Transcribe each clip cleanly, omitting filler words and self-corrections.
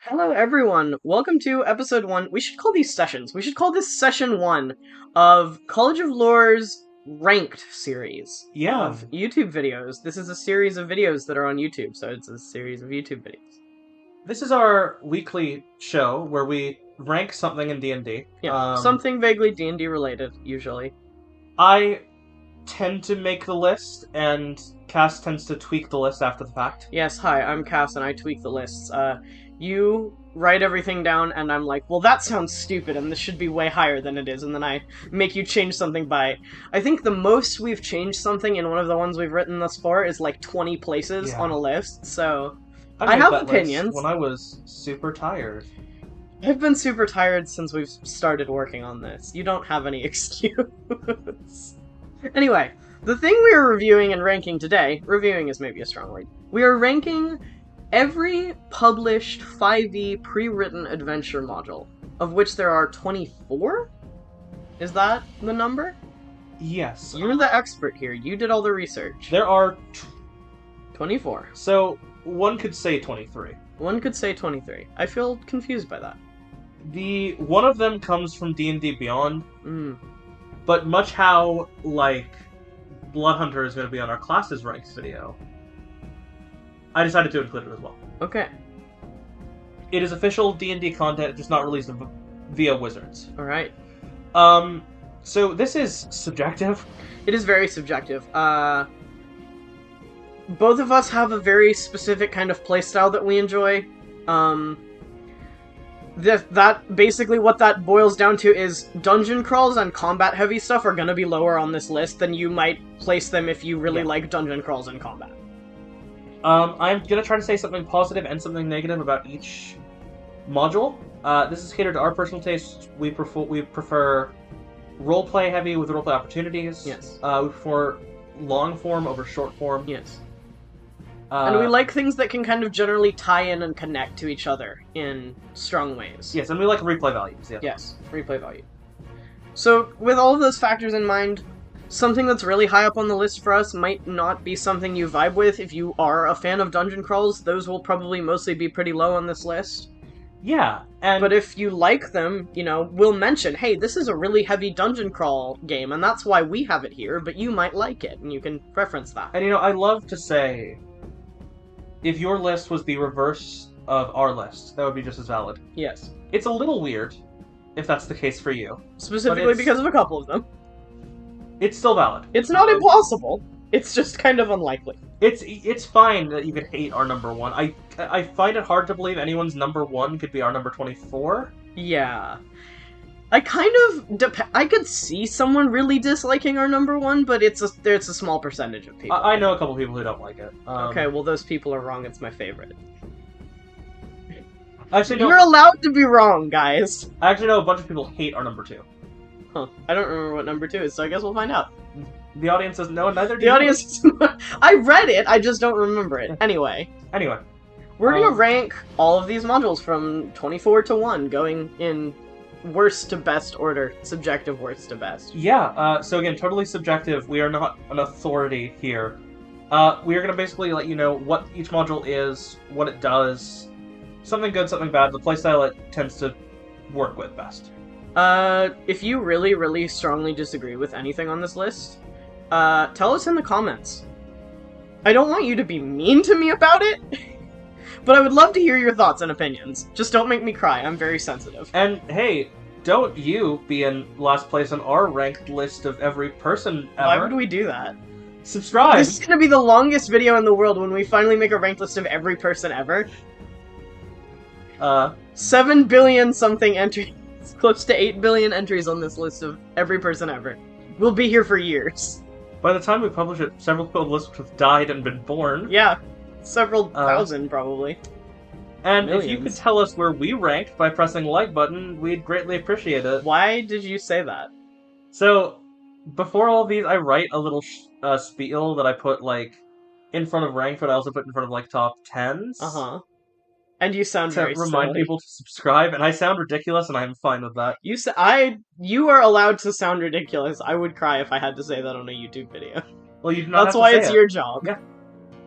Hello, everyone. Welcome to episode 1. We should call these sessions. We should call this session 1 of College of Lore's Ranked series of YouTube videos. This is a series of videos that are on YouTube, so it's a series of YouTube videos. This is our weekly show where we rank something in D&D. Yeah, something vaguely D&D related, usually. I tend to make the list, and Cass tends to tweak the list after the fact. Yes, hi, I'm Cass, and I tweak the lists. You write everything down, and I'm like, well, that sounds stupid, and this should be way higher than it is, and then I make you change something by... I think the most we've changed something in one of the ones we've written thus far is like 20 places on a list, so... I have opinions. When I was super tired. I've been super tired since we've started working on this. You don't have any excuse. Anyway, the thing we are reviewing and ranking today, reviewing is maybe a strong word, we are ranking every published 5e pre-written adventure module, of which there are 24? Is that the number? Yes. You're the expert here. You did all the research. There are... 24. So, one could say 23. One could say 23. I feel confused by that. One of them comes from D&D Beyond, but much how, like, Bloodhunter is going to be on our classes ranks video, I decided to include it as well. Okay. It is official D&D content, just not released via Wizards. Alright. So this is subjective. It is very subjective. Both of us have a very specific kind of playstyle that we enjoy. That basically what that boils down to is dungeon crawls and combat heavy stuff are gonna be lower on this list than you might place them if you really like dungeon crawls and combat. I'm gonna try to say something positive and something negative about each module. This is catered to our personal tastes. We prefer roleplay heavy with roleplay opportunities. Yes. We prefer long form over short form. Yes. And we like things that can kind of generally tie in and connect to each other in strong ways. Yes, and we like replay values. Yeah. Yes, replay value. So, with all of those factors in mind, something that's really high up on the list for us might not be something you vibe with. If you are a fan of dungeon crawls, those will probably mostly be pretty low on this list. Yeah, but if you like them, you know, we'll mention, hey, this is a really heavy dungeon crawl game, and that's why we have it here, but you might like it, and you can reference that. And, I love to say... if your list was the reverse of our list, that would be just as valid. Yes. It's a little weird, if that's the case for you. Specifically because of a couple of them. It's still valid. It's not impossible. It's just kind of unlikely. It's fine that you could hate our number 1. I find it hard to believe anyone's number 1 could be our number 24. Yeah. I kind of... I could see someone really disliking our number 1, but it's a small percentage of people. I know a couple people who don't like it. Okay, well, those people are wrong. It's my favorite. Actually, no. You're allowed to be wrong, guys. I actually know a bunch of people hate our number 2. Huh. I don't remember what number 2 is, so I guess we'll find out. The audience says no, neither do the audience... I read it, I just don't remember it. Anyway. We're gonna rank all of these modules from 24 to 1, going in... worst to best order. Subjective worst to best. Yeah, so again, totally subjective. We are not an authority here. We are going to basically let you know what each module is, what it does, something good, something bad, the playstyle it tends to work with best. If you really, really strongly disagree with anything on this list, tell us in the comments. I don't want you to be mean to me about it, but I would love to hear your thoughts and opinions. Just don't make me cry, I'm very sensitive. And hey, don't you be in last place on our ranked list of every person ever. Why would we do that? Subscribe! This is gonna be the longest video in the world when we finally make a ranked list of every person ever. 7 billion something entries. Close to 8 billion entries on this list of every person ever. We'll be here for years. By the time we publish it, several people on the list would have died and been born. Yeah. Several thousand, probably. And millions. If you could tell us where we ranked by pressing the like button, we'd greatly appreciate it. Why did you say that? So, before all of these, I write a little spiel that I put, like, in front of ranked, but I also put in front of, like, top 10s. Uh-huh. And you sound very silly. To remind people to subscribe, and I sound ridiculous, and I'm fine with that. You are allowed to sound ridiculous. I would cry if I had to say that on a YouTube video. Well, you do not That's why it's your job. Yeah.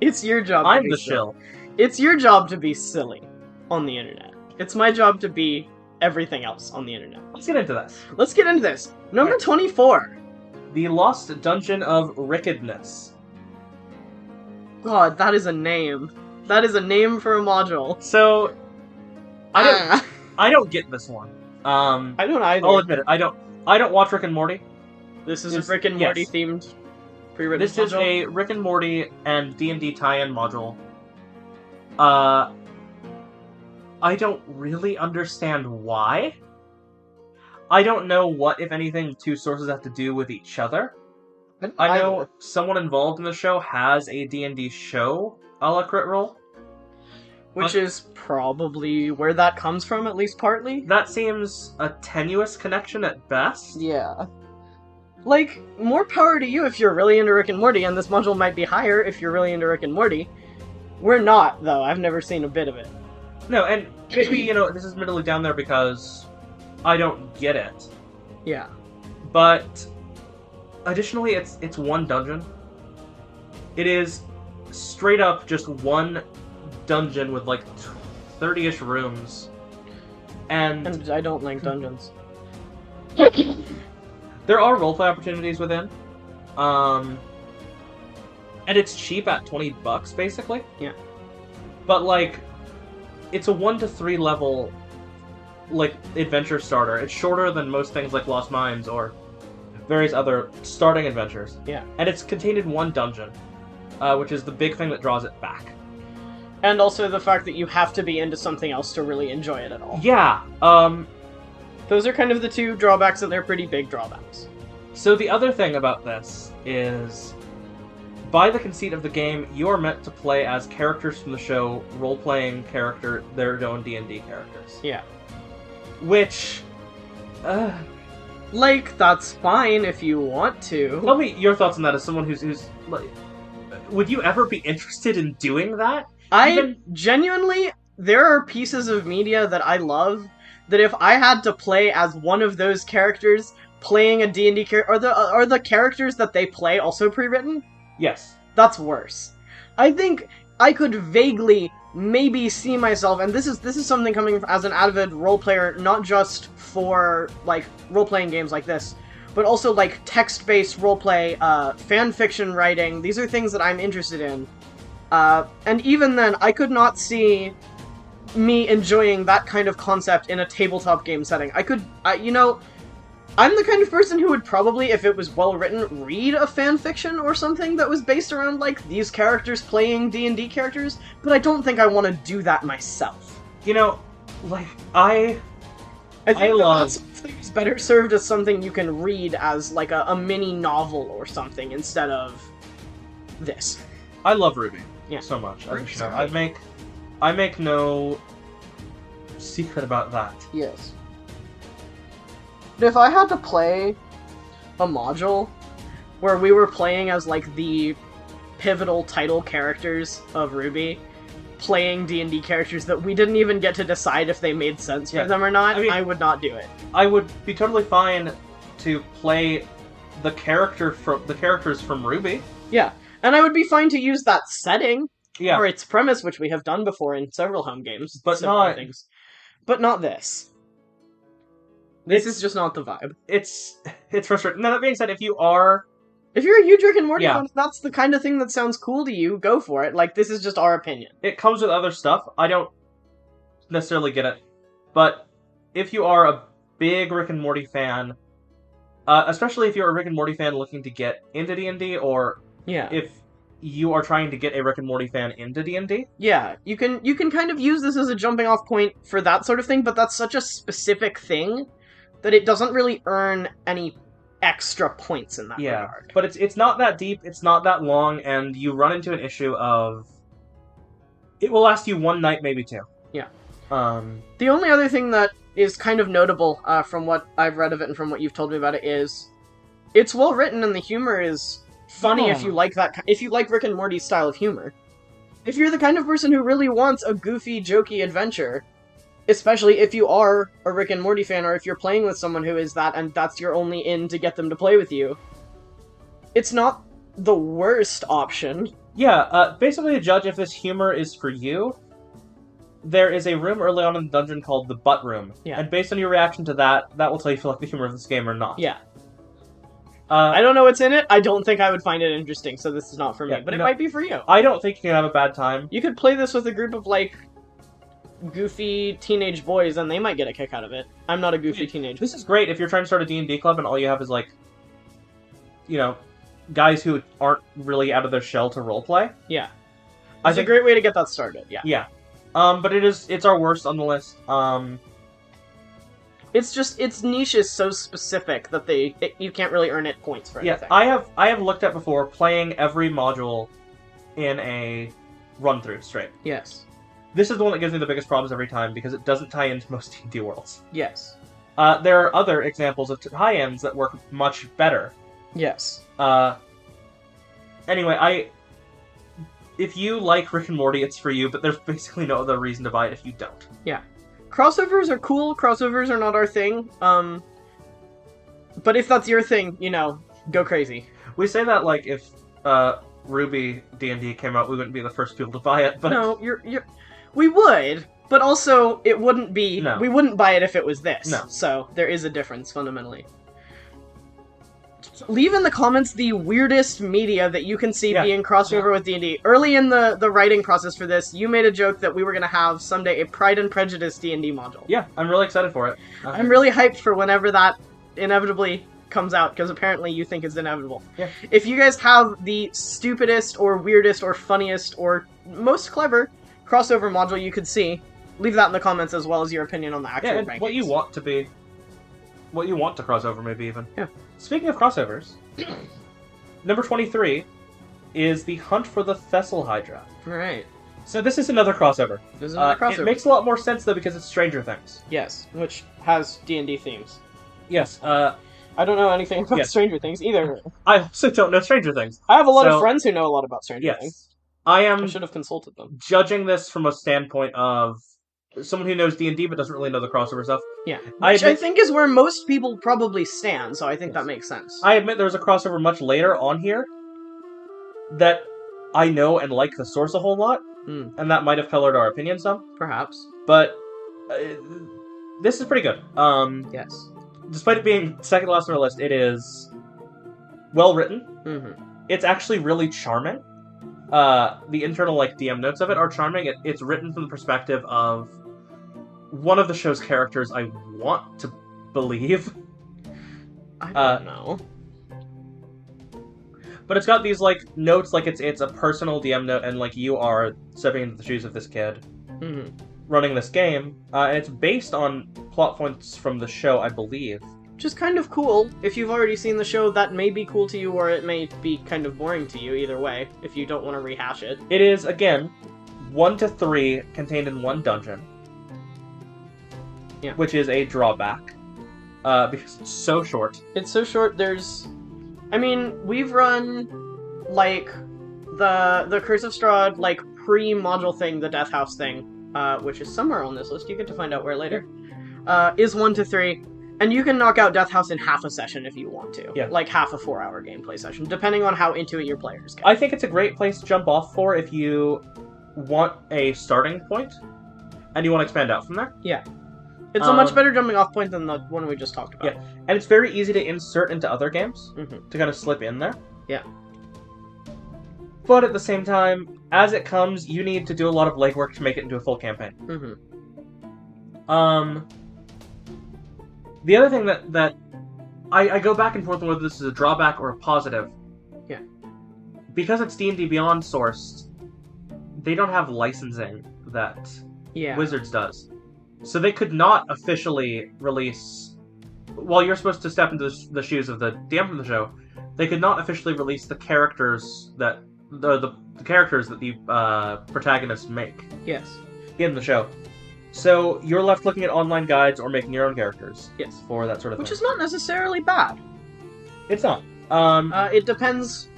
It's your job to be I'm the silly. shill. It's your job to be silly on the internet. It's my job to be everything else on the internet. Let's get into this. Let's get into this. Number Right. 24. The Lost Dungeon of Wickedness. God, that is a name. That is a name for a module. So, I don't get this one. I don't either. I'll admit it. I don't watch Rick and Morty. This is a Rick and Morty themed pre-written This is module. a Rick and Morty and D&D tie-in module. I don't really understand why. I don't know what, if anything, the two sources have to do with each other. I know someone involved in the show has a D&D show a la Crit Roll. Which is probably where that comes from, at least partly. That seems a tenuous connection at best. Yeah. Like, more power to you if you're really into Rick and Morty, and this module might be higher if you're really into Rick and Morty. We're not, though. I've never seen a bit of it. No, and maybe, this is middle down there because I don't get it. Yeah. But additionally, it's one dungeon. It is straight up just one dungeon with like 30-ish rooms. And I don't like dungeons. There are roleplay opportunities within. And it's cheap at $20 basically. Yeah. But like it's a 1 to 3 level like adventure starter. It's shorter than most things like Lost Mines or various other starting adventures. Yeah. And it's contained in one dungeon, which is the big thing that draws it back. And also the fact that you have to be into something else to really enjoy it at all. Yeah. Those are kind of the two drawbacks, and they're pretty big drawbacks. So the other thing about this is, by the conceit of the game, you are meant to play as characters from the show, role-playing their own D&D characters. Yeah. Which, like, that's fine if you want to. tell me your thoughts on that as someone who's like, would you ever be interested in doing that? Genuinely, there are pieces of media that I love that if I had to play as one of those characters playing a D&D character, are the characters that they play also pre-written? Yes. That's worse. I think I could vaguely maybe see myself, and this is something coming as an avid role player, not just for like role-playing games like this, but also like text-based roleplay, fan fiction writing. These are things that I'm interested in. And even then, I could not see me enjoying that kind of concept in a tabletop game setting. I'm the kind of person who would probably, if it was well written, read a fan fiction or something that was based around, like, these characters playing D&D characters, but I don't think I want to do that myself. I think love... It's better served as something you can read as, like, a mini novel or something instead of this. I love Ruby. Yeah. So much. Ruby's I make no secret about that. Yes. But if I had to play a module where we were playing as, like, the pivotal title characters of Ruby, playing D&D characters that we didn't even get to decide if they made sense for them or not, I would not do it. I would be totally fine to play the characters from Ruby. Yeah. And I would be fine to use that setting, Yeah. or its premise, which we have done before in several home games, But similar not- things. But not this. This is just not the vibe. It's frustrating. Now, that being said, if you're a huge Rick and Morty Yeah. fan, if that's the kind of thing that sounds cool to you, go for it. Like, this is just our opinion. it comes with other stuff. I don't necessarily get it. But if you are a big Rick and Morty fan, especially if you're a Rick and Morty fan looking to get into D&D, or Yeah. if you are trying to get a Rick and Morty fan into D&D, Yeah, you can kind of use this as a jumping off point for that sort of thing, but that's such a specific thing that it doesn't really earn any extra points in that regard. But it's not that deep, it's not that long, and you run into an issue of it will last you one night, maybe two. Yeah. The only other thing that is kind of notable from what I've read of it and from what you've told me about it is it's well written and the humor is funny if you like if you like Rick and Morty's style of humor. If you're the kind of person who really wants a goofy, jokey adventure, especially if you are a Rick and Morty fan, or if you're playing with someone who is that, and that's your only in to get them to play with you, it's not the worst option. Yeah, basically to judge if this humor is for you, there is a room early on in the dungeon called the Butt Room. Yeah. And based on your reaction to that will tell you if you like the humor of this game or not. Yeah. I don't know what's in it. I don't think I would find it interesting, so this is not for me. Yeah, But it might be for you. I don't think you can have a bad time. You could play this with a group of, like, goofy teenage boys, and they might get a kick out of it. I'm not a goofy teenage boy. This is great if you're trying to start a D&D club and all you have is, like, you know, guys who aren't really out of their shell to roleplay. Yeah. It's a great way to get that started, yeah. Yeah. But it's our worst on the list. Its niche is so specific that you can't really earn it points for anything. Yeah, I have looked at before playing every module in a run-through straight. Yes. This is the one that gives me the biggest problems every time because it doesn't tie into most D&D worlds. Yes. There are other examples of tie-ins that work much better. Yes. Anyway, if you like Rick and Morty, it's for you, but there's basically no other reason to buy it if you don't. Yeah. Crossovers are cool. Crossovers are not our thing. But if that's your thing, go crazy. We say that like if Ruby D&D came out, we wouldn't be the first people to buy it. But no, we would, but also it wouldn't be. No. We wouldn't buy it if it was this. No. So there is a difference fundamentally. Leave in the comments the weirdest media that you can see being crossed over with D&D. Early in the writing process for this, you made a joke that we were going to have someday a Pride and Prejudice D&D module. Yeah, I'm really excited for it. I'm really hyped for whenever that inevitably comes out, because apparently you think it's inevitable. Yeah. If you guys have the stupidest or weirdest or funniest or most clever crossover module you could see, leave that in the comments as well as your opinion on the actual rankings. What you want to be. What you want to cross over, maybe even. Yeah. Speaking of crossovers, number 23 is the Hunt for the Thessal Hydra. Right. So this is another crossover. This is another crossover. It makes a lot more sense, though, because it's Stranger Things. Yes, which has D&D themes. Yes. I don't know anything about Stranger Things either. I also don't know Stranger Things. I have a lot of friends who know a lot about Stranger Things. I should have consulted them. Judging this from a standpoint of someone who knows D&D but doesn't really know the crossover stuff. Yeah, which I think is where most people probably stand, so I think that makes sense. I admit there was a crossover much later on here that I know and like the source a whole lot, and that might have colored our opinion some. Perhaps. But this is pretty good. Yes. Despite it being second last on our list, it is well written. Mm-hmm. It's actually really charming. The internal DM notes of it are charming. It's written from the perspective of one of the show's characters, I want to believe. I don't know. But it's got these notes, it's a personal DM note, and you are stepping into the shoes of this kid running this game, and it's based on plot points from the show, I believe. Which is kind of cool. If you've already seen the show, that may be cool to you, or it may be kind of boring to you, either way, if you don't want to rehash it. It is, again, 1 to 3 contained in one dungeon. Yeah. Which is a drawback. Because it's so short. It's so short, we've run, the Curse of Strahd, pre-module thing, the Death House thing, which is somewhere on this list, you get to find out where later, is 1 to 3. And you can knock out Death House in half a session if you want to. Yeah. Half a 4-hour gameplay session, depending on how into it your players get. I think it's a great place to jump off for if you want a starting point, and you want to expand out from there. Yeah. It's a much better jumping off point than the one we just talked about. Yeah, and it's very easy to insert into other games, to kind of slip in there. Yeah. But at the same time, as it comes, you need to do a lot of legwork to make it into a full campaign. The other thing that I go back and forth on whether this is a drawback or a positive. Yeah. Because it's D&D Beyond sourced, they don't have licensing that Wizards does. So they could not officially release... While you're supposed to step into the shoes of the DM from the show, they could not officially release the characters that... The characters that the protagonists make. Yes. In the show. So you're left looking at online guides or making your own characters. Yes. For that sort of thing. Which is not necessarily bad. It's not. It depends,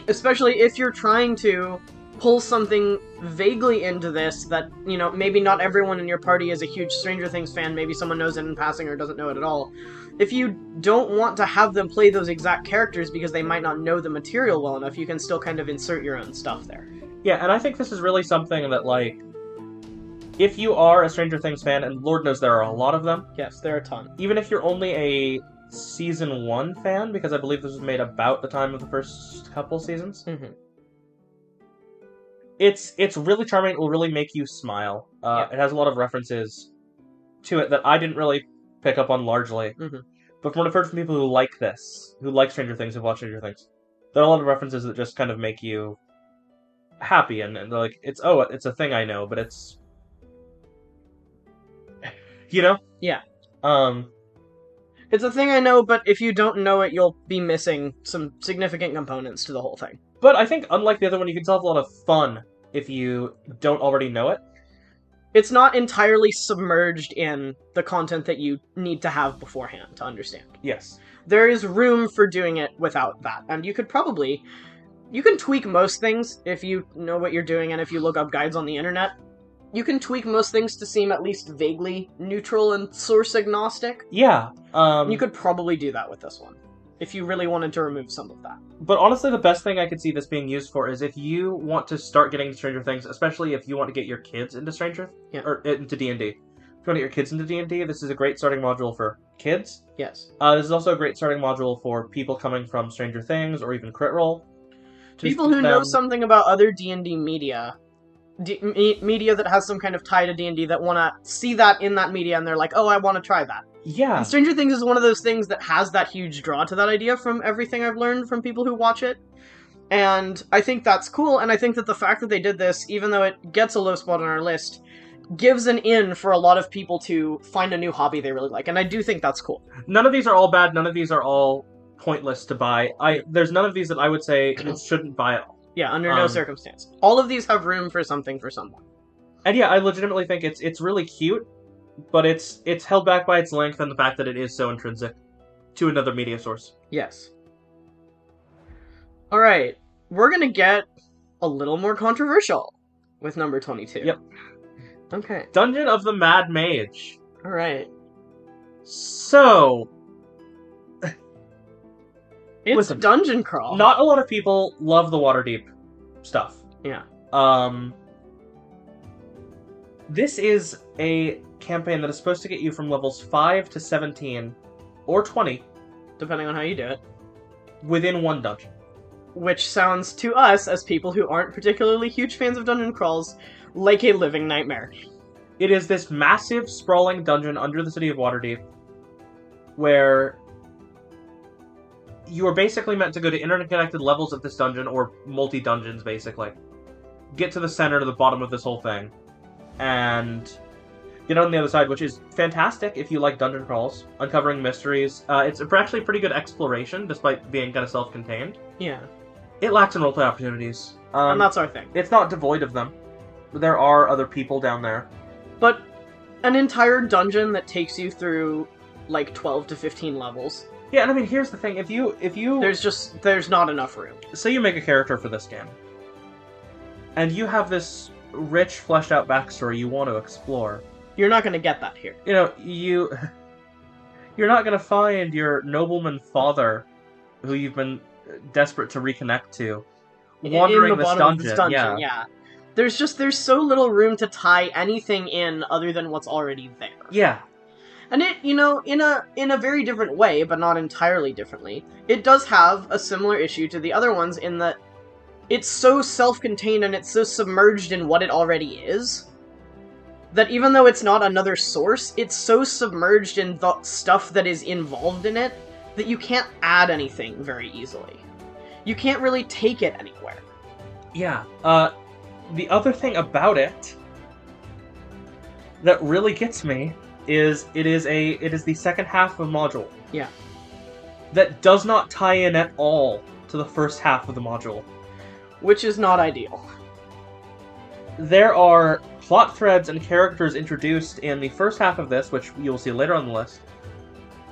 especially if you're trying to pull something vaguely into this that, maybe not everyone in your party is a huge Stranger Things fan, maybe someone knows it in passing or doesn't know it at all. If you don't want to have them play those exact characters because they might not know the material well enough, you can still kind of insert your own stuff there. Yeah, and I think this is really something that, if you are a Stranger Things fan, and Lord knows there are a lot of them, Yes, there are a ton. even if you're only a Season 1 fan, because I believe this was made about the time of the first couple seasons, Mm-hmm. it's really charming. It will really make you smile. Yeah. It has a lot of references to it that I didn't really pick up on largely. Mm-hmm. But from what I've heard from people who like this, who like Stranger Things, who watch Stranger Things, there are a lot of references that just kind of make you happy, and they're like, it's a thing I know, but it's... You know? Yeah. Um, It's a thing I know, but if you don't know it, you'll be missing some significant components to the whole thing. but I think, unlike the other one, you can still have a lot of fun if you don't already know it. It's not entirely submerged in the content that you need to have beforehand to understand. Yes. There is room for doing it without that, and you can tweak most things if you know what you're doing, and if you look up guides on the internet. You can tweak most things to seem at least vaguely neutral and source agnostic. Yeah. You could probably do that with this one, if you really wanted to remove some of that. But honestly, the best thing I could see this being used for is if you want to start getting into Stranger Things, especially if you want to get your kids into or into D&D. If you want to get your kids into D&D, this is a great starting module for kids. Yes. This is also a great starting module for people coming from Stranger Things or even Crit Role. People who know something about other D&D media, media that has some kind of tie to D&D, that want to see that in that media, and they're like, oh, I want to try that. Yeah. And Stranger Things is one of those things that has that huge draw to that idea from everything I've learned from people who watch it. And I think that's cool, and I think that the fact that they did this, even though it gets a low spot on our list, gives an in for a lot of people to find a new hobby they really like, and I do think that's cool. None of these are all bad, none of these are all pointless to buy. There's none of these that I would say you shouldn't buy at all. Yeah, under no circumstance. All of these have room for something for someone. And yeah, I legitimately think it's really cute, but it's held back by its length and the fact that it is so intrinsic to another media source. Yes. Alright, we're gonna get a little more controversial with number 22. Yep. Okay. Dungeon of the Mad Mage. Alright. So... It's Listen, dungeon crawl. Not a lot of people love the Waterdeep stuff. Yeah. This is a campaign that is supposed to get you from levels 5 to 17, or 20, depending on how you do it, within one dungeon. Which sounds to us, as people who aren't particularly huge fans of dungeon crawls, like a living nightmare. It is this massive, sprawling dungeon under the city of Waterdeep, where you are basically meant to go to interconnected levels of this dungeon, or multi-dungeons, basically. Get to the center, to the bottom of this whole thing, and get on the other side, which is fantastic if you like dungeon crawls, uncovering mysteries. It's actually pretty good exploration, despite being kind of self-contained. Yeah. It lacks in roleplay opportunities. And that's our thing. It's not devoid of them. There are other people down there. But an entire dungeon that takes you through, like, 12 to 15 levels. Yeah, and I mean, here's the thing. If you... There's not enough room. Say you make a character for this game, and you have this rich, fleshed-out backstory you want to explore. You're not going to get that here. You know, you're not going to find your nobleman father, who you've been desperate to reconnect to, wandering in the this bottom dungeon. Of this dungeon. Yeah. There's so little room to tie anything in other than what's already there. Yeah. And it, in a very different way, but not entirely differently, it does have a similar issue to the other ones in that it's so self-contained and it's so submerged in what it already is, that even though it's not another source, it's so submerged in the stuff that is involved in it that you can't add anything very easily. You can't really take it anywhere. Yeah. The other thing about it that really gets me is it is the second half of a module. Yeah. That does not tie in at all to the first half of the module. Which is not ideal. There are plot threads and characters introduced in the first half of this, which you'll see later on the list,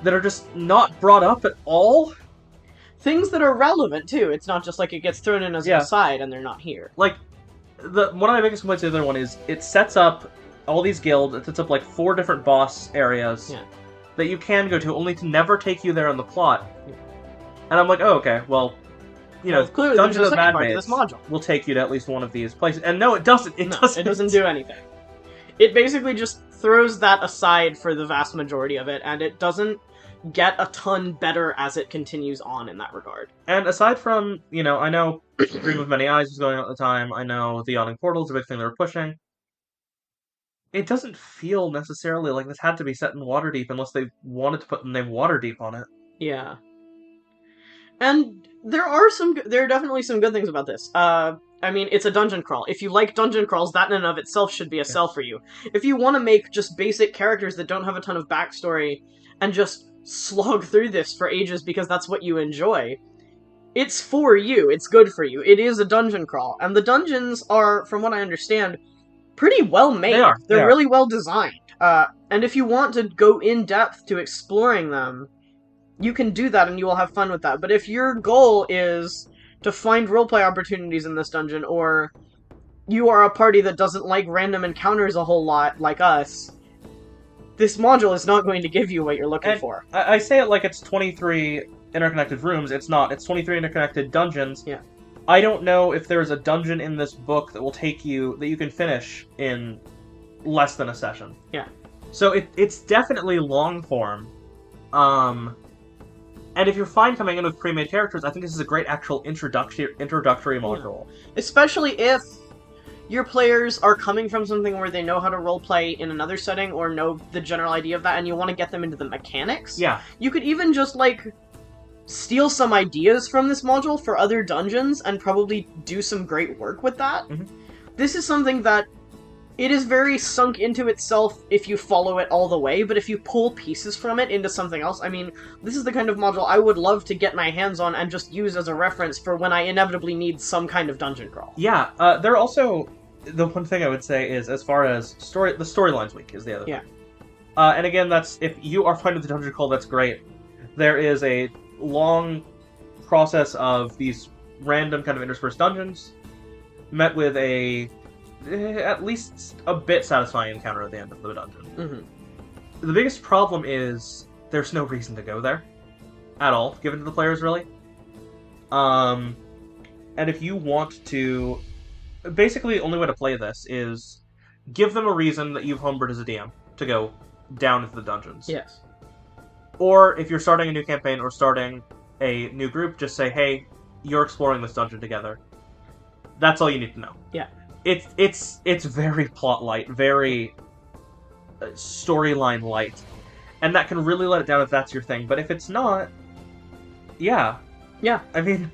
that are just not brought up at all. Things that are relevant, too. It's not just like it gets thrown in as an aside and they're not here. Like, one of my biggest complaints with the other one is it sets up all these guilds, it sets up like 4 different boss areas that you can go to, only to never take you there on the plot. Yeah. And I'm like, oh, okay, well, clearly Dungeon of the Mad Mage Mage will take you to at least one of these places. And no, it doesn't. It doesn't do anything. It basically just throws that aside for the vast majority of it, and it doesn't get a ton better as it continues on in that regard. And aside from, I know Dream of Many Eyes was going on at the time, I know the Awning Portal is a big thing they were pushing. It doesn't feel necessarily like this had to be set in Waterdeep unless they wanted to put the name Waterdeep on it. Yeah. And there are definitely some good things about this. I mean, it's a dungeon crawl. If you like dungeon crawls, that in and of itself should be a sell for you. If you want to make just basic characters that don't have a ton of backstory and just slog through this for ages because that's what you enjoy, it's for you. It's good for you. It is a dungeon crawl. And the dungeons are, from what I understand, pretty well made. They're really well designed. And if you want to go in depth to exploring them, you can do that and you will have fun with that. But if your goal is to find roleplay opportunities in this dungeon, or you are a party that doesn't like random encounters a whole lot, like us, this module is not going to give you what you're looking for. I say it like it's 23 interconnected rooms. It's not. It's 23 interconnected dungeons. Yeah. I don't know if there's a dungeon in this book that will take you, that you can finish in less than a session. Yeah. So it's definitely long form. And if you're fine coming in with pre-made characters, I think this is a great actual introductory module. Yeah. Especially if your players are coming from something where they know how to roleplay in another setting or know the general idea of that, and you want to get them into the mechanics. Yeah. You could even just, steal some ideas from this module for other dungeons and probably do some great work with that. Mm-hmm. This is something that it is very sunk into itself if you follow it all the way, but if you pull pieces from it into something else, I mean, this is the kind of module I would love to get my hands on and just use as a reference for when I inevitably need some kind of dungeon crawl. Yeah, there are also, the one thing I would say is, as far as the storylines week is the other thing. And again, that's, if you are fine with the dungeon crawl, that's great. There is a long process of these random kind of interspersed dungeons, met with at least a bit satisfying encounter at the end of the dungeon. Mm-hmm. The biggest problem is there's no reason to go there at all, given to the players, really. And if you want to... Basically, the only way to play this is give them a reason that you've homebrewed as a DM to go down into the dungeons. Yes. Or if you're starting a new campaign or starting a new group, just say, hey, you're exploring this dungeon together. That's all you need to know. Yeah. It's very plot light, very storyline light, and that can really let it down if that's your thing. But if it's not, yeah. I mean,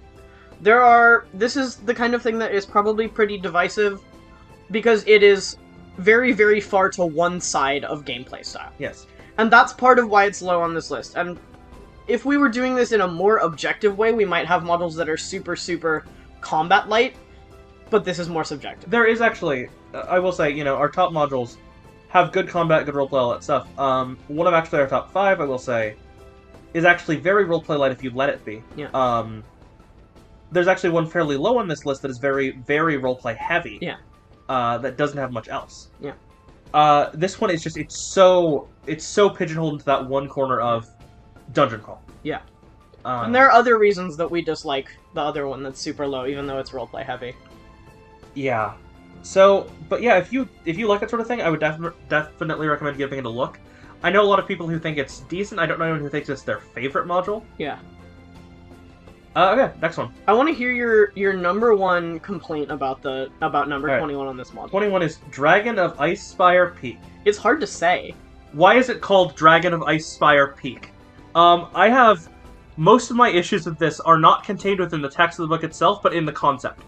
this is the kind of thing that is probably pretty divisive because it is very, very far to one side of gameplay style. Yes. And that's part of why it's low on this list. And if we were doing this in a more objective way, we might have models that are super, super combat light. But this is more subjective. There is actually, I will say, our top modules have good combat, good roleplay, all that stuff. One of actually our top 5, I will say, is actually very roleplay light if you let it be. Yeah. There's actually one fairly low on this list that is very, very roleplay heavy. Yeah. That doesn't have much else. Yeah. This one is just, it's so pigeonholed into that one corner of dungeon crawl. Yeah. And there are other reasons that we dislike the other one that's super low, even though it's roleplay heavy. Yeah. So, but yeah, if you like that sort of thing, I would definitely recommend giving it a look. I know a lot of people who think it's decent. I don't know anyone who thinks it's their favorite module. Yeah. Okay, next one. I want to hear your number one complaint about number 21 on this module. 21 is Dragon of Icespire Peak. It's hard to say. Why is it called Dragon of Icespire Peak? I have... Most of my issues with this are not contained within the text of the book itself, but in the concept.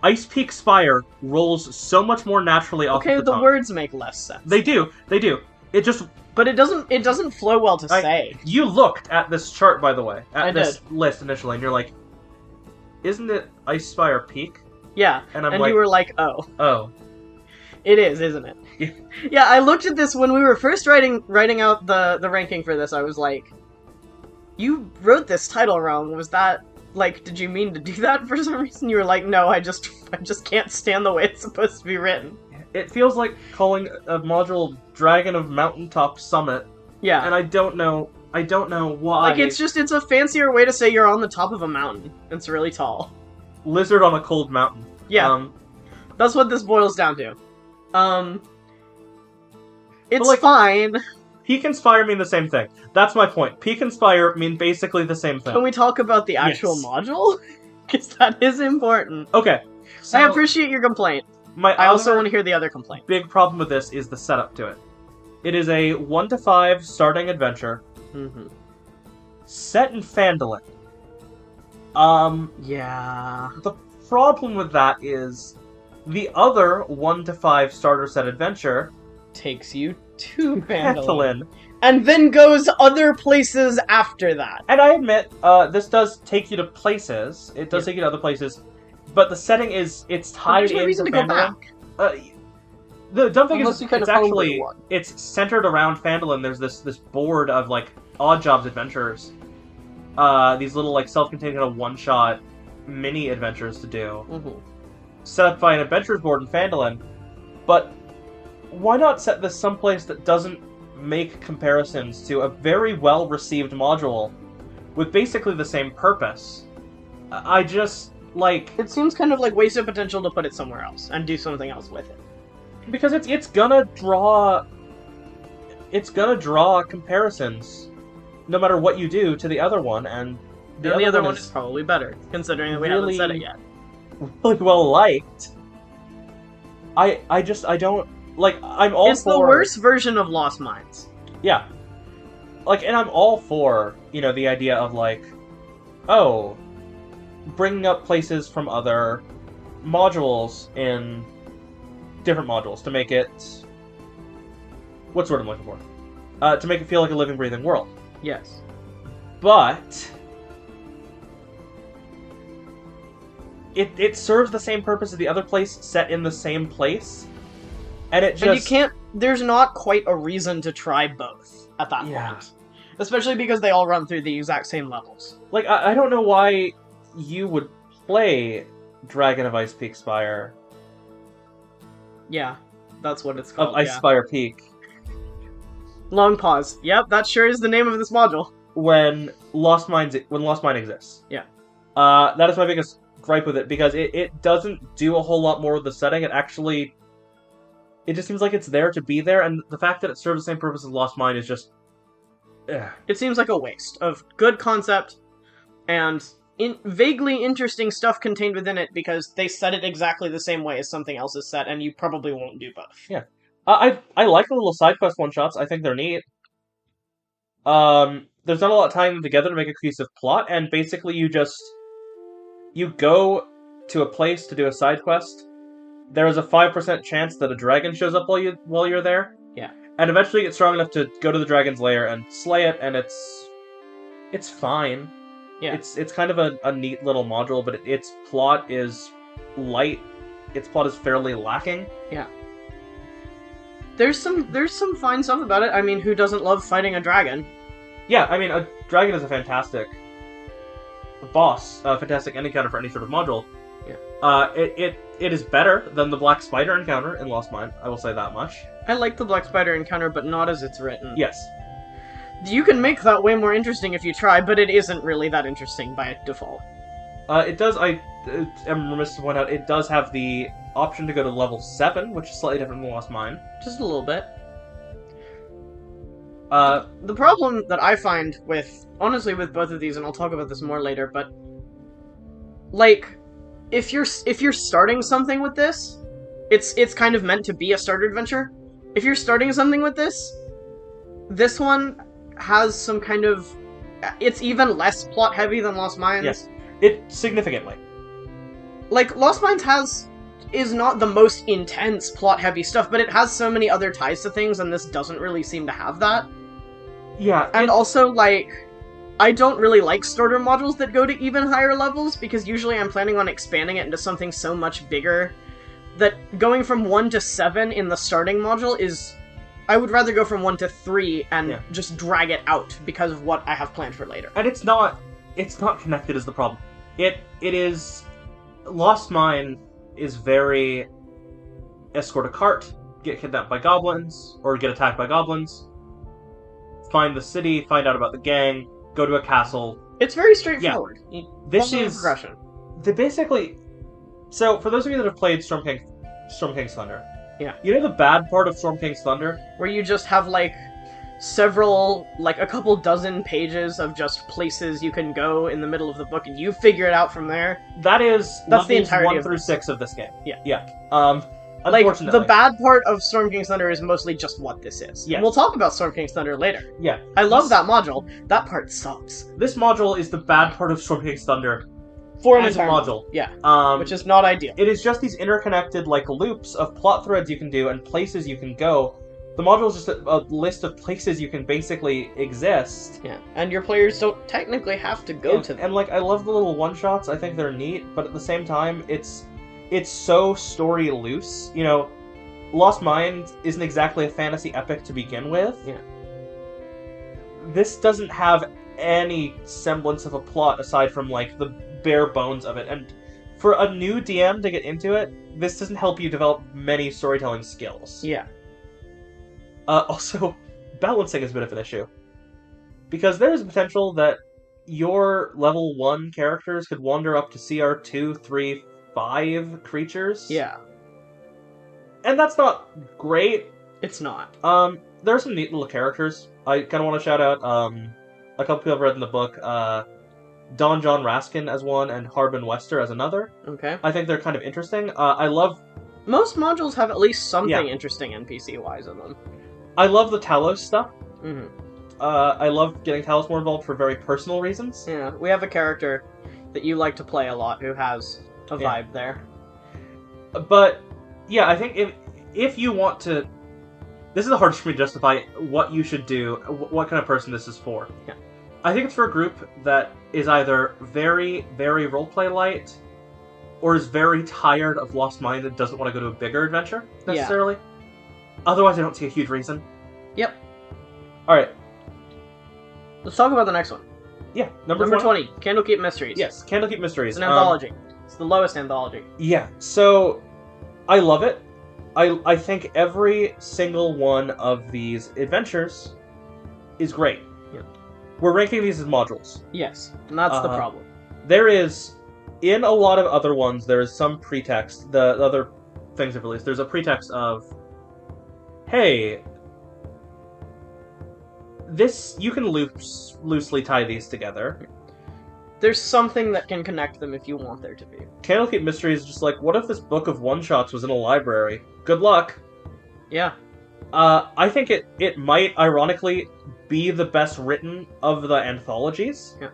Ice Peak Spire rolls so much more naturally off of the tongue. Words make less sense. They do. It just... But it doesn't flow well to say. You looked at this chart, by the way. I this list initially, and you're like, isn't it Icespire Peak? Yeah, and you were like, oh. Oh. It is, isn't it? Yeah. Yeah, I looked at this when we were first writing out the ranking for this, I was like, you wrote this title wrong. Was that... did you mean to do that for some reason? You were like, no, I just can't stand the way it's supposed to be written. It feels like calling a module Dragon of Mountaintop Summit. Yeah. And I don't know why. It's a fancier way to say you're on the top of a mountain. It's really tall. Lizard on a cold mountain. Yeah. That's what this boils down to. It's like, fine. Peak and Spire mean the same thing. That's my point. Peak and Spire mean basically the same thing. Can we talk about the actual module? Because that is important. Okay. So I appreciate your complaint. I also want to hear the other complaint. Big problem with this is the setup to it. It is a 1 to 5 starting adventure. Mm-hmm. Set in Phandalin. Yeah. The problem with that is the other 1 to 5 starter set adventure takes you to Phandalin. Phandalin. And then goes other places after that. And I admit, this does take you to places. It does take you to other places. But the setting is, it's tied into reason to go Phandalin. back. The dumb thing Unless is, you it's actually, it's centered around Phandalin. There's this board of, like, odd jobs adventures. These little, like, self-contained kind of one-shot mini adventures to do. Mm-hmm. Set up by an adventures board in Phandalin. But why not set this someplace that doesn't make comparisons to a very well-received module with basically the same purpose? I just, like... It seems kind of like wasted potential to put it somewhere else and do something else with it. Because it's gonna draw comparisons no matter what you do to the other one, and the other one is probably better, considering that we haven't said it yet. Really well liked. I don't like. I'm all it's for... the worst version of Lost Mines. Yeah, like, and I'm all for, you know, the idea of, like, oh, bringing up places from other modules in different modules to make it... What's the word I'm looking for? To make it feel like a living, breathing world. Yes. But it serves the same purpose as the other place set in the same place. And it just... And you can't... There's not quite a reason to try both at that point. Especially because they all run through the exact same levels. Like, I don't know why you would play Dragon of Ice Peak Spire. Yeah, that's what it's called. Of Ice Spire Peak. Long pause. Yep, that sure is the name of this module. When Lost Mine exists. Yeah. That is my biggest gripe with it, because it doesn't do a whole lot more with the setting. It actually... It just seems like it's there to be there, and the fact that it serves the same purpose as Lost Mine is just... It seems like a waste of good concept and vaguely interesting stuff contained within it, because they set it exactly the same way as something else is set, and you probably won't do both. Yeah. I like the little side quest one-shots. I think they're neat. There's not a lot of tying them together to make a cohesive plot, and basically you go to a place to do a side quest. There is a 5% chance that a dragon shows up while you're there. Yeah. And eventually get strong enough to go to the dragon's lair and slay it, and it's fine. Yeah. It's kind of a neat little module, but its plot is light. Its plot is fairly lacking. Yeah. There's some fine stuff about it. I mean, who doesn't love fighting a dragon? Yeah, I mean, a dragon is a fantastic boss, a fantastic encounter for any sort of module. Yeah. It is better than the Black Spider encounter in Lost Mine, I will say that much. I like the Black Spider encounter, but not as it's written. Yes. You can make that way more interesting if you try, but it isn't really that interesting by default. It does, I am remiss to point out, it does have the option to go to level 7, which is slightly different than Lost Mine. Just a little bit. The problem that I find honestly with both of these, and I'll talk about this more later, but like, if you're starting something with this, it's kind of meant to be a starter adventure. If you're starting something with this one has some kind of... It's even less plot heavy than Lost Mines. Yes, it significantly. Like, Lost Mines is not the most intense plot heavy stuff, but it has so many other ties to things, and this doesn't really seem to have that. Yeah. And also, like, I don't really like starter modules that go to even higher levels, because usually I'm planning on expanding it into something so much bigger that going from 1 to 7 in the starting module is... I would rather go from 1 to 3 and just drag it out because of what I have planned for later. And it's not connected is the problem. It is... Lost Mine is very... Escort a cart, get kidnapped by goblins, or get attacked by goblins, find the city, find out about the gang, go to a castle. It's very straightforward. Yeah. This is... progression. They basically... So, for those of you that have played Storm King's Thunder, Yeah. You know the bad part of Storm King's Thunder? Where you just have, like, several, like, a couple dozen pages of just places you can go in the middle of the book, and you figure it out from there. That is That's the levels entirety 1 of through this. 6 of this game. Yeah. Yeah. Like, Unfortunately. the bad part of Storm King's Thunder is mostly just what this is. Yes. And we'll talk about Storm King's Thunder later. Yeah. I love that module. That part sucks. This module is the bad part of Storm King's Thunder. For an as a entire module. Yeah. Which is not ideal. It is just these interconnected, like, loops of plot threads you can do and places you can go. The module is just a list of places you can basically exist. Yeah. And your players don't technically have to go to them. And, like, I love the little one-shots. I think they're neat, but at the same time, it's so story loose. You know, Lost Mine isn't exactly a fantasy epic to begin with. Yeah. This doesn't have any semblance of a plot aside from, like, the bare bones of it. And for a new DM to get into it, this doesn't help you develop many storytelling skills. Yeah. Also, balancing is a bit of an issue. Because there is potential that your level 1 characters could wander up to CR 2, 3, 5 creatures. Yeah. And that's not great. It's not. There are some neat little characters. I kind of want to shout out a couple people I've read in the book. Don John Raskin as one, and Harbin Wester as another. Okay. I think they're kind of interesting. I love... Most modules have at least something interesting NPC-wise in them. I love the Talos stuff. Mm-hmm. I love getting Talos more involved for very personal reasons. Yeah, we have a character that you like to play a lot who has a vibe there. But, yeah, I think if you want to... This is the hardest for me to justify what you should do, what kind of person this is for. Yeah. I think it's for a group that is either very, very roleplay light, or is very tired of Lost Mine and doesn't want to go to a bigger adventure, necessarily. Yeah. Otherwise, I don't see a huge reason. Yep. Alright. Let's talk about the next one. Yeah, number 20, Candlekeep Mysteries. Yes, Candlekeep Mysteries. It's an anthology. It's the lowest anthology. Yeah, so I love it. I think every single one of these adventures is great. Yeah. We're ranking these as modules. Yes, and that's the problem. There is, in a lot of other ones, there is some pretext. The other things I've released, there's a pretext of, hey, you can loosely tie these together. There's something that can connect them if you want there to be. Candlekeep Mysteries is just like, what if this book of one-shots was in a library? Good luck. Yeah. I think it might, ironically, be the best written of the anthologies. Yeah.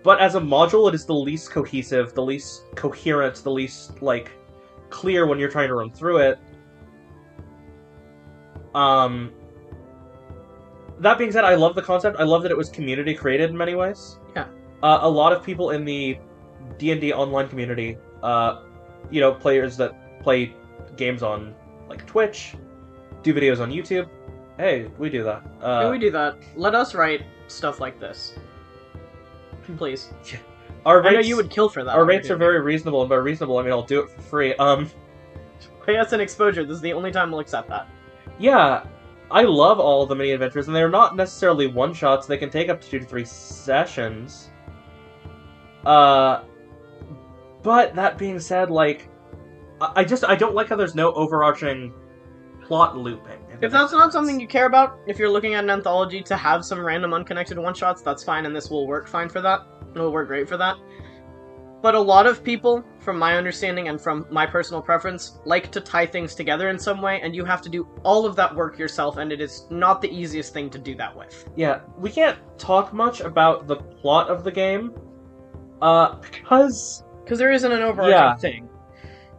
But as a module, it is the least cohesive, the least coherent, the least, like, clear when you're trying to run through it. That being said, I love the concept. I love that it was community created in many ways. Yeah. A lot of people in the D&D online community, players that play games on, like, Twitch, do videos on YouTube. Hey, we do that. We do that. Let us write stuff like this. Please. Our rates, I know you would kill for that. Our rates are very reasonable, and by reasonable, I mean I'll do it for free. Pay us an exposure. This is the only time we'll accept that. Yeah, I love all of the mini adventures, and they're not necessarily one-shots. They can take up to 2 to 3 sessions. But that being said, like, I don't like how there's no overarching plot looping. If that's not something you care about, if you're looking at an anthology to have some random unconnected one-shots, that's fine, and this will work fine for that. It'll work great for that. But a lot of people, from my understanding and from my personal preference, like to tie things together in some way, and you have to do all of that work yourself, and it is not the easiest thing to do that with. Yeah, we can't talk much about the plot of the game, because there isn't an overarching thing.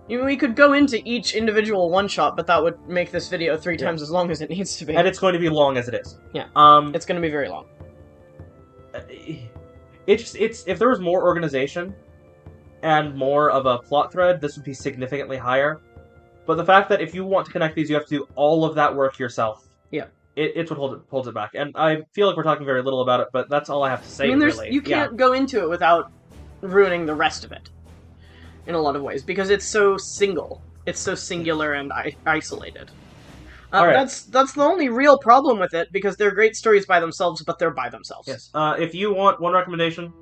We could go into each individual one-shot, but that would make this video 3 times as long as it needs to be. And it's going to be long as it is. Yeah. It's going to be very long. It's if there was more organization and more of a plot thread, this would be significantly higher. But the fact that if you want to connect these, you have to do all of that work yourself. Yeah. It's what holds it back. And I feel like we're talking very little about it, but that's all I have to say, really. You can't go into it without ruining the rest of it. In a lot of ways, because it's so single. It's so singular and isolated. Right. That's the only real problem with it, because they're great stories by themselves, but they're by themselves. Yes. If you want one recommendation,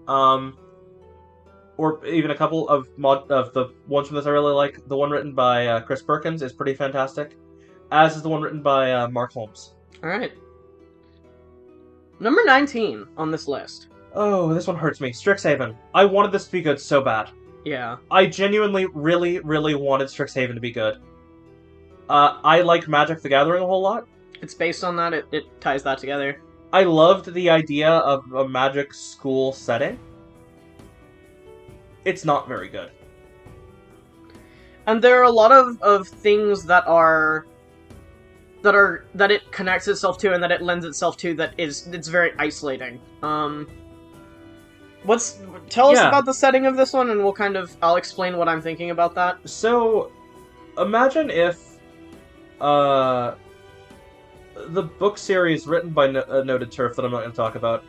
or even a couple of the ones from this I really like. The one written by Chris Perkins is pretty fantastic, as is the one written by Mark Holmes. Alright. Number 19 on this list. Oh, this one hurts me. Strixhaven. I wanted this to be good so bad. Yeah. I genuinely, really, really wanted Strixhaven to be good. I like Magic the Gathering a whole lot. It's based on that, it ties that together. I loved the idea of a Magic school setting. It's not very good. And there are a lot of things that it connects itself to and that it lends itself to it's very isolating. Tell us about the setting of this one, and I'll explain what I'm thinking about that. So, imagine if the book series written by a noted turf that I'm not going to talk about,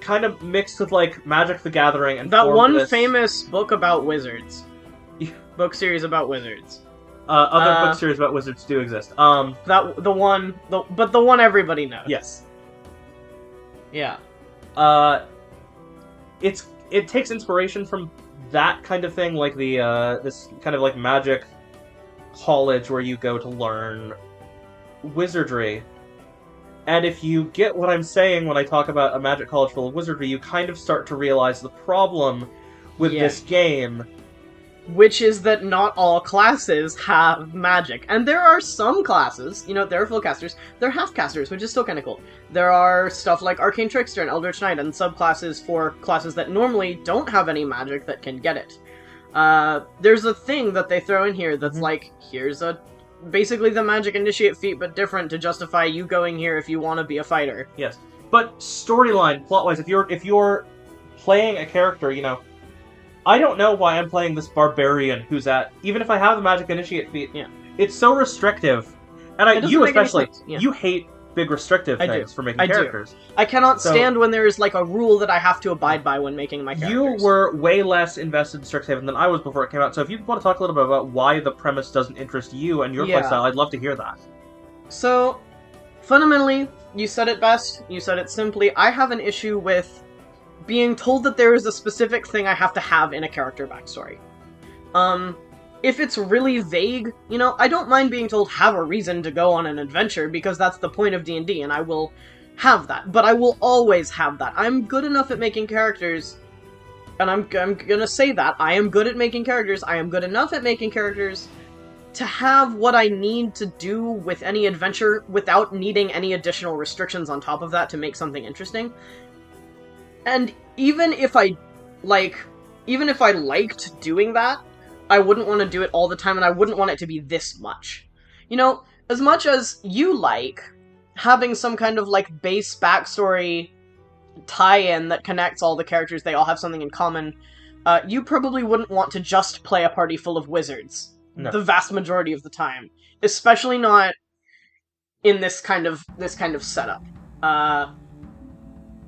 kind of mixed with like Magic the Gathering and that one famous book about wizards. Book series about wizards. Other book series about wizards do exist. The one everybody knows. Yes. Yeah. It takes inspiration from that kind of thing, like the this kind of like magic college where you go to learn wizardry. And if you get what I'm saying when I talk about a magic college full of wizardry, you kind of start to realize the problem with this game. Which is that not all classes have magic. And there are some classes, there are full casters, there are half casters, which is still kind of cool. There are stuff like Arcane Trickster and Eldritch Knight and subclasses for classes that normally don't have any magic that can get it. There's a thing that they throw in here that's like, here's basically the magic initiate feat, but different to justify you going here if you want to be a fighter. Yes. But storyline, plot-wise, if you're playing a character, I don't know why I'm playing this barbarian who's even if I have the magic initiate feat, it's so restrictive. And you especially, you hate big restrictive things for making characters. I cannot stand when there is like a rule that I have to abide by when making my characters. You were way less invested in Strixhaven than I was before it came out, so if you want to talk a little bit about why the premise doesn't interest you and your playstyle, I'd love to hear that. So, fundamentally, you said it best, you said it simply, I have an issue with being told that there is a specific thing I have to have in a character backstory. If it's really vague, I don't mind being told have a reason to go on an adventure, because that's the point of D&D, and I will have that. But I will always have that. I'm good enough at making characters, and I'm gonna say that. I am good at making characters. I am good enough at making characters to have what I need to do with any adventure without needing any additional restrictions on top of that to make something interesting. And even if I liked doing that, I wouldn't want to do it all the time, and I wouldn't want it to be this much. As much as you like having some kind of, like, base backstory tie-in that connects all the characters, they all have something in common, you probably wouldn't want to just play a party full of wizards the vast majority of the time. Especially not in this kind of setup.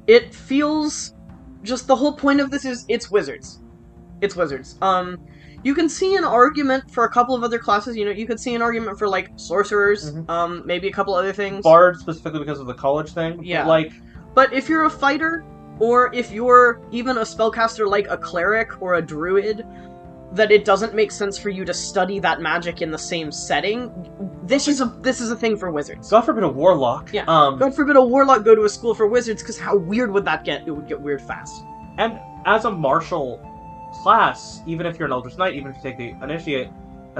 It feels... Just the whole point of this is, it's wizards. It's wizards. You can see an argument for a couple of other classes, you could see an argument for, like, sorcerers, maybe a couple other things. Bard, specifically because of the college thing. Yeah. But if you're a fighter, or if you're even a spellcaster like a cleric or a druid, that it doesn't make sense for you to study that magic in the same setting, this is a thing for wizards. God forbid a warlock. Yeah. God forbid a warlock go to a school for wizards, because how weird would that get? It would get weird fast. And as a martial class, even if you're an Eldritch Knight, even if you take the initiate,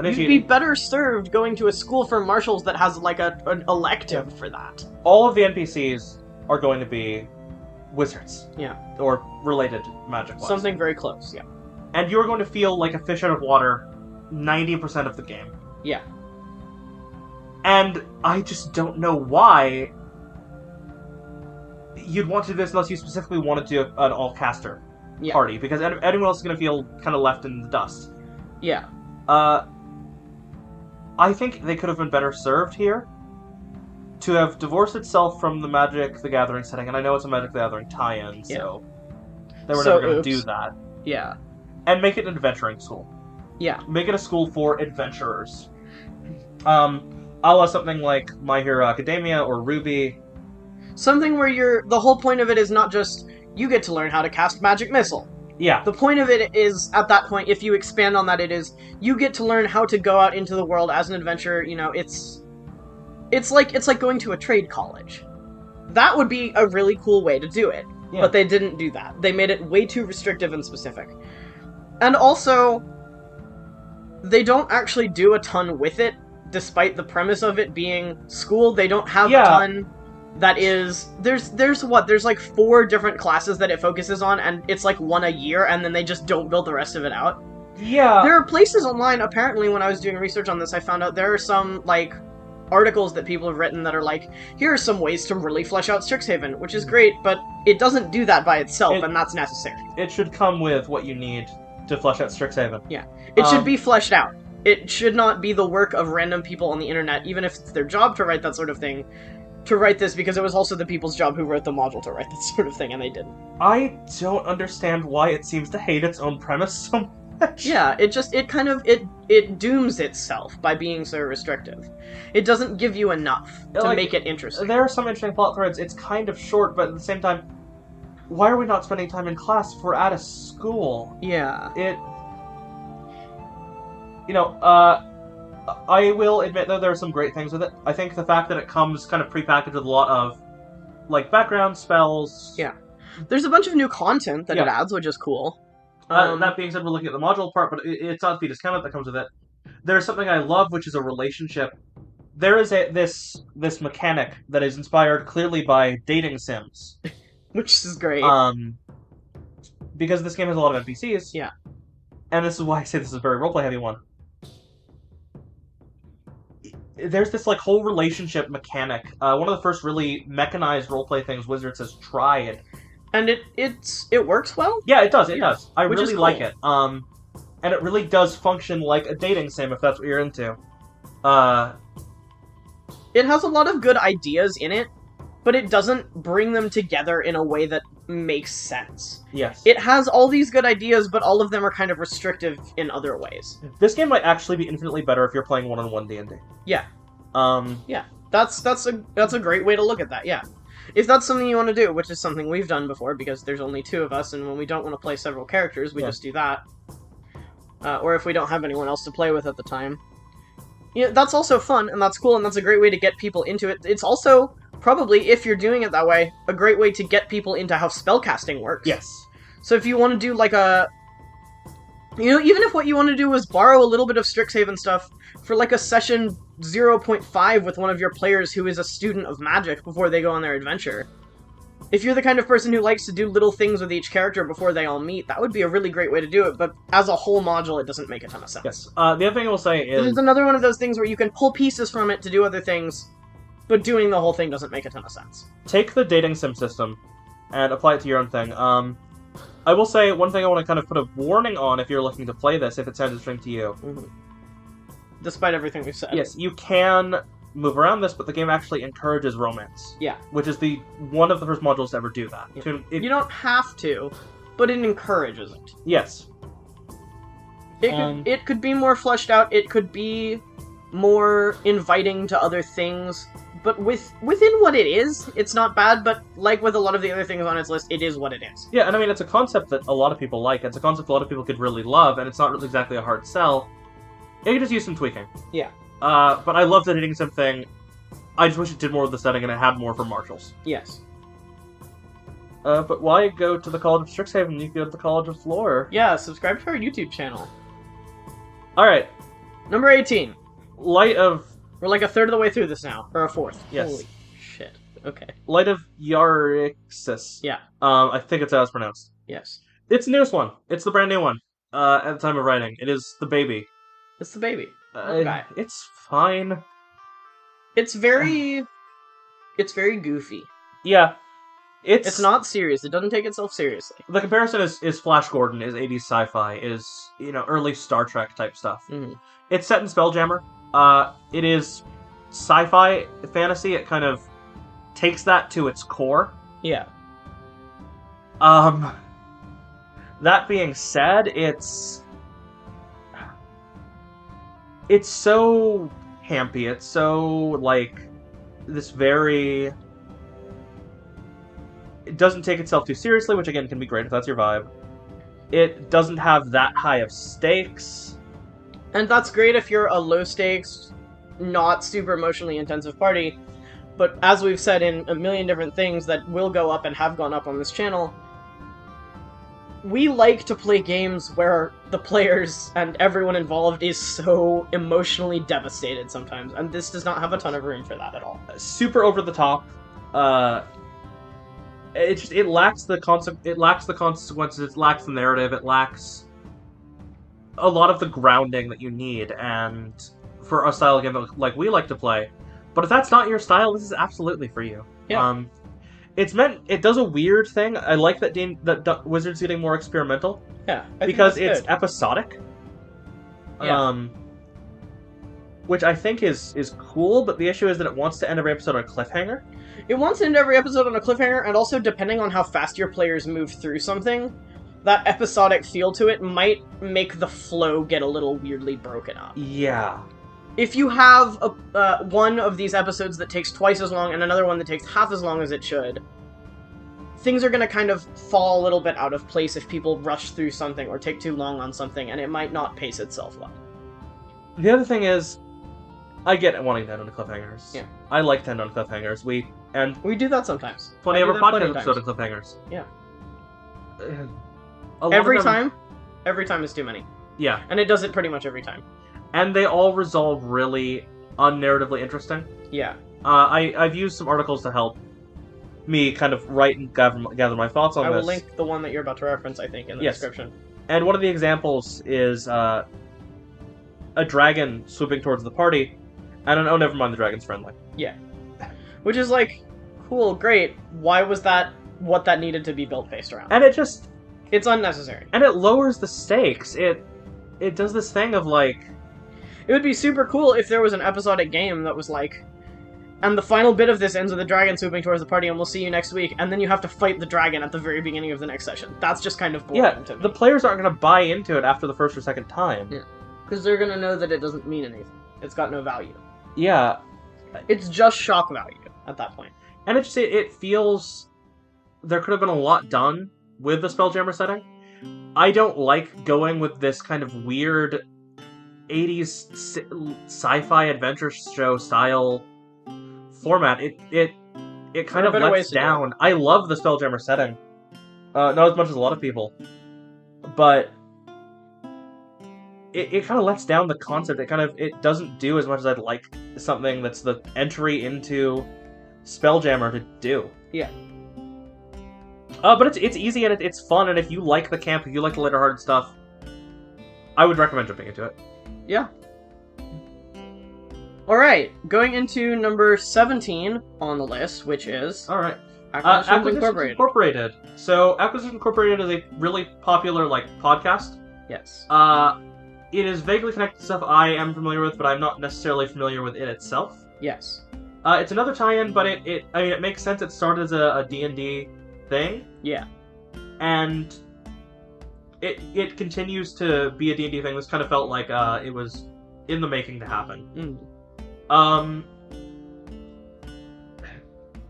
you'd be better served going to a school for martials that has like an elective for that. All of the NPCs are going to be wizards. Yeah. Or related magic-wise. Something very close, yeah. And you're going to feel like a fish out of water 90% of the game. Yeah. And I just don't know why you'd want to do this unless you specifically want to do an all-caster party, because anyone else is going to feel kind of left in the dust. Yeah. I think they could have been better served here to have divorced itself from the Magic the Gathering setting, and I know it's a Magic the Gathering tie-in, so they were never going to do that. Yeah. And make it an adventuring school. Yeah. Make it a school for adventurers. A la something like My Hero Academia or Ruby. Something where the whole point of it is not just you get to learn how to cast Magic Missile. Yeah. The point of it is, at that point, if you expand on that, it is, you get to learn how to go out into the world as an adventurer. You know, it's like going to a trade college. That would be a really cool way to do it. Yeah. But they didn't do that. They made it way too restrictive and specific. And also, they don't actually do a ton with it, despite the premise of it being school. They don't have a ton that is... There's like 4 different classes that it focuses on, and it's like 1 a year, and then they just don't build the rest of it out. Yeah. There are places online, apparently, when I was doing research on this, I found out there are some, like, articles that people have written that are like, here are some ways to really flesh out Strixhaven, which is great, but it doesn't do that by itself, and that's necessary. It should come with what you need to flesh out Strixhaven. Yeah. It should be fleshed out. It should not be the work of random people on the internet, even if it's their job to write that sort of thing, to write this, because it was also the people's job who wrote the module to write that sort of thing, and they didn't. I don't understand why it seems to hate its own premise so much. Yeah, it dooms itself by being so restrictive. It doesn't give you enough to make it interesting. There are some interesting plot threads. It's kind of short, but at the same time, why are we not spending time in class if we're at a school? Yeah. I will admit, though, there are some great things with it. I think the fact that it comes kind of prepackaged with a lot of, like, background spells. Yeah. There's a bunch of new content that it adds, which is cool. That being said, we're looking at the module part, but it's not to be discounted that comes with it. There's something I love, which is a relationship. There is this mechanic that is inspired clearly by dating sims. Which is great. Because this game has a lot of NPCs. Yeah. And this is why I say this is a very roleplay heavy one. There's this, like, whole relationship mechanic. One of the first really mechanized roleplay things Wizards has tried. And it works well? Yeah, it does, it does. I Which really cool. like it. And it really does function like a dating sim, if that's what you're into. It has a lot of good ideas in it, but it doesn't bring them together in a way that makes sense. Yes. It has all these good ideas, but all of them are kind of restrictive in other ways. This game might actually be infinitely better if you're playing one-on-one D&D. Yeah. Yeah. That's a great way to look at that, yeah. If that's something you want to do, which is something we've done before, because there's only 2 of us, and when we don't want to play several characters, we just do that. Or if we don't have anyone else to play with at the time. Yeah, that's also fun, and that's cool, and that's a great way to get people into it. It's also, probably, if you're doing it that way, a great way to get people into how spellcasting works. Yes. So if you want to do, like, even if what you want to do is borrow a little bit of Strixhaven stuff for, like, a session 0.5 with one of your players who is a student of magic before they go on their adventure. If you're the kind of person who likes to do little things with each character before they all meet, that would be a really great way to do it, but as a whole module, it doesn't make a ton of sense. Yes. The other thing I will say is... This is another one of those things where you can pull pieces from it to do other things, but doing the whole thing doesn't make a ton of sense. Take the dating sim system and apply it to your own thing. I will say one thing I want to kind of put a warning on if you're looking to play this, if it sounds interesting to you. Mm-hmm. Despite everything we've said. Yes, you can move around this, but the game actually encourages romance. Yeah. Which is one of the first modules to ever do that. Yeah. You don't have to, but it encourages it. Yes. It could be more fleshed out, it could be more inviting to other things, but within what it is, it's not bad, but like with a lot of the other things on its list, it is what it is. Yeah, and I mean, it's a concept that a lot of people like. It's a concept a lot of people could really love, and it's not really exactly a hard sell. It could just use some tweaking. Yeah. But I love the dating sim thing. I just wish it did more of the setting and it had more for marshals. Yes. But why go to the College of Strixhaven? You can go to the College of Lore. Yeah, subscribe to our YouTube channel. Alright. Number 18. Light of... We're like a third of the way through this now. Or a fourth. Yes. Holy shit. Okay. Light of Yaris. Yeah. I think it's how it's pronounced. Yes. It's the newest one. It's the brand new one. At the time of writing. It is the baby. It's the baby. Okay. It's fine. It's very goofy. Yeah. It's not serious. It doesn't take itself seriously. The comparison is Flash Gordon, is 80s sci-fi, is, early Star Trek type stuff. Mm-hmm. It's set in Spelljammer. It is sci-fi fantasy. It kind of takes that to its core. Yeah. That being said, it's so campy. It's so, like, this very... It doesn't take itself too seriously, which again can be great if that's your vibe. It doesn't have that high of stakes. And that's great if you're a low-stakes, not super emotionally intensive party. But as we've said in a million different things that will go up and have gone up on this channel, we like to play games where the players and everyone involved is so emotionally devastated sometimes, and this does not have a ton of room for that at all. Super over the top. It lacks the consequences. It lacks the narrative. It lacks a lot of the grounding that you need, and for a style game that, like we like to play. But if that's not your style, this is absolutely for you. Yeah. It does a weird thing. I like that Wizards getting more experimental. Yeah, because it's episodic. Yeah. Which I think is cool, but the issue is that it wants to end every episode on a cliffhanger. It wants to end every episode on a cliffhanger, and also depending on how fast your players move through something, that episodic feel to it might make the flow get a little weirdly broken up. Yeah. If you have one of these episodes that takes twice as long and another one that takes half as long as it should, things are going to kind of fall a little bit out of place if people rush through something or take too long on something, and it might not pace itself well. The other thing is, I get wanting to end on cliffhangers. Yeah. I like to end on cliffhangers. We do that sometimes. Plenty of our podcast episode of cliffhangers. Yeah. Every time is too many. Yeah. And it does it pretty much every time. And they all resolve really unnarratively interesting. Yeah. I've used some articles to help me kind of write and gather my thoughts on this. I will link the one that you're about to reference, I think, in the description. And one of the examples is a dragon swooping towards the party, and oh, never mind, the dragon's friendly. Yeah. Which is like, cool, great. Why was that what that needed to be built based around? And it's unnecessary. And it lowers the stakes. It does this thing of like... It would be super cool if there was an episodic game that was like, and the final bit of this ends with the dragon swooping towards the party, and we'll see you next week, and then you have to fight the dragon at the very beginning of the next session. That's just kind of boring to me. The players aren't going to buy into it after the first or second time. Yeah. Because they're going to know that it doesn't mean anything. It's got no value. Yeah. It's just shock value at that point. And it feels... There could have been a lot done with the Spelljammer setting. I don't like going with this kind of weird 80s sci-fi adventure show style format. It kind of lets down. I love the Spelljammer setting. Not as much as a lot of people. But it kind of lets down the concept. It doesn't do as much as I'd like something that's the entry into Spelljammer to do. Yeah. But it's easy and it's fun, and if you like the camp, if you like the lighter-hearted stuff, I would recommend jumping into it. Yeah. Alright, going into number 17 on the list, which is... Alright. Acquisitions Incorporated. So, Acquisitions Incorporated is a really popular, podcast. Yes. It is vaguely connected to stuff I am familiar with, but I'm not necessarily familiar with it itself. Yes. It's another tie-in, but it makes sense. It started as a D&D thing. Yeah. And it continues to be a D&D thing. This kind of felt like it was in the making to happen.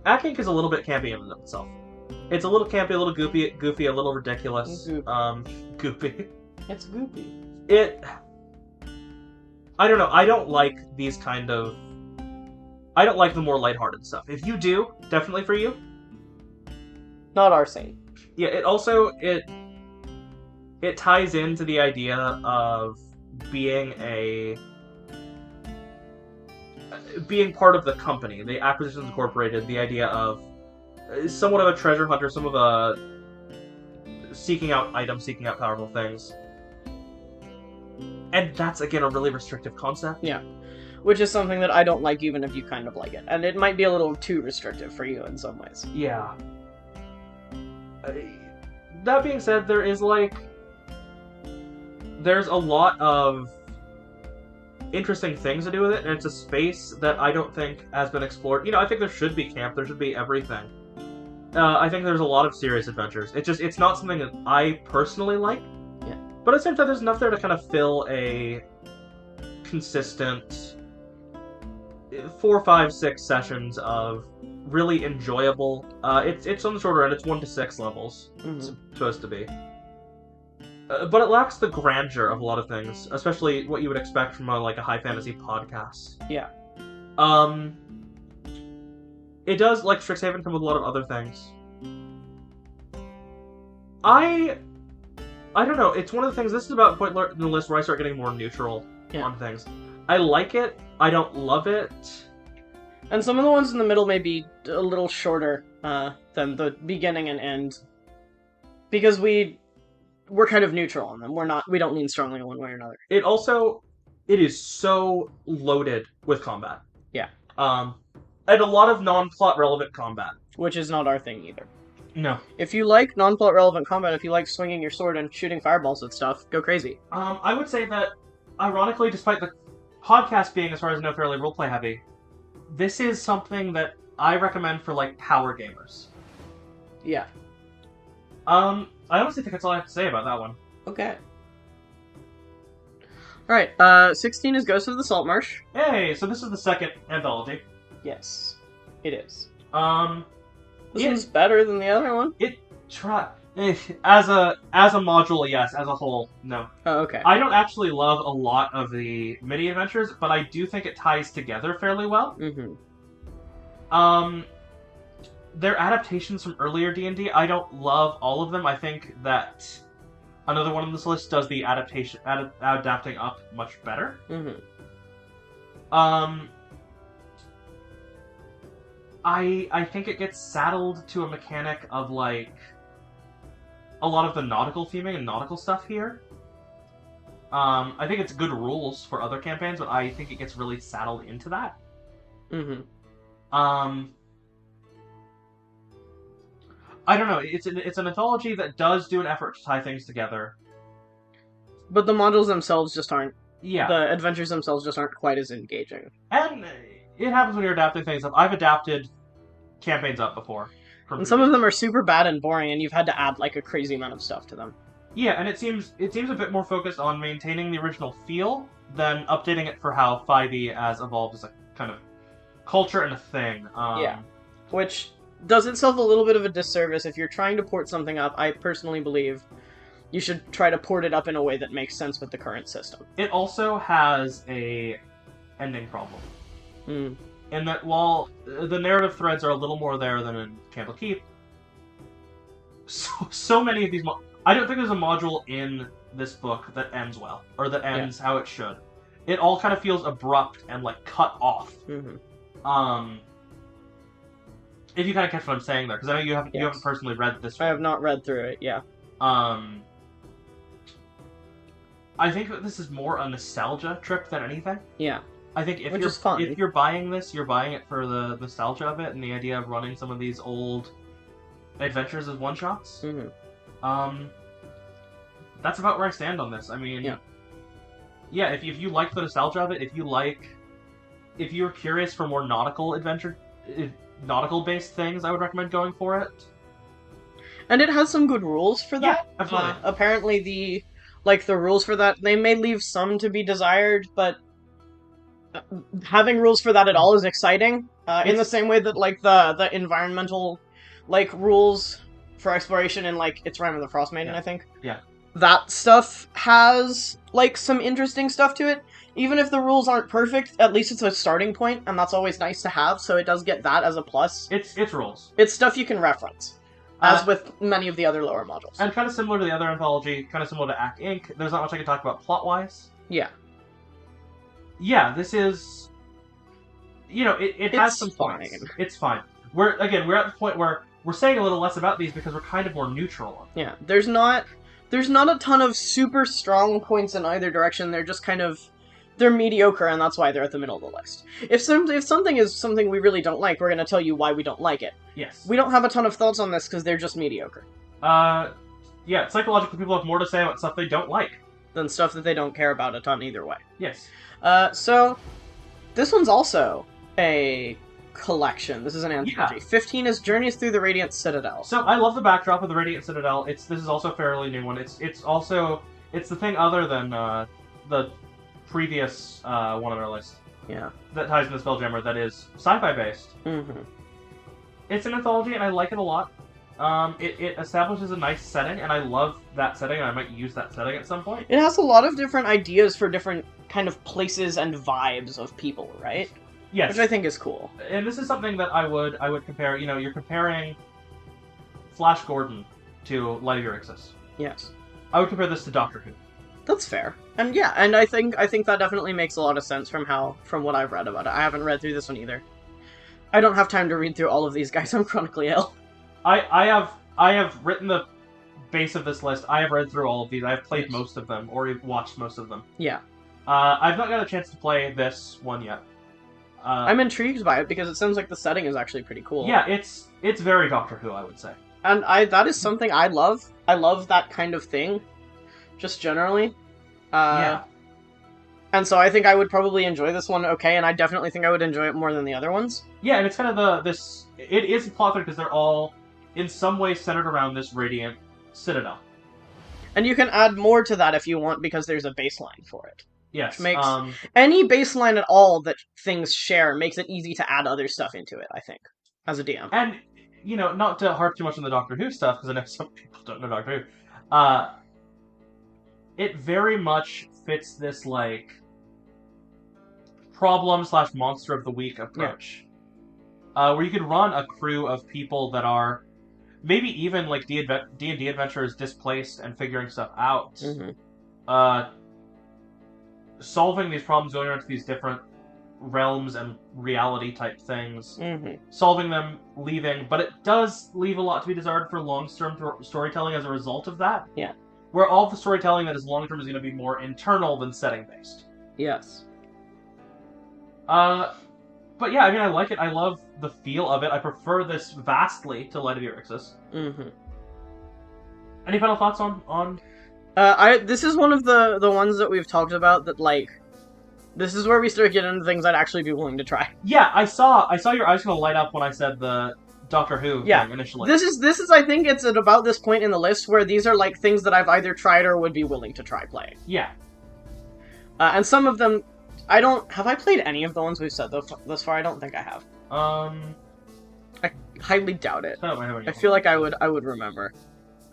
Ack Inc. is a little bit campy in and of itself. It's a little campy, a little goofy, a little ridiculous. Goofy. It's goofy. I don't know. I don't like these kind of... I don't like the more lighthearted stuff. If you do, definitely for you. Not our scene. Yeah, it ties into the idea of being part of the company, the Acquisitions Incorporated, the idea of somewhat of a treasure hunter, some of a seeking out items, seeking out powerful things. And that's, again, a really restrictive concept. Yeah. Which is something that I don't like even if you kind of like it. And it might be a little too restrictive for you in some ways. Yeah. That being said, there's a lot of interesting things to do with it, and it's a space that I don't think has been explored. I think there should be camp, there should be everything. I think there's a lot of serious adventures. It's not something that I personally like. Yeah. But at the same time, there's enough there to kind of fill a consistent 4, 5, 6 sessions of really enjoyable. It's on the shorter end. It's 1 to 6 levels. It's supposed to be. But it lacks the grandeur of a lot of things, especially what you would expect from a high fantasy podcast. Yeah. It does, like Strixhaven, come with a lot of other things. I don't know. It's one of the things. This is about the point in the list where I start getting more neutral on things. I like it. I don't love it. And some of the ones in the middle may be a little shorter than the beginning and end, because we're kind of neutral on them. We don't lean strongly one way or another. It is so loaded with combat. Yeah. And a lot of non-plot relevant combat, which is not our thing either. No. If you like non-plot relevant combat, if you like swinging your sword and shooting fireballs at stuff, go crazy. I would say that, ironically, despite the podcast being, as far as I know, fairly roleplay heavy, this is something that I recommend for power gamers. Yeah. I honestly think that's all I have to say about that one. Okay. Alright, 16 is Ghost of the Saltmarsh. Hey, so this is the second anthology. Yes, it is. This one's better than the other one. As a module, yes. As a whole, no. Oh, okay. I don't actually love a lot of the mini adventures, but I do think it ties together fairly well. They're adaptations from earlier D&D. I don't love all of them. I think that another one on this list does the adapting up much better. I think it gets saddled to a mechanic of a lot of the nautical theming and nautical stuff here. I think it's good rules for other campaigns, but I think it gets really saddled into that. I don't know. It's an anthology that does do an effort to tie things together, but the modules themselves just aren't. Yeah. The adventures themselves just aren't quite as engaging. And it happens when you're adapting things up. I've adapted campaigns up before. And some of them are super bad and boring, and you've had to add a crazy amount of stuff to them. Yeah, and it seems a bit more focused on maintaining the original feel than updating it for how 5e has evolved as a kind of culture and a thing. Yeah, which does itself a little bit of a disservice. If you're trying to port something up, I personally believe you should try to port it up in a way that makes sense with the current system. It also has a ending problem. In that while the narrative threads are a little more there than in Candlekeep, so many of these I don't think there's a module in this book that ends well, or that ends how it should. It all kind of feels abrupt and cut off. If you kind of catch what I'm saying there, because I know you haven't personally read this one. I have not read through it, yeah. I think that this is more a nostalgia trip than anything. Yeah. I think if you're buying this, you're buying it for the nostalgia of it and the idea of running some of these old adventures as one-shots. That's about where I stand on this. I mean, if you like the nostalgia of it, if you're curious for more nautical-based things, I would recommend going for it. And it has some good rules for that. Yeah, absolutely. Apparently the rules for that, they may leave some to be desired, but having rules for that at all is exciting. In the same way that the environmental rules for exploration in it's Rime of the Frost Maiden, I think. Yeah. That stuff has some interesting stuff to it. Even if the rules aren't perfect, at least it's a starting point, and that's always nice to have, so it does get that as a plus. It's rules. It's stuff you can reference. As with many of the other lower modules. And kind of similar to the other anthology, kind of similar to Act Inc., there's not much I can talk about plot-wise. Yeah. Yeah, this is... it has some points. It's fine. We're at the point where we're saying a little less about these because we're kind of more neutral. Yeah, there's not a ton of super strong points in either direction. They're just kind of... They're mediocre, and that's why they're at the middle of the list. If something is something we really don't like, we're going to tell you why we don't like it. Yes. We don't have a ton of thoughts on this because they're just mediocre. Yeah, psychologically people have more to say about stuff they don't like. Than stuff that they don't care about a ton either way. Yes. So, this one's also a collection. This is an anthology. Yeah. 15 is Journeys Through the Radiant Citadel. So, I love the backdrop of the Radiant Citadel. This is also a fairly new one. It's the thing other than the previous one on our list. Yeah. that ties into Spelljammer that is sci-fi based. Mm-hmm. It's an anthology, and I like it a lot. It establishes a nice setting, and I love that setting, and I might use that setting at some point. It has a lot of different ideas for different kind of places and vibes of people, right? Yes. Which I think is cool. And this is something that I would compare. You know, you're comparing Flash Gordon to Light of Eurixis. Yes. I would compare this to Doctor Who. That's fair. And yeah, and I think that definitely makes a lot of sense from what I've read about it. I haven't read through this one either. I don't have time to read through all of these guys. I'm chronically ill. I have written the base of this list. I have read through all of these. I have played most of them, or watched most of them. Yeah. I've not got a chance to play this one yet. I'm intrigued by it because it sounds like the setting is actually pretty cool. Yeah, it's very Doctor Who, I would say. And that is something I love. I love that kind of thing, just generally. Yeah. And so I think I would probably enjoy this one okay, and I definitely think I would enjoy it more than the other ones. Yeah, and it's kind of it is a plot because they're all in some way centered around this Radiant Citadel. And you can add more to that if you want, because there's a baseline for it. Yes. Which makes any baseline at all that things share makes it easy to add other stuff into it, I think, as a DM. And, you know, not to harp too much on the Doctor Who stuff, because I know some people don't know Doctor Who, it very much fits this, like, problem/monster of the week approach. Yeah. Where you could run a crew of people that are maybe even, like, D&D adventurers displaced and figuring stuff out. Mm-hmm. Solving these problems, going around to these different realms and reality type things, Mm-hmm. solving them, leaving, but it does leave a lot to be desired for long-term storytelling as a result of that. Yeah. Where all the storytelling that is long-term is going to be more internal than setting-based. Yes. But yeah, I mean, I like it. I love the feel of it. I prefer this vastly to Light of Eurixis. Mm-hmm. Any final thoughts on? This is one of the ones that we've talked about that, like, this is where we start getting into things I'd actually be willing to try. Yeah, I saw your eyes kind of light up when I said the Doctor Who thing initially. This is I think it's at about this point in the list where these are like things that I've either tried or would be willing to try playing. Yeah. And some of them, have I played any of the ones we've said thus far? I don't think I have. I highly doubt it. I feel like I would remember.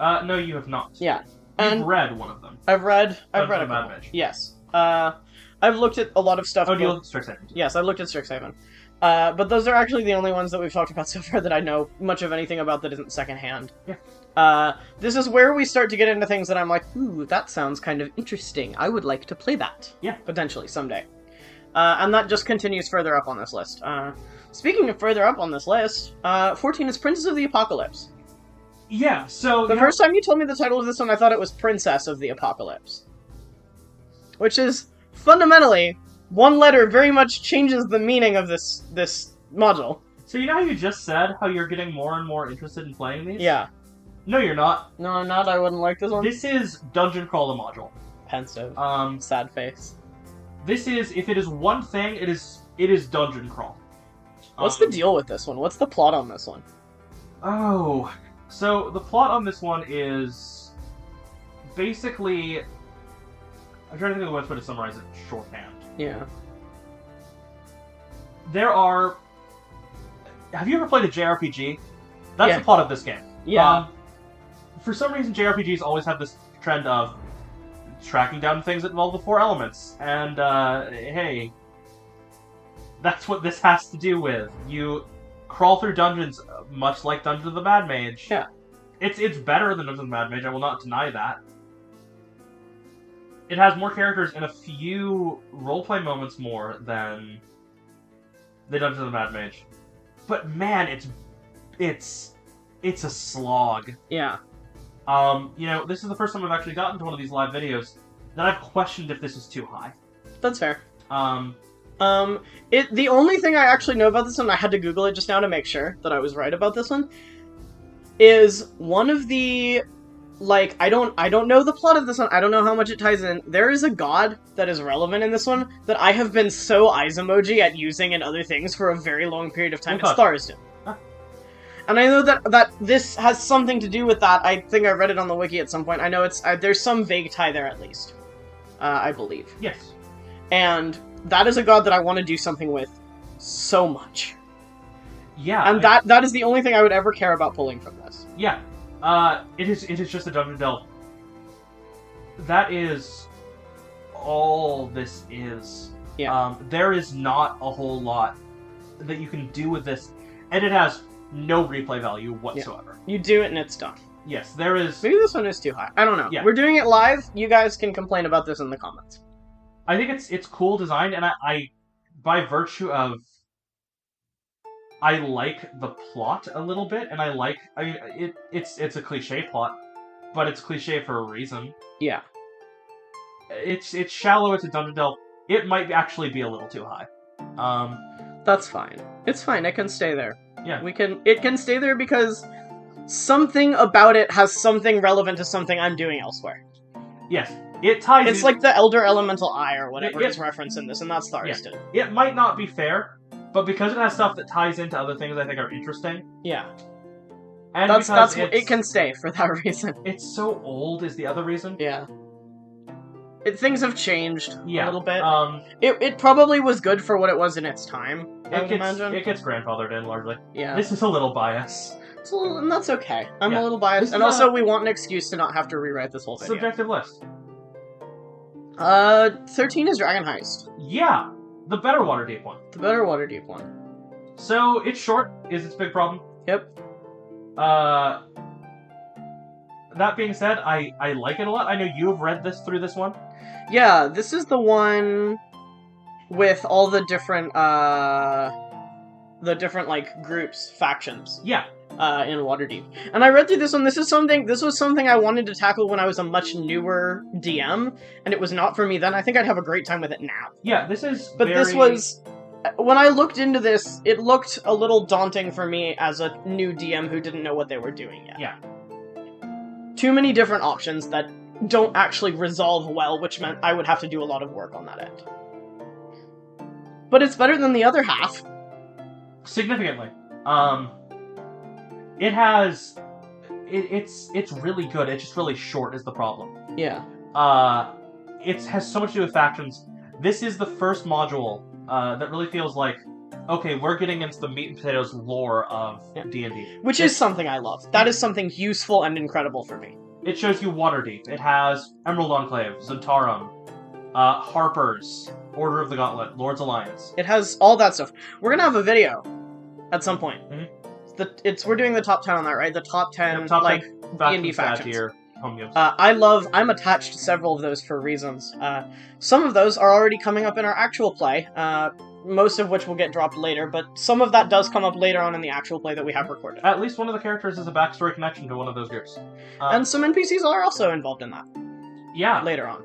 No, you have not. Yeah. You've read one of them. I've read a Mad couple. Mage. Yes. I've looked at a lot of stuff. Oh, do you look at Strixhaven? Yes, I've looked at Strixhaven. But those are actually the only ones that we've talked about so far that I know much of anything about that isn't secondhand. Yeah. This is where we start to get into things that I'm like, ooh, that sounds kind of interesting. I would like to play that. Yeah. Potentially, someday. And that just continues further up on this list. Speaking of further up on this list, 14 is Princess of the Apocalypse. Yeah, so... The first time you told me the title of this one, I thought it was Princess of the Apocalypse. Which is, fundamentally, one letter very much changes the meaning of this module. So you know how you just said how you're getting more and more interested in playing these? Yeah. No, you're not. No, I'm not. I wouldn't like this one. This is Dungeon Crawler module. Pensive. Sad face. This is, if it is one thing, it is Dungeon Crawl. What's the deal with this one? What's the plot on this one? Oh... So, the plot on this one is basically... I'm trying to think of the best way to summarize it shorthand. Yeah. There are... Have you ever played a JRPG? That's Yeah. the plot of this game. Yeah. For some reason, JRPGs always have this trend of tracking down things that involve the four elements. And, hey... That's what this has to do with. You crawl through dungeons, much like Dungeon of the Mad Mage. Yeah. It's better than Dungeon of the Mad Mage, I will not deny that. It has more characters and a few roleplay moments more than the Dungeon of the Mad Mage. But man, it's a slog. Yeah. You know, this is the first time I've actually gotten to one of these live videos that I've questioned if this is too high. That's fair. The only thing I actually know about this one, I had to Google it just now to make sure that I was right about this one, is one of the, like, I don't know the plot of this one, I don't know how much it ties in. There is a god that is relevant in this one that I have been so eyes emoji at using in other things for a very long period of time. It's Tharsden. Huh. And I know that this has something to do with that. I think I read it on the wiki at some point. I know there's some vague tie there at least. I believe. Yes. And that is a god that I want to do something with so much. Yeah. And that is the only thing I would ever care about pulling from this. Yeah. It is just a dungeon delve. That is all this is. Yeah. There is not a whole lot that you can do with this, and it has no replay value whatsoever. Yeah. You do it and it's done. Yes, there is... Maybe this one is too high. I don't know. Yeah. We're doing it live. You guys can complain about this in the comments. I think it's cool design, and I by virtue of... I like the plot a little bit, and it's a cliche plot, but it's cliche for a reason. Yeah. It's shallow, it's a dungeon delve. It might actually be a little too high. That's fine. It's fine, it can stay there. Yeah. It can stay there because something about it has something relevant to something I'm doing elsewhere. Yes. It ties It's like the Elder Elemental Eye or whatever is referenced in this, and that's Tharistan. Yeah. It might not be fair, but because it has stuff that ties into other things I think are interesting. Yeah. And that's it can stay for that reason. It's so old is the other reason. Yeah. Things have changed a little bit. It probably was good for what it was in its time, I would imagine. It gets grandfathered in, largely. Yeah. This is a little biased. And that's okay. I'm a little biased. And also, we want an excuse to not have to rewrite this whole video. Subjective list. 13 is Dragon Heist. Yeah! The better Waterdeep one. The better Waterdeep one. So, it's short, is its big problem. Yep. That being said, I like it a lot. I know you have read through this one. Yeah, this is the one with all the different, like, groups, factions. Yeah. In Waterdeep. And I read through this one, this was something I wanted to tackle when I was a much newer DM, and it was not for me then. I think I'd have a great time with it now. Yeah, this is this was... When I looked into this, it looked a little daunting for me as a new DM who didn't know what they were doing yet. Yeah. Too many different options that don't actually resolve well, which meant I would have to do a lot of work on that end. But it's better than the other half. Significantly. It has... It's really good, it's just really short is the problem. Yeah. It has so much to do with factions. This is the first module that really feels like, okay, we're getting into the meat and potatoes lore of D&D. Which is something I love. That is something useful and incredible for me. It shows you Waterdeep. It has Emerald Enclave, Zentarum, Harpers, Order of the Gauntlet, Lord's Alliance. It has all that stuff. We're gonna have a video at some point. Mm-hmm. We're doing the top 10 on that, right? The top 10, like, D&D factions. I'm attached to several of those for reasons. Some of those are already coming up in our actual play, most of which will get dropped later, but some of that does come up later on in the actual play that we have recorded. At least one of the characters is a backstory connection to one of those groups. And some NPCs are also involved in that. Yeah. Later on.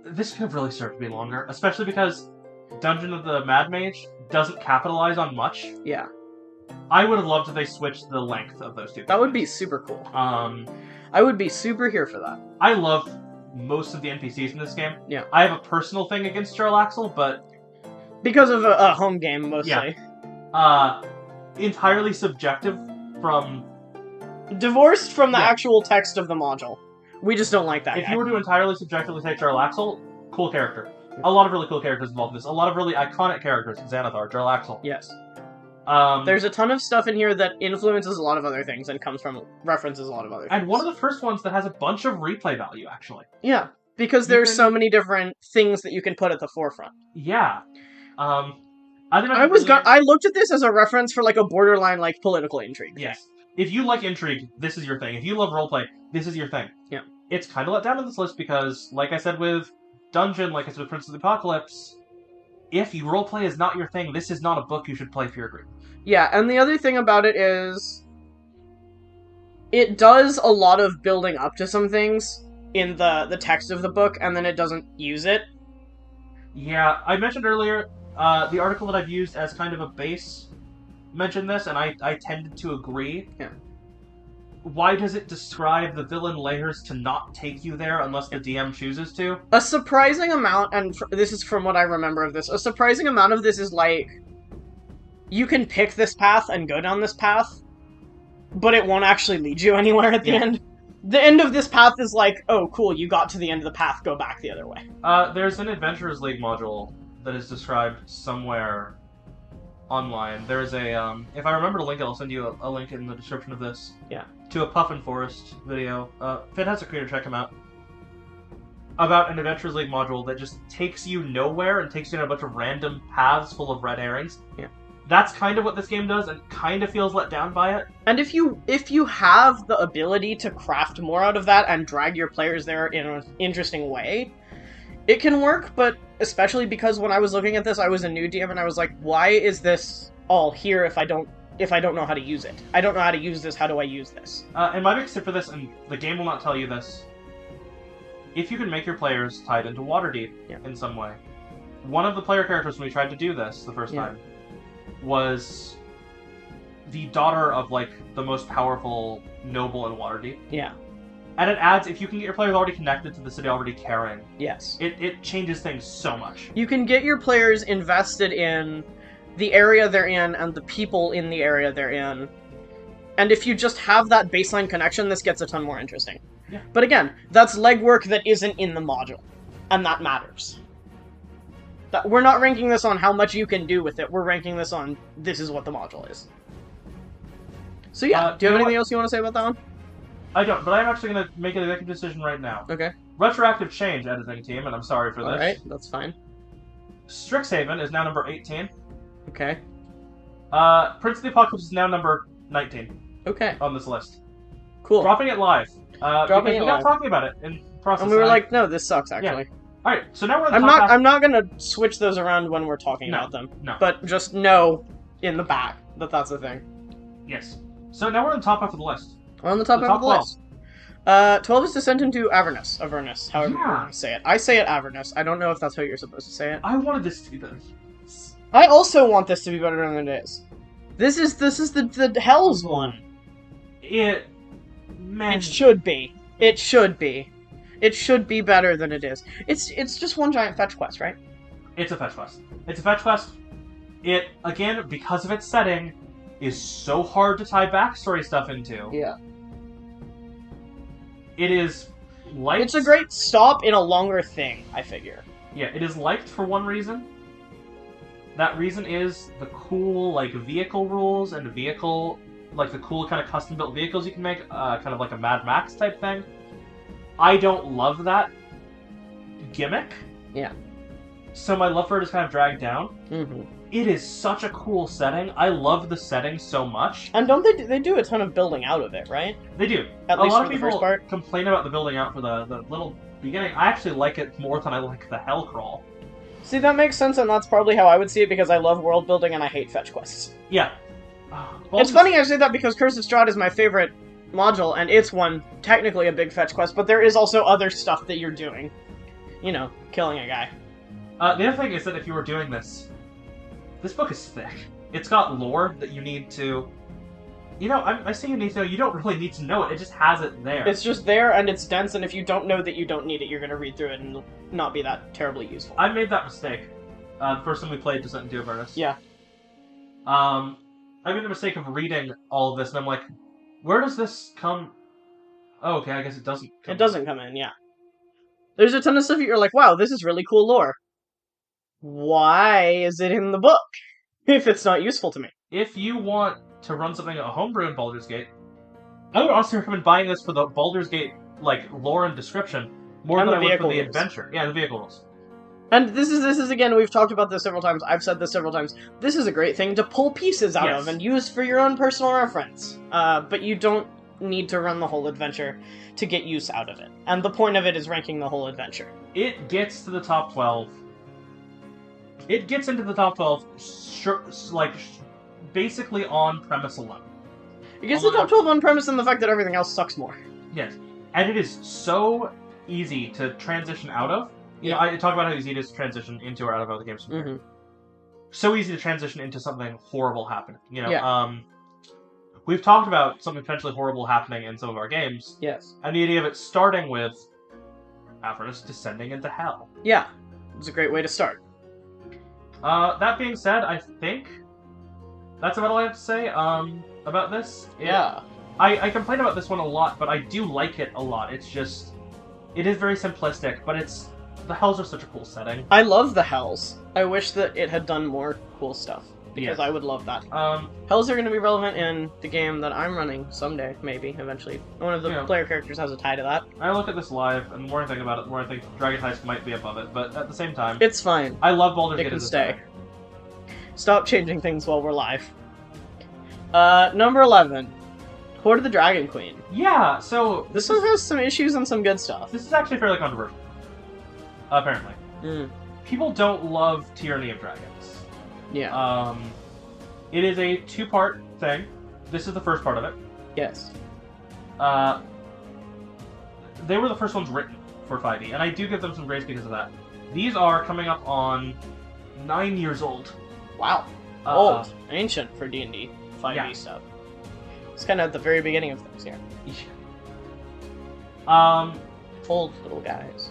This could have really served to be longer, especially because Dungeon of the Mad Mage doesn't capitalize on much. Yeah. I would have loved if they switched the length of those two. That would be super cool. I would be super here for that. I love most of the NPCs in this game. Yeah. I have a personal thing against Jarlaxle, but... Because of a home game, mostly. Yeah. Entirely subjective from... Divorced from the actual text of the module. We just don't like that If you were to entirely subjectively take Jarlaxle, cool character. A lot of really cool characters involved in this. A lot of really iconic characters. Xanathar, Jarlaxle. Yes. There's a ton of stuff in here that influences a lot of other things and references a lot of other things. And one of the first ones that has a bunch of replay value, actually. Yeah, because there's so many different things that you can put at the forefront. Yeah. I looked at this as a reference for like a borderline like political intrigue. Yes. If you like intrigue, this is your thing. If you love roleplay, this is your thing. Yeah. It's kind of let down on this list because, like I said with Dungeon, like I said with Prince of the Apocalypse, if roleplay is not your thing, this is not a book you should play for your group. Yeah, and the other thing about it is... it does a lot of building up to some things in the text of the book, and then it doesn't use it. Yeah, I mentioned earlier, the article that I've used as kind of a base mentioned this, and I tended to agree. Yeah. Why does it describe the villain layers to not take you there unless the DM chooses to? A surprising amount, and this is from what I remember of this, a surprising amount of this is like, you can pick this path and go down this path, but it won't actually lead you anywhere at the end. The end of this path is like, oh cool, you got to the end of the path, go back the other way. There's an Adventurers League module that is described somewhere online. There is a, if I remember to link it, I'll send you a link in the description of this. Yeah. To a Puff and Forest video. Fantastic creator, check him out. About an Adventures League module that just takes you nowhere and takes you in a bunch of random paths full of red herrings. Yeah. That's kind of what this game does, and kind of feels let down by it. And if you have the ability to craft more out of that and drag your players there in an interesting way, it can work, but especially because when I was looking at this, I was a new DM and I was like, why is this all here if I don't know how to use it? I don't know how to use this, how do I use this? And my big tip for this, and the game will not tell you this, if you can make your players tied into Waterdeep in some way. One of the player characters when we tried to do this the first time was the daughter of, like, the most powerful noble in Waterdeep. Yeah. And it adds, if you can get your players already connected to the city already caring, yes, it changes things so much. You can get your players invested in the area they're in and the people in the area they're in. And if you just have that baseline connection, this gets a ton more interesting. Yeah. But again, that's legwork that isn't in the module. And that matters. We're not ranking this on how much you can do with it. We're ranking this on this is what the module is. So yeah, do you have anything else you want to say about that one? I don't, but I'm actually going to make an executive decision right now. Okay. Retroactive change, editing team, and I'm sorry for this. Alright, that's fine. Strixhaven is now number 18. Okay. Prince of the Apocalypse is now number 19. Okay. On this list. Cool. Dropping it live. Because we got talking about it in process. And we were like, no, this sucks, actually. Yeah. Alright, so now we're I'm not gonna switch those around when we're talking about them. No. But just know in the back that that's a thing. Yes. So now we're on the top half of the list. We're on the top half of the list. 12 is Descent into Avernus. Avernus, however you want to say it. I say it Avernus. I don't know if that's how you're supposed to say it. I wanted this to be better. I also want this to be better than it is. This is the Hell's one. It should be. It should be. It should be better than it is. It's just one giant fetch quest, right? It's a fetch quest. It's a fetch quest. It, again, because of its setting, is so hard to tie backstory stuff into. Yeah. It is liked... It's a great stop in a longer thing, I figure. Yeah, it is liked for one reason. That reason is the cool, like, vehicle rules and vehicle... Like, the cool kind of custom-built vehicles you can make, kind of like a Mad Max type thing. I don't love that gimmick. Yeah. So my love for it is kind of dragged down. Mm-hmm. It is such a cool setting. I love the setting so much. And don't they do a ton of building out of it, right? They do. At least for the first part. Complain about the building out for the little beginning. I actually like it more than I like the Hell Crawl. See, that makes sense, and that's probably how I would see it, because I love world building and I hate fetch quests. Yeah. It's funny I say that because Curse of Strahd is my favorite module, and it's technically a big fetch quest, but there is also other stuff that you're doing. You know, killing a guy. The other thing is that if you were doing this book is thick. It's got lore that you need to... You know, I say you need to know, you don't really need to know it, it just has it there. It's just there, and it's dense, and if you don't know that you don't need it, you're going to read through it and not be that terribly useful. I made that mistake. The first time we played Descent into Avernus. Yeah. I made the mistake of reading all of this, and I'm like, where does this come... Oh, okay, I guess it doesn't come It doesn't come in, yeah. There's a ton of stuff you're like, wow, this is really cool lore. Why is it in the book if it's not useful to me? If you want to run something at a homebrew in Baldur's Gate, I would also recommend buying this for the Baldur's Gate, like, lore and description, more than I would for the adventure. Yeah, the vehicle rules. And this is again, we've talked about this several times, I've said this several times, this is a great thing to pull pieces out of and use for your own personal reference. But you don't need to run the whole adventure to get use out of it. And the point of it is ranking the whole adventure. It gets to the top 12. It gets into the top 12, basically on premise alone. It gets to the top 12 on premise and the fact that everything else sucks more. Yes. And it is so easy to transition out of. You know, I talk about how easy it is to transition into or out of other games. Mm-hmm. So easy to transition into something horrible happening. You know, we've talked about something potentially horrible happening in some of our games. Yes. And the idea of it starting with Avernus descending into hell. Yeah. It's a great way to start. That being said, I think that's about all I have to say about this. Yeah. I complain about this one a lot, but I do like it a lot. It's just... It is very simplistic, but it's The Hells are such a cool setting. I love the Hells. I wish that it had done more cool stuff. Because Yeah. I would love that. Um, Hells are going to be relevant in the game that I'm running someday, maybe, eventually. One of the Yeah. player characters has a tie to that. I look at this live, and the more I think about it, the more I think Dragon Heist might be above it. But at the same time, It's fine. I love Baldur's It Gate can as a stay. setting. Stop changing things while we're live. Number 11. Court of the Dragon Queen. Yeah, so This one has some issues and some good stuff. this is actually fairly controversial. Apparently, Mm, people don't love Tyranny of Dragons. yeah. It is a two-part thing. This is the first part of it. Yes. They were the first ones written for 5e, and I do give them some grace because of that. These are coming up on 9 years old. Wow. Uh, Old. Ancient for D&D 5e Yeah. stuff. It's kind of at the very beginning of things here. Old little guys.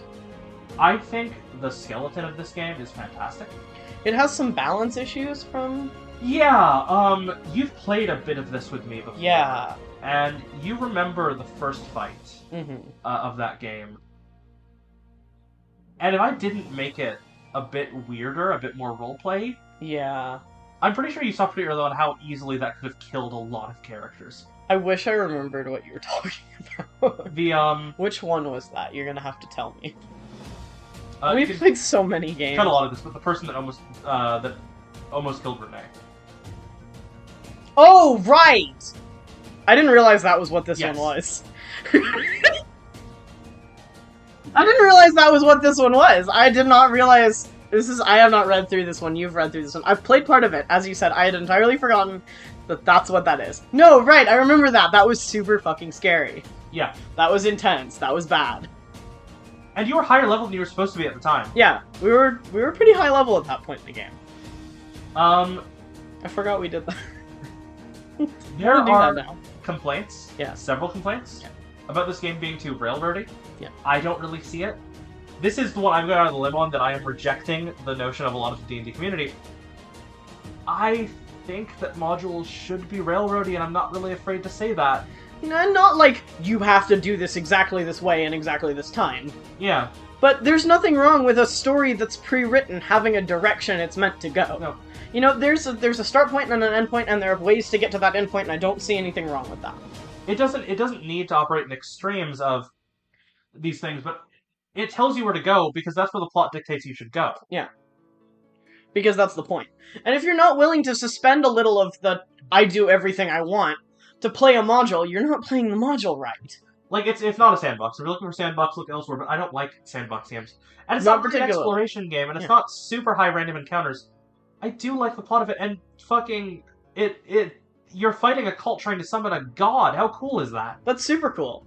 I think the skeleton of this game is fantastic. It has some balance issues from... Yeah, you've played a bit of this with me before. Yeah. And you remember the first fight Mm-hmm. of that game. And if I didn't make it a bit weirder, a bit more roleplay, Yeah. I'm pretty sure you saw pretty early on how easily that could have killed a lot of characters. I wish I remembered what you were talking about. The, Which one was that? You're gonna have to tell me. you We've can played so many games. cut a lot of this, but the person that almost killed Renee. Oh, right! I didn't realize that was what this Yes. one was. I didn't realize that was what this one was. I did not realize... I have not read through this one. You've read through this one. I've played part of it. As you said, I had entirely forgotten that that's what that is. No, right, I remember that. That was super fucking scary. Yeah. That was intense. That was bad. And you were higher level than you were supposed to be at the time. Yeah, we were pretty high level at that point in the game. Um, I forgot we did that. there We'll do are that now. complaints, Yeah. several complaints, Yeah. about this game being too railroady. Yeah. I don't really see it. This is the one I'm going out on the limb on, that I am rejecting the notion of a lot of the D&D community. I think that modules should be railroady, and I'm not really afraid to say that. Not like, you have to do this exactly this way and exactly this time. Yeah. But there's nothing wrong with a story that's pre-written having a direction it's meant to go. No. You know, there's a start point and an end point, and there are ways to get to that end point, and I don't see anything wrong with that. It doesn't need to operate in extremes of these things, but it tells you where to go, because that's where the plot dictates you should go. Yeah. Because that's the point. And if you're not willing to suspend a little of the I do everything I want to play a module, you're not playing the module right. Like, it's not a sandbox. If you're looking for sandbox, look elsewhere, but I don't like sandbox games. And it's Not not really an particularly. exploration game, and it's Yeah. not super high random encounters. I do like the plot of it, and fucking... You're fighting a cult trying to summon a god. How cool is that? That's super cool.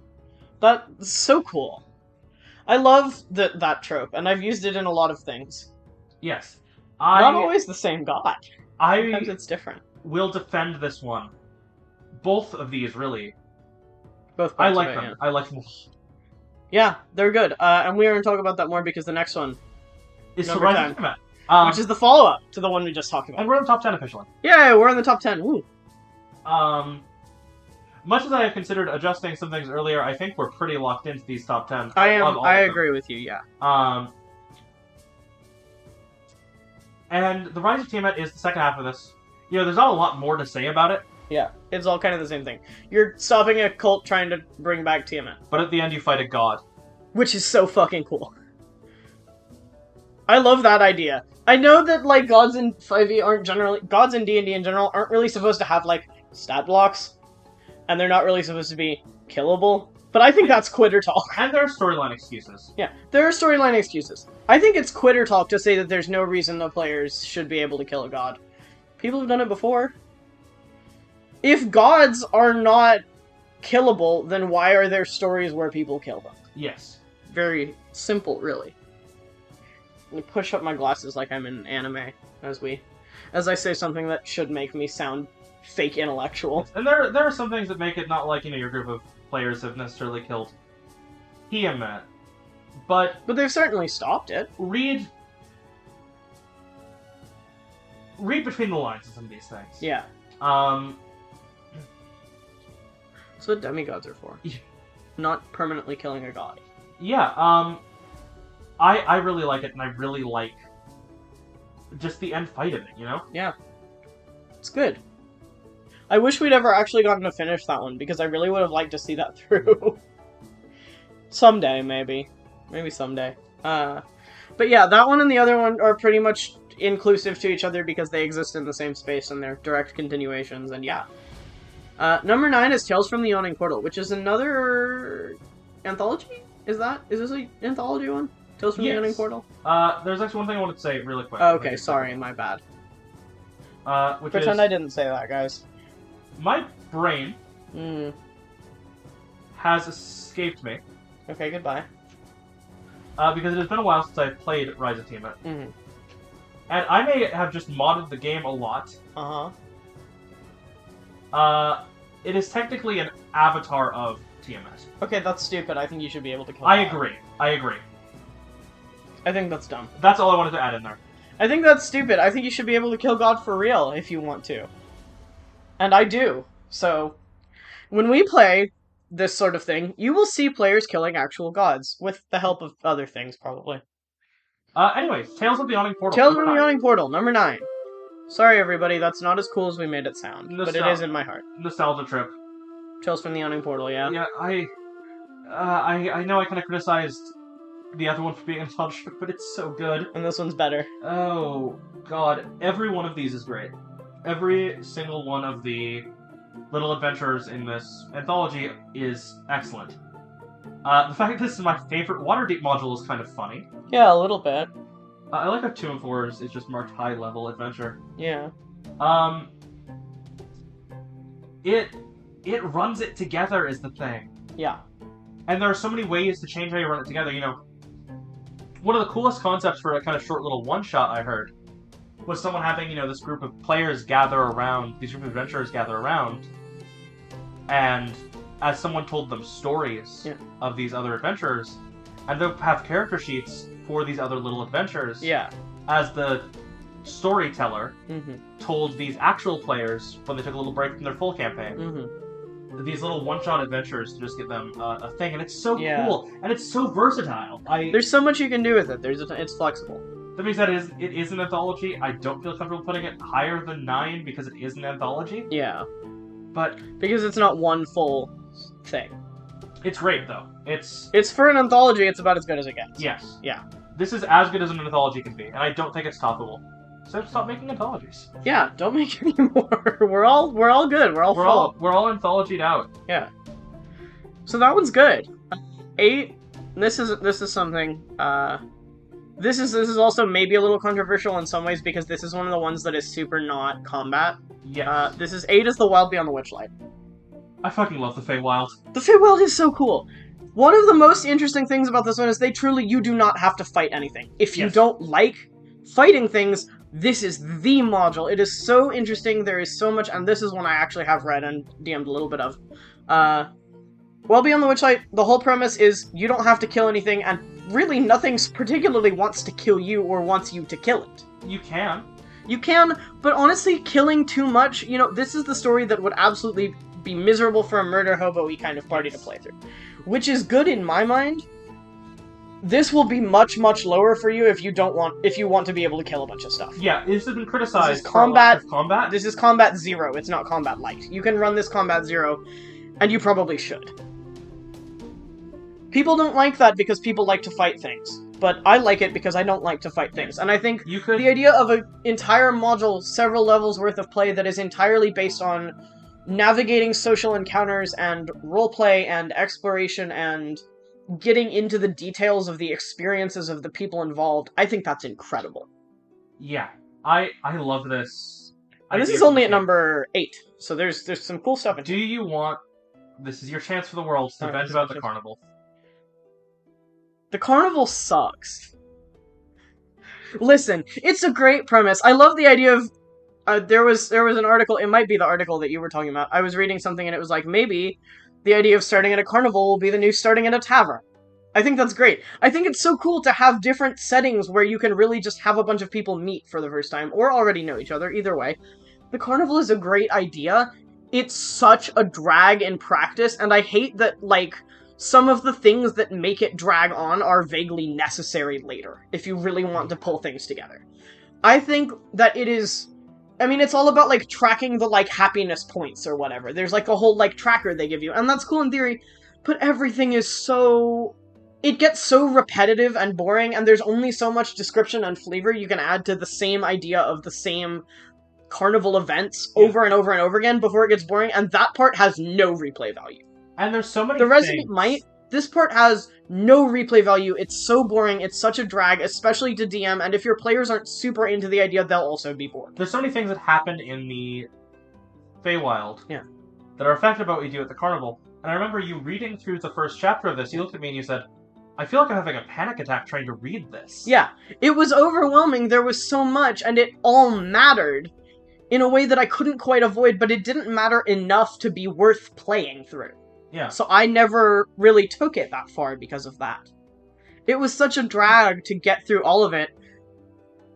That's so cool. I love that trope, and I've used it in a lot of things. Yes. Not always the same god. Sometimes I it's different. will defend this one. Both of these, really. Both I parts like of it, them. I like them. Yeah, they're good. And we're going to talk about that more because the next one, It's the Number Rise 10. of Tiamat. which is the follow-up to the one we just talked about. And we're in the top 10 officially. Yeah, we're in the top 10. Woo. Much as I have considered adjusting some things earlier, I think we're pretty locked into these top 10. I agree with you, yeah. And the Rise of Tiamat is the second half of this. You know, there's not a lot more to say about it, Yeah, it's all kind of the same thing. You're stopping a cult trying to bring back Tiamat. but at the end you fight a god. Which is so fucking cool. I love that idea. I know that, like, gods in 5e aren't generally... Gods in D&D in general aren't really supposed to have, like, stat blocks. And they're not really supposed to be killable. But I think that's quitter talk. And there are storyline excuses. Yeah, there are storyline excuses. I think it's quitter talk to say that there's no reason the players should be able to kill a god. People have done it before. If gods are not killable, then why are there stories where people kill them? Yes. Very simple, really. Let me push up my glasses like I'm in anime, as I say something that should make me sound fake intellectual. And there are some things that make it not like, you know, your group of players have necessarily killed Tiamat. But But they've certainly stopped it. read between the lines of some of these things. Yeah. That's what demigods are for. Yeah. Not permanently killing a god. Yeah, I really like it, and I really like just the end fight of it, you know? Yeah. It's good. I wish we'd ever actually gotten to finish that one, because I really would have liked to see that through. Someday, maybe. Maybe someday. But yeah, that one and the other one are pretty much inclusive to each other because they exist in the same space and they're direct continuations, and yeah. Number 9 is Tales from the Awning Portal, which is another anthology? Is this an anthology one? Tales from the Awning Portal? There's actually one thing I wanted to say really quick. Oh, okay, sorry, my bad. Pretend I didn't say that, guys. My brain has escaped me. Okay, goodbye. Because it has been a while since I've played Rise of Tiamat. And I may have just modded the game a lot. It is technically an avatar of Tiamat. Okay, that's stupid. I think you should be able to kill I that. agree. I think that's dumb. That's all I wanted to add in there. I think that's stupid. I think you should be able to kill God for real if you want to. And I do. So, when we play this sort of thing, you will see players killing actual gods, with the help of other things, probably. Anyways, Tales of the Awning Portal. Tales of the Awning Portal, number 9. Sorry, everybody, that's not as cool as we made it sound, but it is in my heart. Nostalgia trip. Tales from the Awning Portal, yeah. Yeah, I know I kind of criticized the other one for being a nostalgia trip, but it's so good. And this one's better. Oh, God. Every one of these is great. Every single one of the little adventures in this anthology is excellent. The fact that this is my favorite Waterdeep module is kind of funny. Yeah, a little bit. I like how 2 and 4 is just marked high-level adventure. Yeah. It runs it together is the thing. Yeah. And there are so many ways to change how you run it together, you know. One of the coolest concepts for a kind of short little one-shot I heard was someone having, you know, this group of players gather around, these group of adventurers gather around, and as someone told them stories of these other adventurers, and they'll have character sheets for these other little adventures. Yeah. As the storyteller told these actual players when they took a little break from their full campaign. These little one-shot adventures to just give them a thing, and it's so cool, and it's so versatile. There's so much you can do with it. It's flexible. That means that it is an anthology. I don't feel comfortable putting it higher than 9 because it is an anthology. Yeah. But because it's not one full thing. It's great, though. It's for an anthology, it's about as good as it gets. Yes. Yeah. This is as good as an anthology can be, and I don't think it's toppable. So stop making anthologies. Yeah, don't make any more. We're all good. We're all full. We're all anthologied out. Yeah. So that one's good. 8. This is something. This is also maybe a little controversial in some ways because this is one of the ones that is super not combat. Yes. This is 8 is the Wild Beyond the Witchlight. I fucking love the Feywild. The Feywild is so cool. One of the most interesting things about this one is you do not have to fight anything. If you don't like fighting things, this is the module. It is so interesting. There is so much, and this is one I actually have read and DM'd a little bit of. Well Beyond the Witchlight, the whole premise is you don't have to kill anything, and really nothing particularly wants to kill you or wants you to kill it. You can. You can, but honestly, killing too much, you know, this is the story that would absolutely be miserable for a murder hobo-y kind of party to play through. Which is good in my mind. This will be much, much lower for you if you want to be able to kill a bunch of stuff. Yeah, this has been criticized this is combat, for combat. This is combat 0, it's not combat light. You can run this combat 0, and you probably should. People don't like that because people like to fight things. But I like it because I don't like to fight things. And I think the idea of an entire module, several levels worth of play that is entirely based on navigating social encounters and roleplay and exploration and getting into the details of the experiences of the people involved, I think that's incredible. Yeah, I love this. And this is only at number 8, so there's some cool stuff in here. Do you want... This is your chance for the world to vent about the carnival. The carnival sucks. Listen, it's a great premise. I love the idea of... there was an article, it might be the article that you were talking about. I was reading something and it was like, maybe the idea of starting at a carnival will be the new starting at a tavern. I think that's great. I think it's so cool to have different settings where you can really just have a bunch of people meet for the first time, or already know each other, either way. The carnival is a great idea. It's such a drag in practice, and I hate that, like, some of the things that make it drag on are vaguely necessary later, if you really want to pull things together. I think that it is... I mean, it's all about, like, tracking the, like, happiness points or whatever. There's, like, a whole, like, tracker they give you, and that's cool in theory, but everything is so... It gets so repetitive and boring, and there's only so much description and flavor you can add to the same idea of the same carnival events over and over and over again before it gets boring, and that part has no replay value. And there's so many The Resident might. This part has no replay value. It's so boring. It's such a drag, especially to DM, and if your players aren't super into the idea, they'll also be bored. There's so many things that happen in the Feywild that are affected by what we do at the carnival. And I remember you reading through the first chapter of this, you looked at me and you said, I feel like I'm having a panic attack trying to read this. Yeah, it was overwhelming. There was so much, and it all mattered in a way that I couldn't quite avoid, but it didn't matter enough to be worth playing through. Yeah. So I never really took it that far because of that. It was such a drag to get through all of it,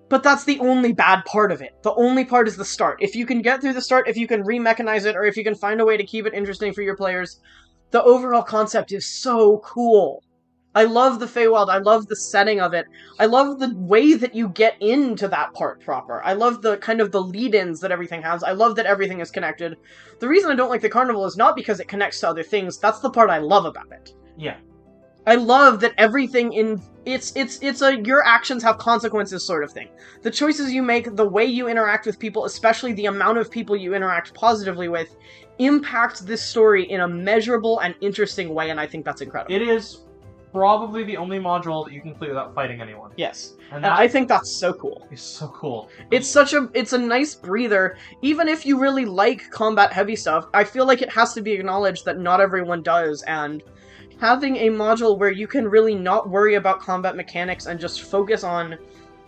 but that's the only bad part of it. The only part is the start. If you can get through the start, if you can remechanize it, or if you can find a way to keep it interesting for your players, the overall concept is so cool. I love the Feywild, I love the setting of it, I love the way that you get into that part proper, I love the kind of the lead-ins that everything has, I love that everything is connected. The reason I don't like the carnival is not because it connects to other things, that's the part I love about it. Yeah. I love that everything in... It's a your actions have consequences sort of thing. The choices you make, the way you interact with people, especially the amount of people you interact positively with, impact this story in a measurable and interesting way, and I think that's incredible. It is probably the only module that you can complete without fighting anyone. Yes. And I think that's so cool. It's so cool. It's a nice breather. Even if you really like combat-heavy stuff, I feel like it has to be acknowledged that not everyone does, and having a module where you can really not worry about combat mechanics and just focus on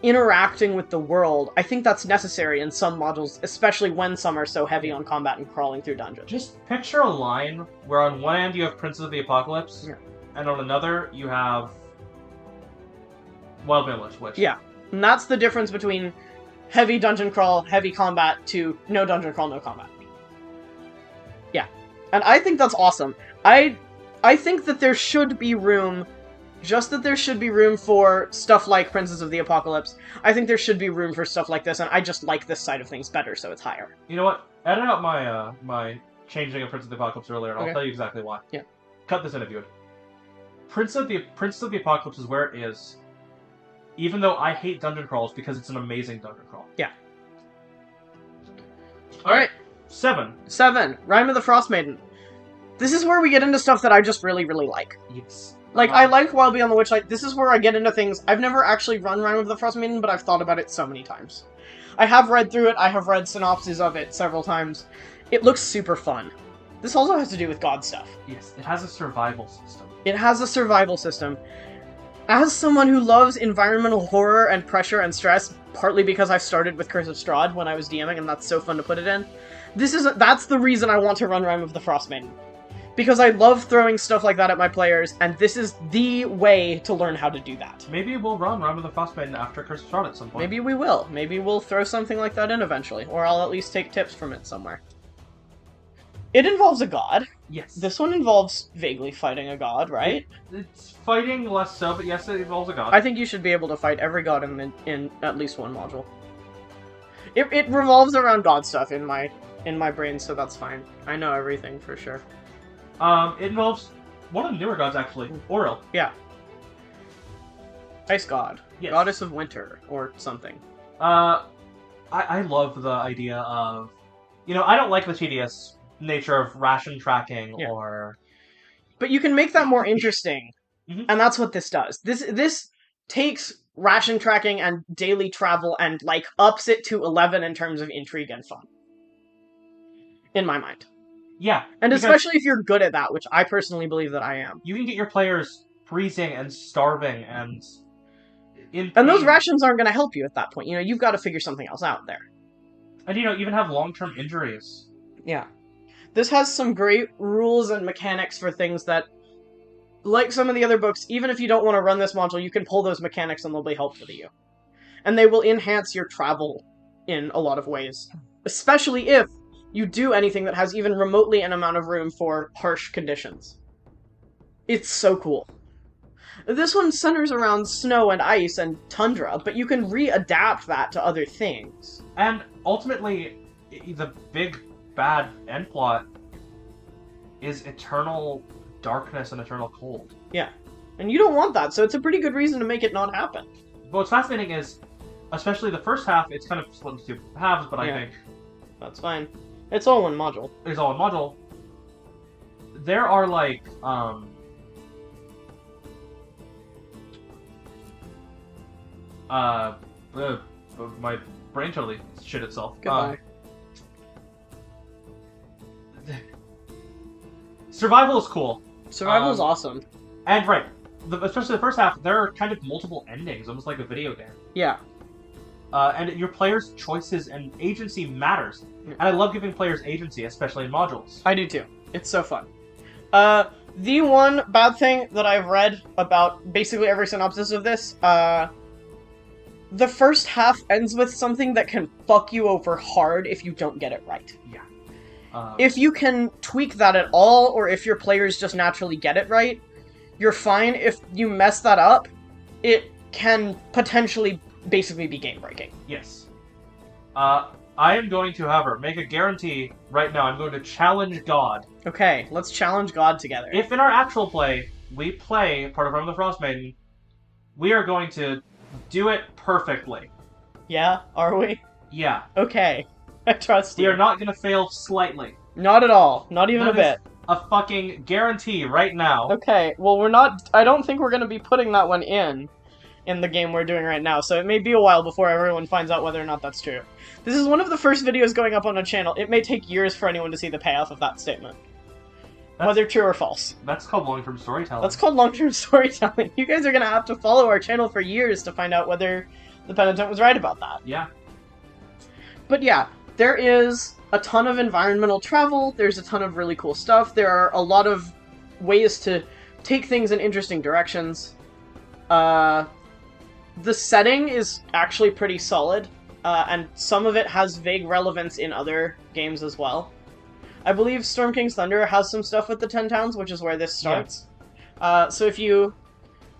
interacting with the world, I think that's necessary in some modules, especially when some are so heavy on combat and crawling through dungeons. Just picture a line where on one end you have Princes of the Apocalypse, and on another you have Wild Village, which... Yeah, and that's the difference between heavy dungeon crawl, heavy combat, to no dungeon crawl, no combat. Yeah, and I think that's awesome. I think that there should be room, just that there should be room for stuff like Princes of the Apocalypse. I think there should be room for stuff like this, and I just like this side of things better, so it's higher. You know what? Edit out my my changing of Princes of the Apocalypse earlier, and I'll tell you exactly why. Yeah. Cut this interview. Princes of the Apocalypse is where it is, even though I hate dungeon crawls because it's an amazing dungeon crawl. Yeah. Alright. 7. 7. Rime of the Frost Maiden. This is where we get into stuff that I just really, really like. Yes. Like, I like Wild Beyond the Witchlight. This is where I get into things. I've never actually run Rime of the Frost Maiden, but I've thought about it so many times. I have read through it, I have read synopses of it several times. It looks super fun. This also has to do with god stuff. Yes, it has a survival system. It has a survival system. As someone who loves environmental horror and pressure and stress, partly because I started with Curse of Strahd when I was DMing, and that's so fun to put it in, that's the reason I want to run Rime of the Frost Maiden. Because I love throwing stuff like that at my players, and this is the way to learn how to do that. Maybe we'll run Rime of the Frost Maiden after Curse of Strahd at some point. Maybe we will. Maybe we'll throw something like that in eventually, or I'll at least take tips from it somewhere. It involves a god. Yes. This one involves vaguely fighting a god, right? It's fighting less so, but yes, it involves a god. I think you should be able to fight every god in at least one module. It revolves around god stuff in my brain, so that's fine. I know everything for sure. It involves one of the newer gods, actually. Auril. Yeah. Ice god. Yes. Goddess of winter, or something. I love the idea of... You know, I don't like the tedious nature of ration tracking or... But you can make that more interesting, Mm-hmm. and that's what this does. This takes ration tracking and daily travel and, like, ups it to 11 in terms of intrigue and fun. In my mind. Yeah. And especially if you're good at that, which I personally believe that I am. You can get your players freezing and starving and... And those rations aren't going to help you at that point. You know, you've got to figure something else out there. And, you know, even have long-term injuries. Yeah. This has some great rules and mechanics for things that, like some of the other books, even if you don't want to run this module, you can pull those mechanics and they'll be helpful to you. And they will enhance your travel in a lot of ways. Especially if you do anything that has even remotely an amount of room for harsh conditions. It's so cool. This one centers around snow and ice and tundra, but you can readapt that to other things. And ultimately, the big bad end plot is eternal darkness and eternal cold. Yeah. And you don't want that, so it's a pretty good reason to make it not happen. But what's fascinating is, especially the first half, it's kind of split into two halves, but I think... That's fine. It's all one module. It's all one module. There are, like, my brain totally shit itself. Goodbye. Survival is cool. Survival is awesome. And, right, especially the first half, there are kind of multiple endings, almost like a video game. Yeah. And your players' choices and agency matters. And I love giving players agency, especially in modules. I do too. It's so fun. The one bad thing that I've read about basically every synopsis of this, the first half ends with something that can fuck you over hard if you don't get it right. Yeah. If you can tweak that at all, or if your players just naturally get it right, you're fine. If you mess that up, it can potentially basically be game-breaking. Yes. I am going to, however, make a guarantee right now. I'm going to challenge God. Okay, let's challenge God together. If in our actual play, we play part of Realm of the Frost Maiden, we are going to do it perfectly. Yeah? Are we? Yeah. Okay. I trust you. We are not going to fail slightly. Not at all. Not even a bit. A fucking guarantee right now. Okay, well we're not... I don't think we're going to be putting that one in the game we're doing right now, so it may be a while before everyone finds out whether or not that's true. This is one of the first videos going up on a channel. It may take years for anyone to see the payoff of that statement. Whether true or false. That's called long-term storytelling. That's called long-term storytelling. You guys are going to have to follow our channel for years to find out whether the Penitent was right about that. Yeah. But yeah, there is a ton of environmental travel, there's a ton of really cool stuff, there are a lot of ways to take things in interesting directions. The setting is actually pretty solid, and some of it has vague relevance in other games as well. I believe Storm King's Thunder has some stuff with the 10 Towns, which is where this starts. Yeah. So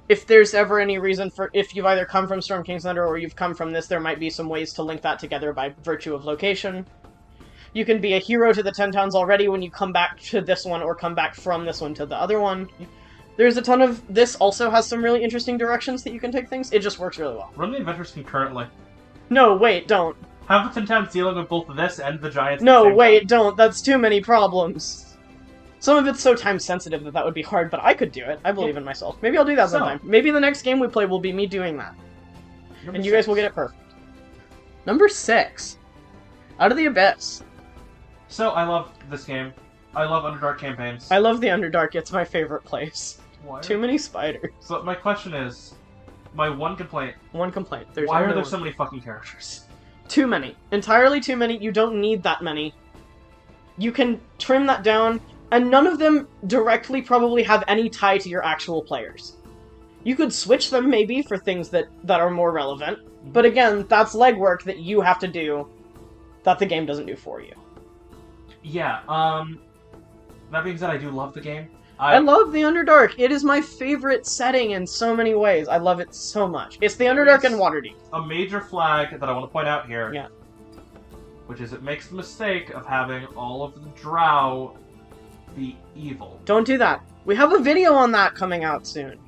if there's ever any reason for, if you've either come from Storm King's Thunder or you've come from this, there might be some ways to link that together by virtue of location. You can be a hero to the 10 Towns already when you come back to this one, or come back from this one to the other one. There's a ton of... This also has some really interesting directions that you can take things. It just works really well. Run the adventures concurrently. No, wait, don't. Have the 10 Towns dealing with both this and the Giants at No, the same wait, time. don't. That's too many problems. Some of it's so time-sensitive that that would be hard, but I could do it. I believe in myself. Maybe I'll do that sometime. Maybe the next game we play will be me doing that. And you guys will get it perfect. Number 6. Out of the Abyss. So, I love this game. I love Underdark campaigns. I love the Underdark. It's my favorite place. Why? Too many spiders. So, my question is... My one complaint... One complaint. There's why are only there one. so many fucking characters? Too many. Entirely too many. You don't need that many. You can trim that down, and none of them directly probably have any tie to your actual players. You could switch them, maybe, for things that are more relevant, but again, that's legwork that you have to do that the game doesn't do for you. Yeah, that being said, I do love the game. I love the Underdark. It is my favorite setting in so many ways. I love it so much. It's the Underdark and Waterdeep. A major flag that I want to point out here. Yeah. Which is it makes the mistake of having all of the drow be evil. Don't do that. We have a video on that coming out soon.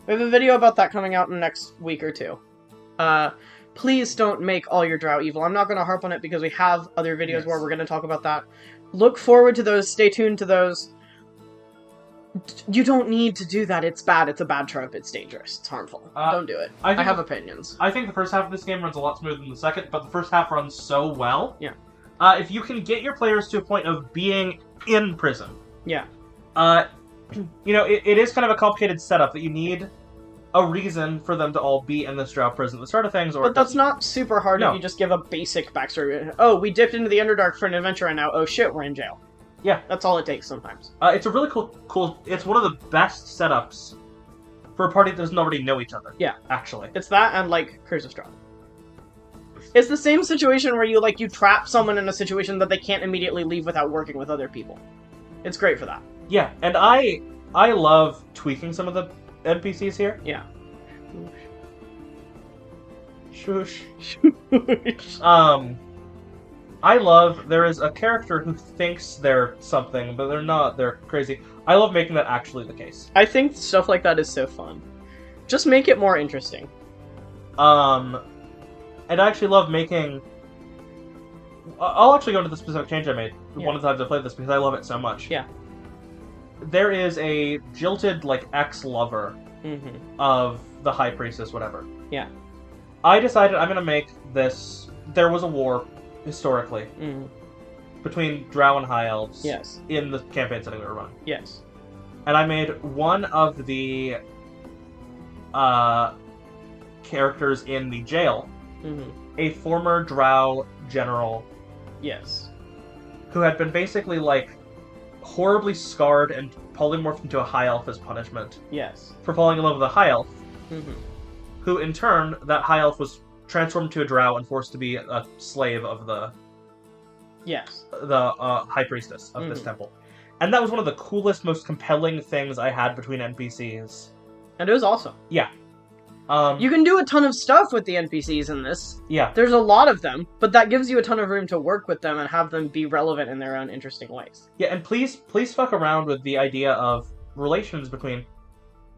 We have a video about that coming out in the next week or two. Please don't make all your drow evil. I'm not going to harp on it because we have other videos where we're going to talk about that. Look forward to those. Stay tuned to those. You don't need to do that. It's bad. It's a bad trope. It's dangerous. It's harmful. Don't do it. I have opinions. I think the first half of this game runs a lot smoother than the second, but the first half runs so well. Yeah. If you can get your players to a point of being in prison. Yeah. You know, it is kind of a complicated setup that you need a reason for them to all be in this drow prison at the start of things. But that's not super hard if you just give a basic backstory. Oh, we dipped into the Underdark for an adventure and now, oh shit, we're in jail. Yeah. That's all it takes sometimes. It's a really cool... It's one of the best setups for a party that doesn't already know each other. Yeah. Actually. It's that and, like, Curse of Strahd. It's the same situation where you trap someone in a situation that they can't immediately leave without working with other people. It's great for that. Yeah, and I I love tweaking some of the NPCs here. Yeah. Shush. I love, there is a character who thinks they're something, but they're not, they're crazy. I love making that actually the case. I think stuff like that is so fun. Just make it more interesting. And I actually love making... I'll actually go into the specific change I made one of the times I played this because I love it so much. Yeah. There is a jilted, like, ex-lover of the High Priestess, whatever. Yeah. I decided I'm gonna make this... There was a war, historically, between Drow and High Elves in the campaign setting we were running. Yes. And I made one of the characters in the jail a former Drow general. Yes. Who had been basically, like, horribly scarred and polymorphed into a High Elf as punishment. Yes. For falling in love with a High Elf. Who, in turn, that High Elf was transformed to a Drow and forced to be a slave of the... Yes. The High Priestess of this temple. And that was one of the coolest, most compelling things I had between NPCs. And it was awesome. Yeah. You can do a ton of stuff with the NPCs in this. Yeah. There's a lot of them, but that gives you a ton of room to work with them and have them be relevant in their own interesting ways. Yeah, and please fuck around with the idea of relations between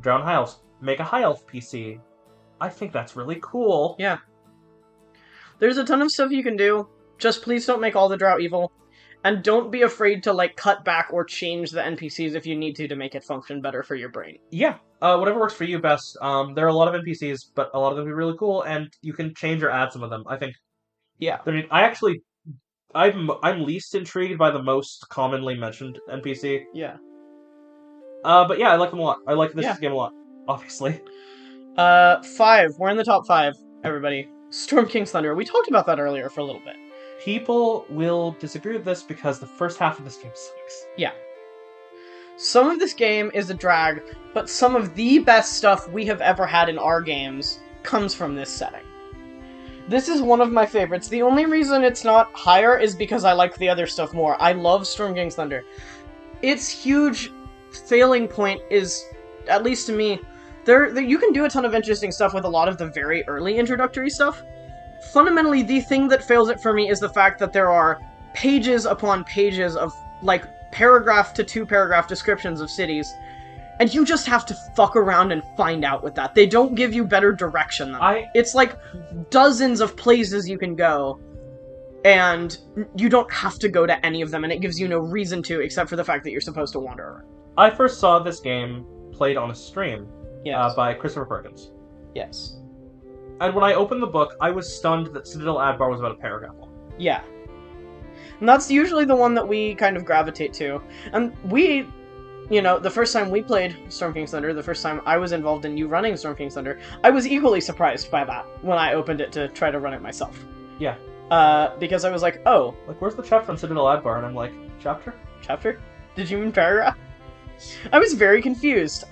Drow and High Elves. Make a High Elf PC. I think that's really cool. Yeah. There's a ton of stuff you can do. Just please don't make all the Drow evil. And don't be afraid to, like, cut back or change the NPCs if you need to make it function better for your brain. Yeah. Whatever works for you best. There are a lot of NPCs, but a lot of them are really cool, and you can change or add some of them, I think. Yeah. I'm least intrigued by the most commonly mentioned NPC. Yeah. But yeah, I like them a lot. I like this game a lot, obviously. 5. We're in the top 5, everybody. Storm King's Thunder. We talked about that earlier for a little bit. People will disagree with this because the first half of this game sucks. Yeah. Some of this game is a drag, but some of the best stuff we have ever had in our games comes from this setting. This is one of my favorites. The only reason it's not higher is because I like the other stuff more. I love Storm King's Thunder. Its huge failing point is, at least to me, you can do a ton of interesting stuff with a lot of the very early introductory stuff. Fundamentally, the thing that fails it for me is the fact that there are pages upon pages of, like, paragraph to 2-paragraph descriptions of cities, and you just have to fuck around and find out with that. They don't give you better direction than that. It's like dozens of places you can go, and you don't have to go to any of them, and it gives you no reason to, except for the fact that you're supposed to wander around. I first saw this game played on a stream by Christopher Perkins. Yes. And when I opened the book, I was stunned that Citadel Adbar was about a paragraph long. Yeah. And that's usually the one that we kind of gravitate to. And we, the first time we played Storm King's Thunder, the first time I was involved in you running Storm King's Thunder, I was equally surprised by that when I opened it to try to run it myself. Yeah. Because I was like, oh. Like, where's the chapter on Citadel Adbar? And I'm like, chapter? Chapter? Did you mean paragraph? I was very confused.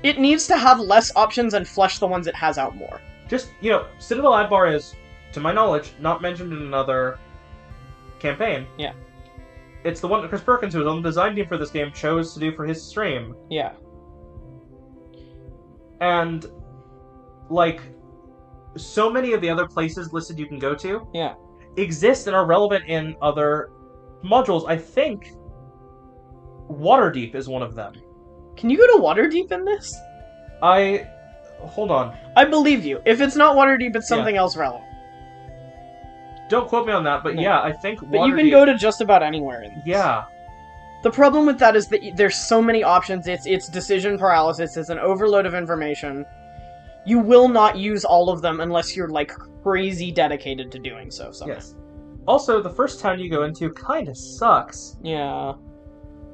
It needs to have less options and flesh the ones it has out more. Just, Citadel Adbar is, to my knowledge, not mentioned in another campaign. Yeah. It's the one that Chris Perkins, who was on the design team for this game, chose to do for his stream. Yeah. And, like, so many of the other places listed you can go to exist and are relevant in other modules. I think Waterdeep is one of them. Can you go to Waterdeep in this? Hold on. I believe you. If it's not Waterdeep, it's something else relevant. Don't quote me on that, but yeah, I think But you can go to just about anywhere in this. Yeah. The problem with that is that there's so many options, it's decision paralysis, it's an overload of information. You will not use all of them unless you're, like, crazy dedicated to doing so somehow. Yes. Also, the first town you go into kinda sucks. Yeah.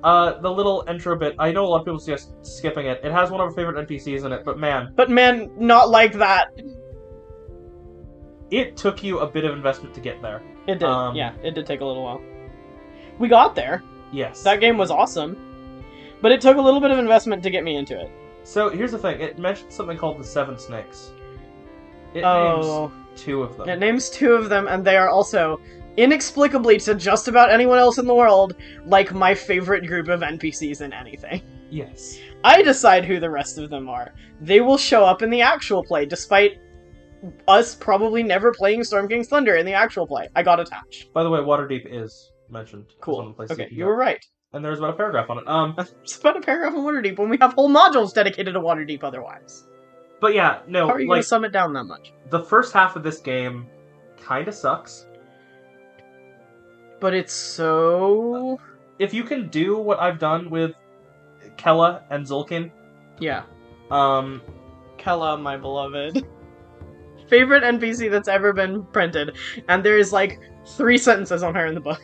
The little intro bit, I know a lot of people suggest skipping it. It has one of our favorite NPCs in it, but man... But man, not like that. It took you a bit of investment to get there. It did, yeah. It did take a little while. We got there. Yes. That game was awesome. But it took a little bit of investment to get me into it. So, here's the thing. It mentions something called the Seven Snakes. It names 2 of them. It names 2 of them, and they are also, inexplicably to just about anyone else in the world, like my favorite group of NPCs in anything. Yes. I decide who the rest of them are. They will show up in the actual play, despite us probably never playing Storm King's Thunder in the actual play. I got attached. By the way, Waterdeep is mentioned. Cool. Okay, you were right. And there's about a paragraph on it. There's about a paragraph on Waterdeep when we have whole modules dedicated to Waterdeep otherwise. But yeah, no, How are you going to sum it down that much? The first half of this game kind of sucks. But it's so... If you can do what I've done with Kella and Zulkin... Yeah. Kella, my beloved. Favorite NPC that's ever been printed. And there's like 3 sentences on her in the book.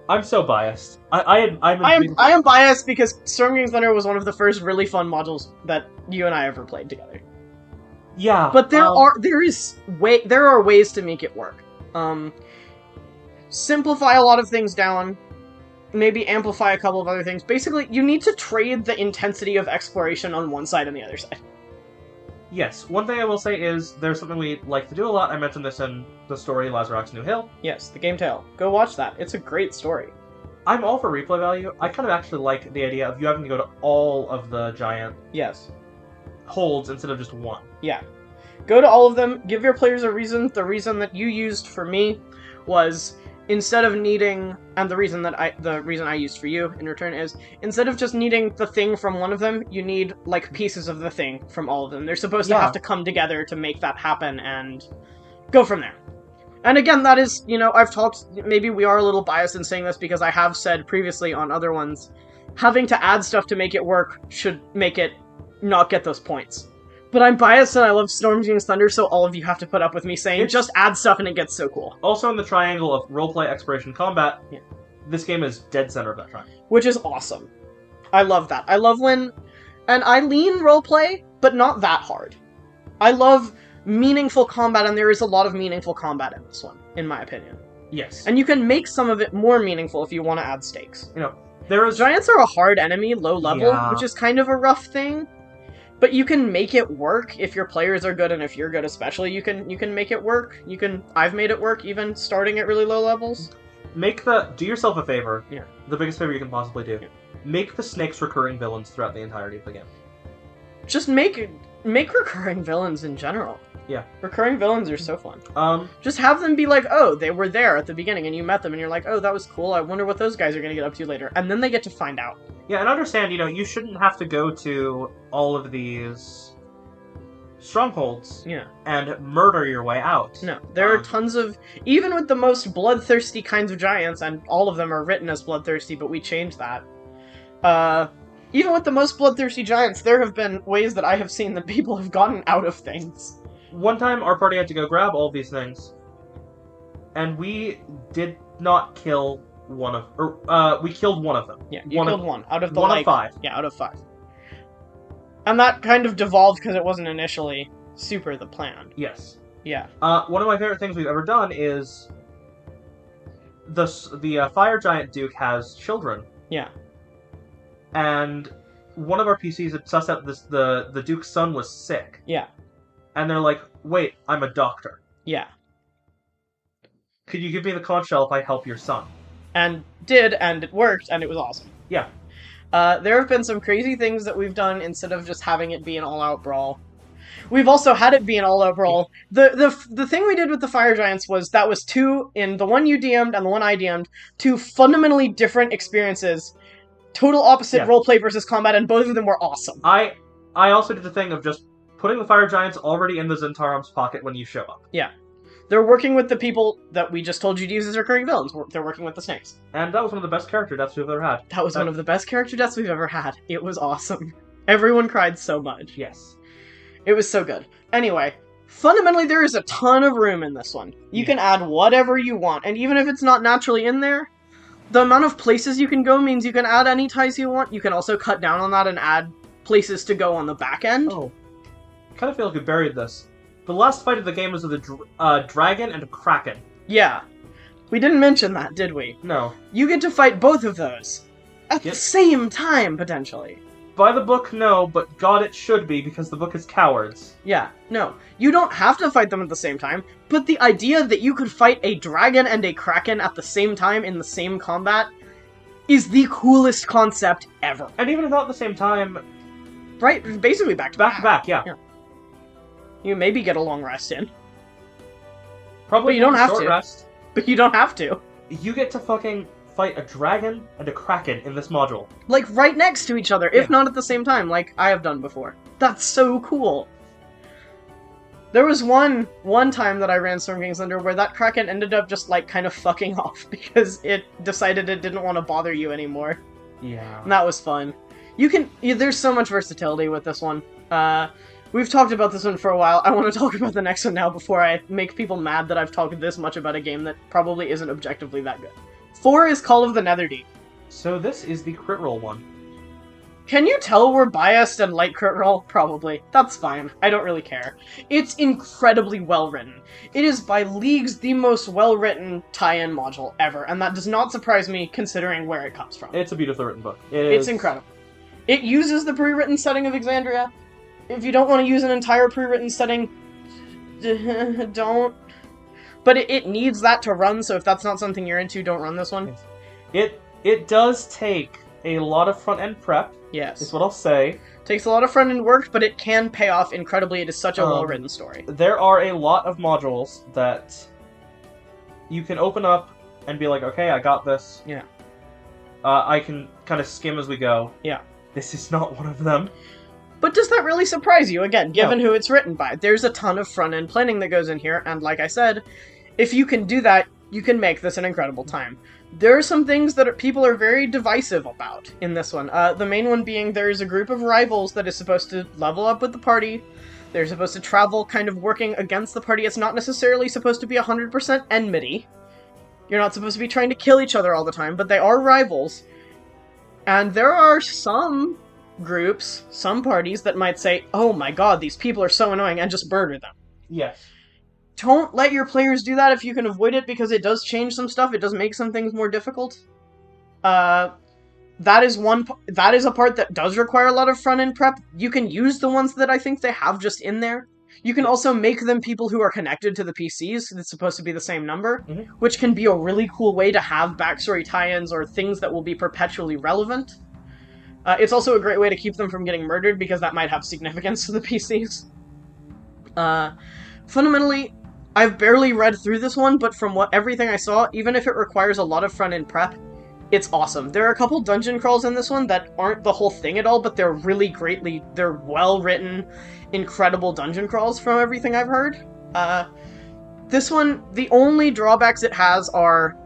I'm so biased. I am biased because Storm King's Thunder was one of the first really fun modules that you and I ever played together. Yeah. But there are ways to make it work. Simplify a lot of things down. Maybe amplify a couple of other things. Basically, you need to trade the intensity of exploration on one side and the other side. Yes. One thing I will say is there's something we like to do a lot. I mentioned this in the story Lazarock's New Hill. Yes, the game tale. Go watch that. It's a great story. I'm all for replay value. I kind of actually like the idea of you having to go to all of the giant holds instead of just one. Yeah. Go to all of them. Give your players a reason. The reason that you used for me was... Instead of needing, and the reason I used for you in return is, instead of just needing the thing from one of them, you need, like, pieces of the thing from all of them. They're supposed to have to come together to make that happen, and go from there. And again, that is, I've talked, maybe we are a little biased in saying this because I have said previously on other ones, having to add stuff to make it work should make it not get those points. But I'm biased and I love Storm King's Thunder, so all of you have to put up with me saying, just add stuff and it gets so cool. Also in the triangle of roleplay, exploration, combat, this game is dead center of that triangle. Which is awesome. I love that. I love when... And I lean roleplay, but not that hard. I love meaningful combat, and there is a lot of meaningful combat in this one, in my opinion. Yes. And you can make some of it more meaningful if you want to add stakes. Giants are a hard enemy, low level, which is kind of a rough thing. But you can make it work if your players are good, and if you're good especially, you can make it work. I've made it work, even starting at really low levels. Do yourself a favor. Yeah. The biggest favor you can possibly do. Yeah. Make the snakes recurring villains throughout the entirety of the game. Just make recurring villains in general. Yeah. Recurring villains are so fun. Just have them be like, oh, they were there at the beginning, and you met them, and you're like, oh, that was cool, I wonder what those guys are going to get up to later. And then they get to find out. Yeah, and understand, you shouldn't have to go to all of these strongholds and murder your way out. No, there are tons of... Even with the most bloodthirsty kinds of giants, and all of them are written as bloodthirsty, but we changed that. Even with the most bloodthirsty giants, there have been ways that I have seen that people have gotten out of things. One time, our party had to go grab all these things, and we did not kill one of... we killed one of them. Yeah, you killed one. Out of the, one of 5. Yeah, out of 5. And that kind of devolved because it wasn't initially super the plan. Yes. Yeah. One of my favorite things we've ever done is... The Fire Giant Duke has children. Yeah. And one of our PCs had sussed out the Duke's son was sick. Yeah. And they're like, wait, I'm a doctor. Yeah. Could you give me the conch shell if I help your son? And did, and it worked, and it was awesome. Yeah. There have been some crazy things that we've done instead of just having it be an all-out brawl. We've also had it be an all-out brawl. The thing we did with the Fire Giants was that was 2, in the one you DM'd and the one I DM'd, 2 fundamentally different experiences. Total opposite roleplay versus combat, and both of them were awesome. I also did the thing of just putting the Fire Giants already in the Zentaram's pocket when you show up. Yeah. They're working with the people that we just told you to use as recurring villains. They're working with the snakes. And that was one of the best character deaths we've ever had. That was one of the best character deaths we've ever had. It was awesome. Everyone cried so much. Yes. It was so good. Anyway, fundamentally there is a ton of room in this one. You can add whatever you want, and even if it's not naturally in there, the amount of places you can go means you can add any ties you want. You can also cut down on that and add places to go on the back end. Oh. I kind of feel like we buried this. The last fight of the game was with a dragon and a kraken. Yeah. We didn't mention that, did we? No. You get to fight both of those. At the same time, potentially. By the book, no, but God, it should be, because the book is cowards. Yeah, no. You don't have to fight them at the same time, but the idea that you could fight a dragon and a kraken at the same time in the same combat is the coolest concept ever. And even about the same time... Right? Basically back to back. Yeah. You maybe get a long rest in. Probably But you don't have short to. Rest. But you don't have to. You get to fucking fight a dragon and a kraken in this module. Like, right next to each other, if not at the same time, like I have done before. That's so cool. There was one time that I ran Storm King's Thunder where that kraken ended up just, like, kind of fucking off because it decided it didn't want to bother you anymore. Yeah. And that was fun. There's so much versatility with this one. We've talked about this one for a while. I want to talk about the next one now before I make people mad that I've talked this much about a game that probably isn't objectively that good. 4 is Call of the Nethery. So this is the crit roll one. Can you tell we're biased and like crit roll? Probably. That's fine. I don't really care. It's incredibly well written. It is by leagues the most well written tie-in module ever, and that does not surprise me considering where it comes from. It's a beautifully written book. It's incredible. It uses the pre-written setting of Exandria. If you don't want to use an entire pre-written setting, don't. But it needs that to run, so if that's not something you're into, don't run this one. It does take a lot of front-end prep. Yes. Is what I'll say. Takes a lot of front-end work, but it can pay off incredibly. It is such a well-written story. There are a lot of modules that you can open up and be like, okay, I got this. Yeah. I can kind of skim as we go. Yeah. This is not one of them. But does that really surprise you? Again, given who it's written by. There's a ton of front-end planning that goes in here, and like I said, if you can do that, you can make this an incredible time. There are some things that people are very divisive about in this one. The main one being there's a group of rivals that is supposed to level up with the party. They're supposed to travel kind of working against the party. It's not necessarily supposed to be 100% enmity. You're not supposed to be trying to kill each other all the time, but they are rivals. And there are some groups, some parties that might say, oh my god, these people are so annoying, and just murder them. Yes. Don't let your players do that if you can avoid it, because it does change some stuff. It does make some things more difficult. That is a part that does require a lot of front-end prep. You can use the ones that I think they have just in there. You can also make them people who are connected to the PCs. It's supposed to be the same number, which can be a really cool way to have backstory tie-ins or things that will be perpetually relevant. It's also a great way to keep them from getting murdered, because that might have significance to the PCs. Fundamentally, I've barely read through this one, but from everything I saw, even if it requires a lot of front-end prep, it's awesome. There are a couple dungeon crawls in this one that aren't the whole thing at all, but they're they're well-written, incredible dungeon crawls from everything I've heard. This one, the only drawbacks it has are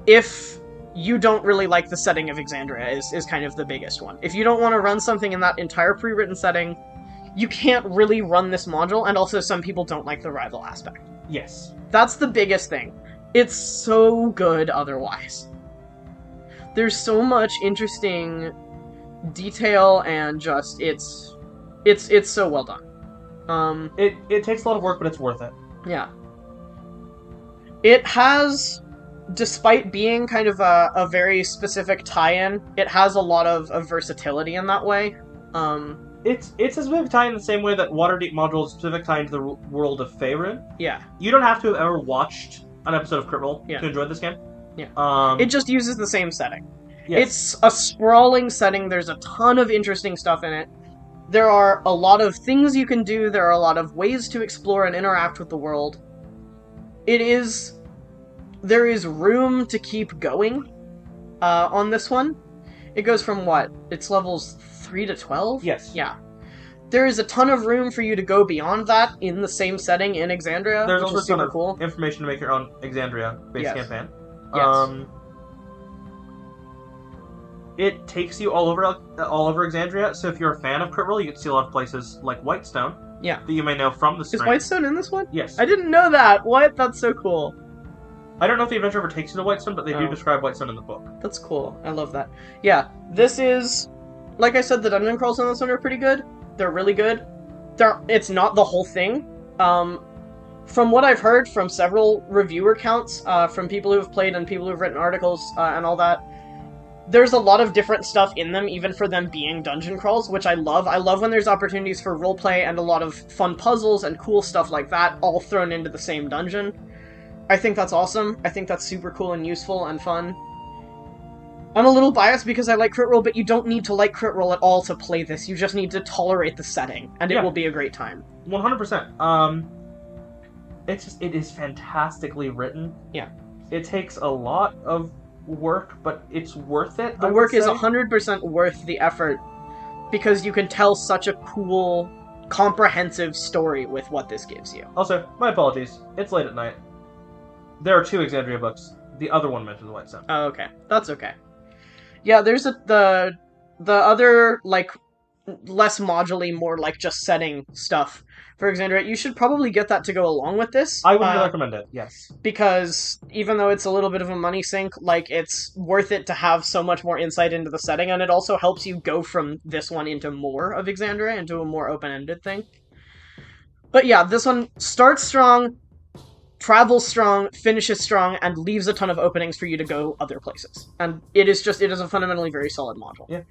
if you don't really like the setting of Exandria is kind of the biggest one. If you don't want to run something in that entire pre-written setting, you can't really run this module, and also some people don't like the rival aspect. Yes. That's the biggest thing. It's so good otherwise. There's so much interesting detail, and just, it's so well done. It takes a lot of work, but it's worth it. Yeah. It has, despite being kind of a very specific tie-in, it has a lot of versatility in that way. It's a specific tie-in the same way that Waterdeep module is a specific tie-in to the world of Faerun. Yeah. You don't have to have ever watched an episode of Crit Roll to enjoy this game. Yeah. It just uses the same setting. Yes. It's a sprawling setting. There's a ton of interesting stuff in it. There are a lot of things you can do. There are a lot of ways to explore and interact with the world. There is room to keep going on this one. It goes from what? It's levels 3 to 12? Yes. Yeah. There is a ton of room for you to go beyond that in the same setting in Exandria, There's which also is super a ton cool. of information to make your own Exandria-based campaign. Yes. It takes you all over Exandria, so if you're a fan of Crit Roll, you can see a lot of places like Whitestone. Yeah. That you may know from the Is strength. Whitestone in this one? Yes. I didn't know that! What? That's so cool. I don't know if the adventure ever takes you to Whitestone, but they do describe Whitestone in the book. That's cool. I love that. Yeah, this is... Like I said, the dungeon crawls in this one are pretty good. They're really good. It's not the whole thing. From what I've heard from several reviewer counts, from people who have played and people who have written articles and all that, there's a lot of different stuff in them, even for them being dungeon crawls, which I love. I love when there's opportunities for roleplay and a lot of fun puzzles and cool stuff like that, all thrown into the same dungeon. I think that's awesome. I think that's super cool and useful and fun. I'm a little biased because I like crit roll, but you don't need to like crit roll at all to play this. You just need to tolerate the setting, and it will be a great time. 100%. It is fantastically written. Yeah. It takes a lot of work, but it's worth it. The work is 100% worth the effort because you can tell such a cool, comprehensive story with what this gives you. Also, my apologies. It's late at night. There are 2 Exandria books. The other one mentions White Stone. Oh, okay. That's okay. Yeah, there's the other, like, less modularly, more like just setting stuff for Exandria. You should probably get that to go along with this. I would recommend it, yes. Because even though it's a little bit of a money sink, like, it's worth it to have so much more insight into the setting, and it also helps you go from this one into more of Exandria, into a more open-ended thing. But yeah, this one starts strong, travels strong, finishes strong, and leaves a ton of openings for you to go other places. And it is a fundamentally very solid module. Yeah.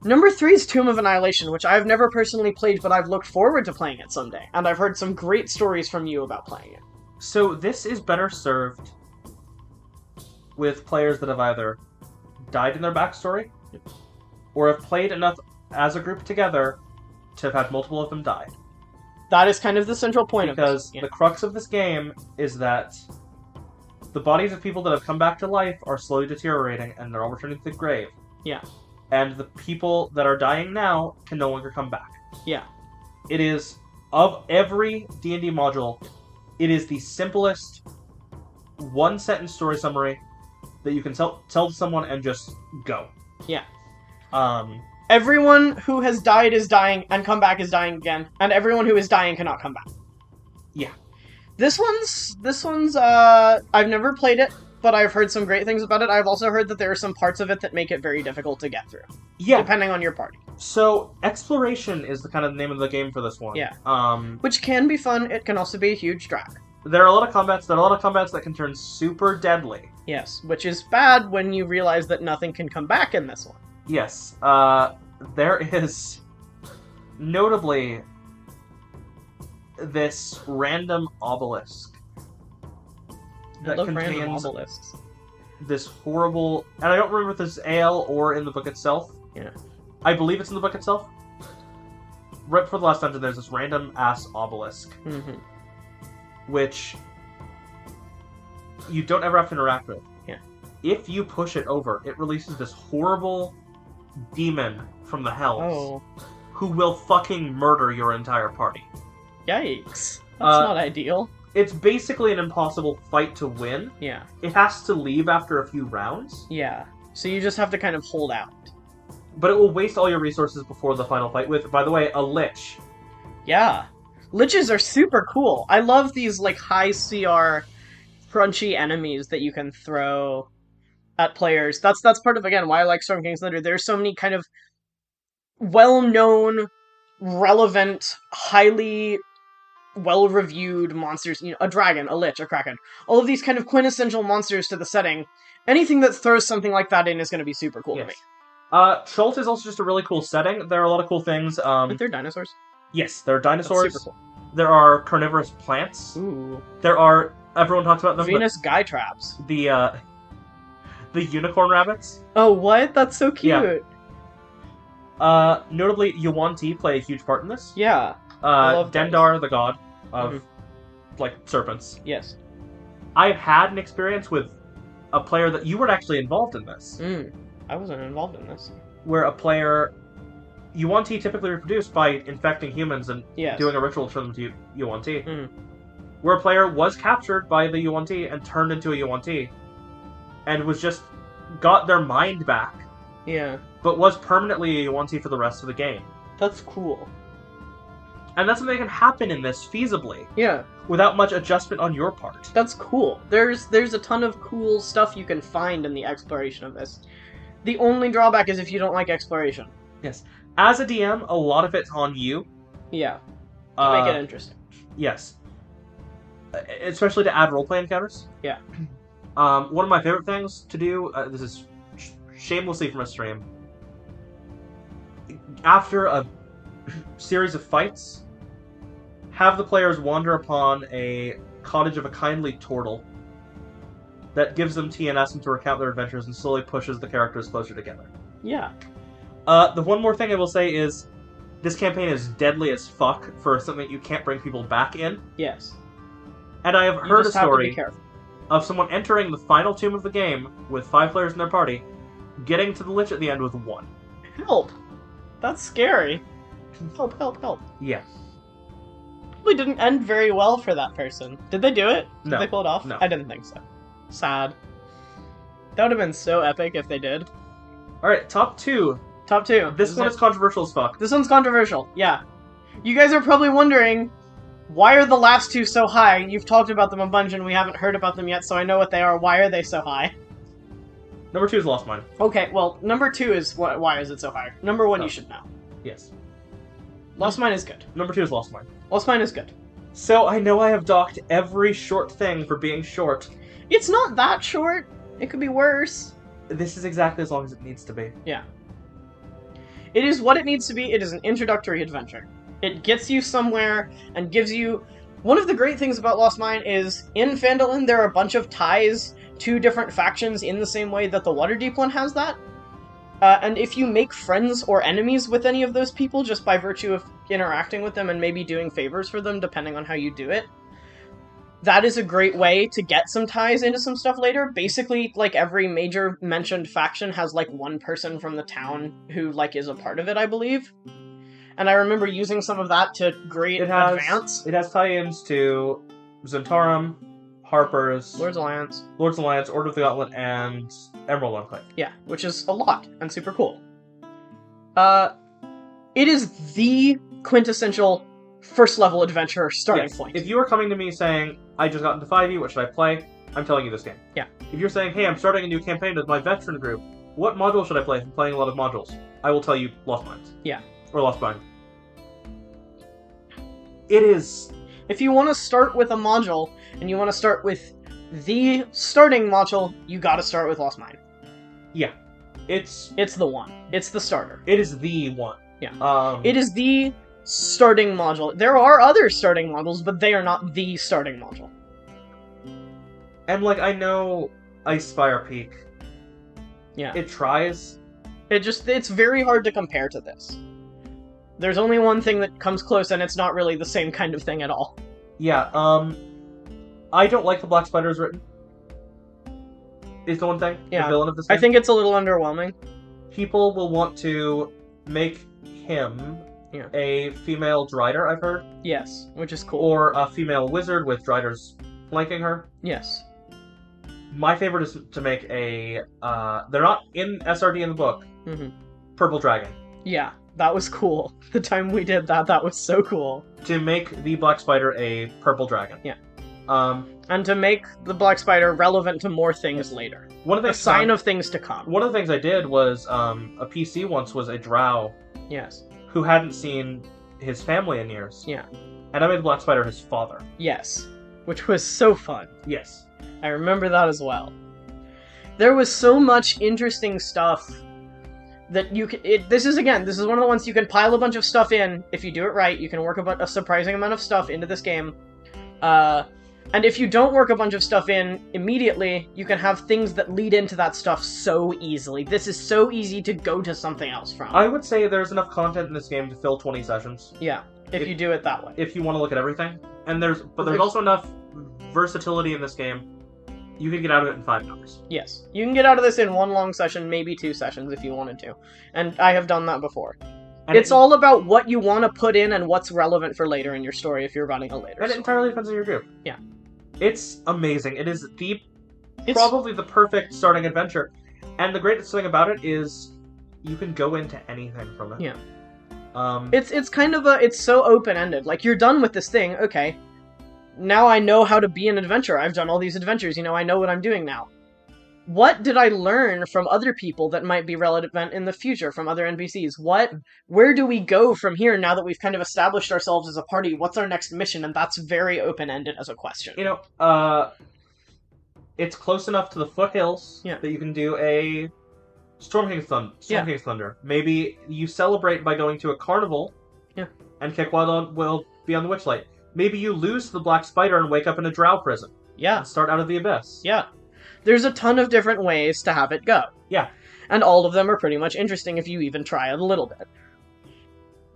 Number 3 is Tomb of Annihilation, which I've never personally played, but I've looked forward to playing it someday, and I've heard some great stories from you about playing it. So this is better served with players that have either died in their backstory, or have played enough as a group together to have had multiple of them die. That is kind of the central point of this. Because the crux of this game is that the bodies of people that have come back to life are slowly deteriorating, and they're all returning to the grave. Yeah. And the people that are dying now can no longer come back. Yeah. It is, of every D&D module, it is the simplest one-sentence story summary that you can tell to someone and just go. Yeah. Everyone who has died is dying, and come back is dying again, and everyone who is dying cannot come back. Yeah. This one's, I've never played it, but I've heard some great things about it. I've also heard that there are some parts of it that make it very difficult to get through. Yeah. Depending on your party. So, exploration is the kind of name of the game for this one. Yeah. Which can be fun. It can also be a huge drag. There are a lot of combats that can turn super deadly. Yes, which is bad when you realize that nothing can come back in this one. Yes. There is notably this random obelisk that contains this horrible, and I don't remember if this is AL or in the book itself. Yeah. I believe it's in the book itself. Right before the last dungeon, there's this random ass obelisk, which you don't ever have to interact with. Yeah. If you push it over, it releases this horrible demon from the hells who will fucking murder your entire party. Yikes. That's not ideal. It's basically an impossible fight to win. Yeah. It has to leave after a few rounds. Yeah. So you just have to kind of hold out. But it will waste all your resources before the final fight with, by the way, a lich. Yeah. Liches are super cool. I love these, like, high CR, crunchy enemies that you can throw at players. That's part of, again, why I like Storm King's Thunder. There's so many kind of well-known, relevant, highly well-reviewed monsters. You know, a dragon, a lich, a kraken. All of these kind of quintessential monsters to the setting. Anything that throws something like that in is going to be super cool to me. Schult is also just a really cool setting. There are a lot of cool things. But they're dinosaurs? Yes, there are dinosaurs. That's super cool. There are carnivorous plants. Ooh. There are, everyone talks about them, Venus guy traps. The unicorn rabbits. Oh, what? That's so cute. Yeah. Notably, Yuan-Ti play a huge part in this. Yeah. I love Dendar, the god of, like, serpents. Yes. I've had an experience with a player that you weren't actually involved in this. I wasn't involved in this. Where a player... Yuan-Ti typically reproduced by infecting humans and doing a ritual to turn them to Yuan-Ti. Where a player was captured by the Yuan-Ti and turned into a Yuan-Ti. And was just... got their mind back. Yeah. But was permanently a Yuan-Ti for the rest of the game. That's cool. And that's something that can happen in this feasibly. Yeah. Without much adjustment on your part. That's cool. There's a ton of cool stuff you can find in the exploration of this. The only drawback is if you don't like exploration. Yes. As a DM, a lot of it's on you. Yeah. To make it interesting. Yes. Especially to add roleplay encounters. Yeah. One of my favorite things to do, this is shamelessly from a stream. After a series of fights, have the players wander upon a cottage of a kindly turtle that gives them tea and asks them to recount their adventures and slowly pushes the characters closer together. Yeah. The one more thing I will say is, this campaign is deadly as fuck for something you can't bring people back in. Yes. And I have heard a story careful. of someone entering the final tomb of the game with 5 players in their party, getting to the Lich at the end with 1. Help! That's scary. Help, help, help. Yeah. Probably didn't end very well for that person. Did they do it? Did No. they pull it off? No. I didn't think so. Sad. That would have been so epic if they did. Alright, top 2. Top 2. This one is controversial as fuck. This one's controversial, yeah. You guys are probably wondering, why are the last 2 so high? You've talked about them a bunch and we haven't heard about them yet, so I know what they are. Why are they so high? Number 2 is Lost Mine. Okay, well, number 2 is why is it so high? Number 1 Oh. you should know. Yes. Lost Mine is good. Number 2 is Lost Mine. Lost Mine is good. So I know I have docked every short thing for being short. It's not that short. It could be worse. This is exactly as long as it needs to be. Yeah. It is what it needs to be. It is an introductory adventure. It gets you somewhere and gives you... One of the great things about Lost Mine is, in Phandalin, there are a bunch of ties to different factions in the same way that the Waterdeep one has that. And if you make friends or enemies with any of those people just by virtue of interacting with them and maybe doing favors for them, depending on how you do it, that is a great way to get some ties into some stuff later. Basically, like, every major mentioned faction has, like, one person from the town who, like, is a part of it, I believe. And I remember using some of that to great advance. It has tie-ins to Zentarum, Harper's, Lord's Alliance. Order of the Gauntlet, and Emerald Enclave. Yeah, which is a lot, and super cool. It is the quintessential first-level adventure starting point. If you are coming to me saying, I just got into 5e, what should I play? I'm telling you this game. Yeah. If you're saying, hey, I'm starting a new campaign with my veteran group, what module should I play if I'm playing a lot of modules? I will tell you Lost Mines. Yeah. Or Lost Mine. It is... If you want to start with a module, and you want to start with the starting module, you gotta start with Lost Mine. Yeah. It's the one. It's the starter. It is the one. Yeah. It is the starting module. There are other starting modules, but they are not the starting module. And, like, I know Icefire Peak. Yeah. It tries. It's very hard to compare to this. There's only one thing that comes close, and it's not really the same kind of thing at all. Yeah, I don't like the Black Spider is written. Is the one thing. Yeah. The villain of this game. I think it's a little underwhelming. People will want to make him a female Drider, I've heard. Yes, which is cool. Or a female wizard with Driders flanking her. Yes. My favorite is to make a, they're not in SRD in the book, Purple Dragon. Yeah, that was cool. The time we did that, that was so cool. To make the Black Spider a Purple Dragon. Yeah. And to make the Black Spider relevant to more things later. A sign of things to come. One of the things I did was, a PC once was a drow. Yes. Who hadn't seen his family in years. Yeah. And I made the Black Spider his father. Yes. Which was so fun. Yes. I remember that as well. There was so much interesting stuff that you could... This is one of the ones you can pile a bunch of stuff in. If you do it right, you can work a surprising amount of stuff into this game. And if you don't work a bunch of stuff in immediately, you can have things that lead into that stuff so easily. This is so easy to go to something else from. I would say there's enough content in this game to fill 20 sessions. Yeah, if you do it that way. If you want to look at everything. And there's also enough versatility in this game. You can get out of it in 5 hours. Yes. You can get out of this in 1 long session, maybe 2 sessions if you wanted to. And I have done that before. And it's all about what you want to put in and what's relevant for later in your story if you're running a later story. And it entirely depends on your group. Yeah. It's amazing. It is probably the perfect starting adventure. And the greatest thing about it is you can go into anything from it. Yeah. It's kind of it's so open-ended. Like, you're done with this thing, okay. Now I know how to be an adventurer. I've done all these adventures, I know what I'm doing now. What did I learn from other people that might be relevant in the future, from other NPCs? Where do we go from here now that we've kind of established ourselves as a party? What's our next mission? And that's very open-ended as a question. It's close enough to the foothills that you can do a Storm King's Thunder. Maybe you celebrate by going to a carnival and kick Wild will be on the Witchlight. Maybe you lose to the Black Spider and wake up in a drow prison. Yeah. And start out of the abyss. Yeah. There's a ton of different ways to have it go. Yeah. And all of them are pretty much interesting if you even try it a little bit.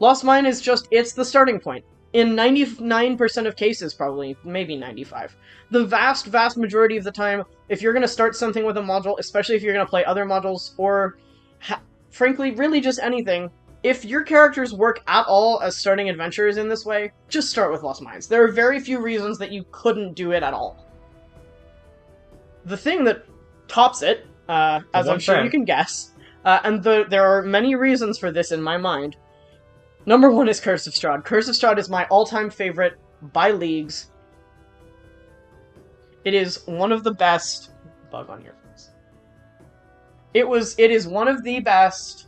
Lost Mine is just, it's the starting point. In 99% of cases, probably, maybe 95, the vast, vast majority of the time, if you're going to start something with a module, especially if you're going to play other modules, or, frankly, really just anything, if your characters work at all as starting adventurers in this way, just start with Lost Mines. There are very few reasons that you couldn't do it at all. The thing that tops it, as I'm sure you can guess, and there are many reasons for this in my mind. Number 1 is Curse of Strahd. Curse of Strahd is my all-time favorite by leagues. It is one of the best... Bug on your face. It is one of the best...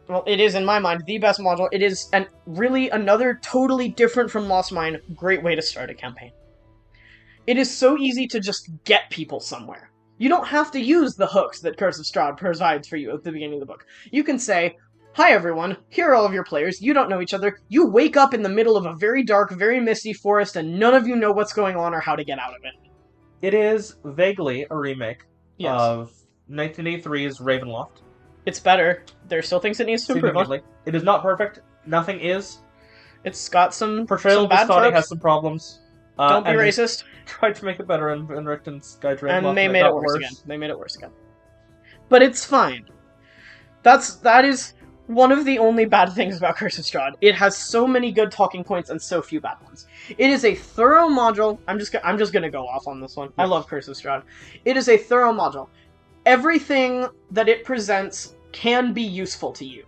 Well, it is, in my mind, the best module. It is really another totally different from Lost Mine great way to start a campaign. It is so easy to just get people somewhere. You don't have to use the hooks that Curse of Strahd provides for you at the beginning of the book. You can say, hi everyone, here are all of your players, you don't know each other, you wake up in the middle of a very dark, very misty forest, and none of you know what's going on or how to get out of it. It is vaguely a remake of 1983's Ravenloft. It's better. There are still things it needs to improve on. It is not perfect. Nothing is. It's got some portrayal of Vistani has some problems. Don't be racist. Tried to make it better in Richton's Guide to Ravenloft. And they made it worse again. They made it worse again. But it's fine. That is one of the only bad things about Curse of Strahd. It has so many good talking points and so few bad ones. It is a thorough module. I'm just gonna go off on this one. I love Curse of Strahd. It is a thorough module. Everything that it presents can be useful to you.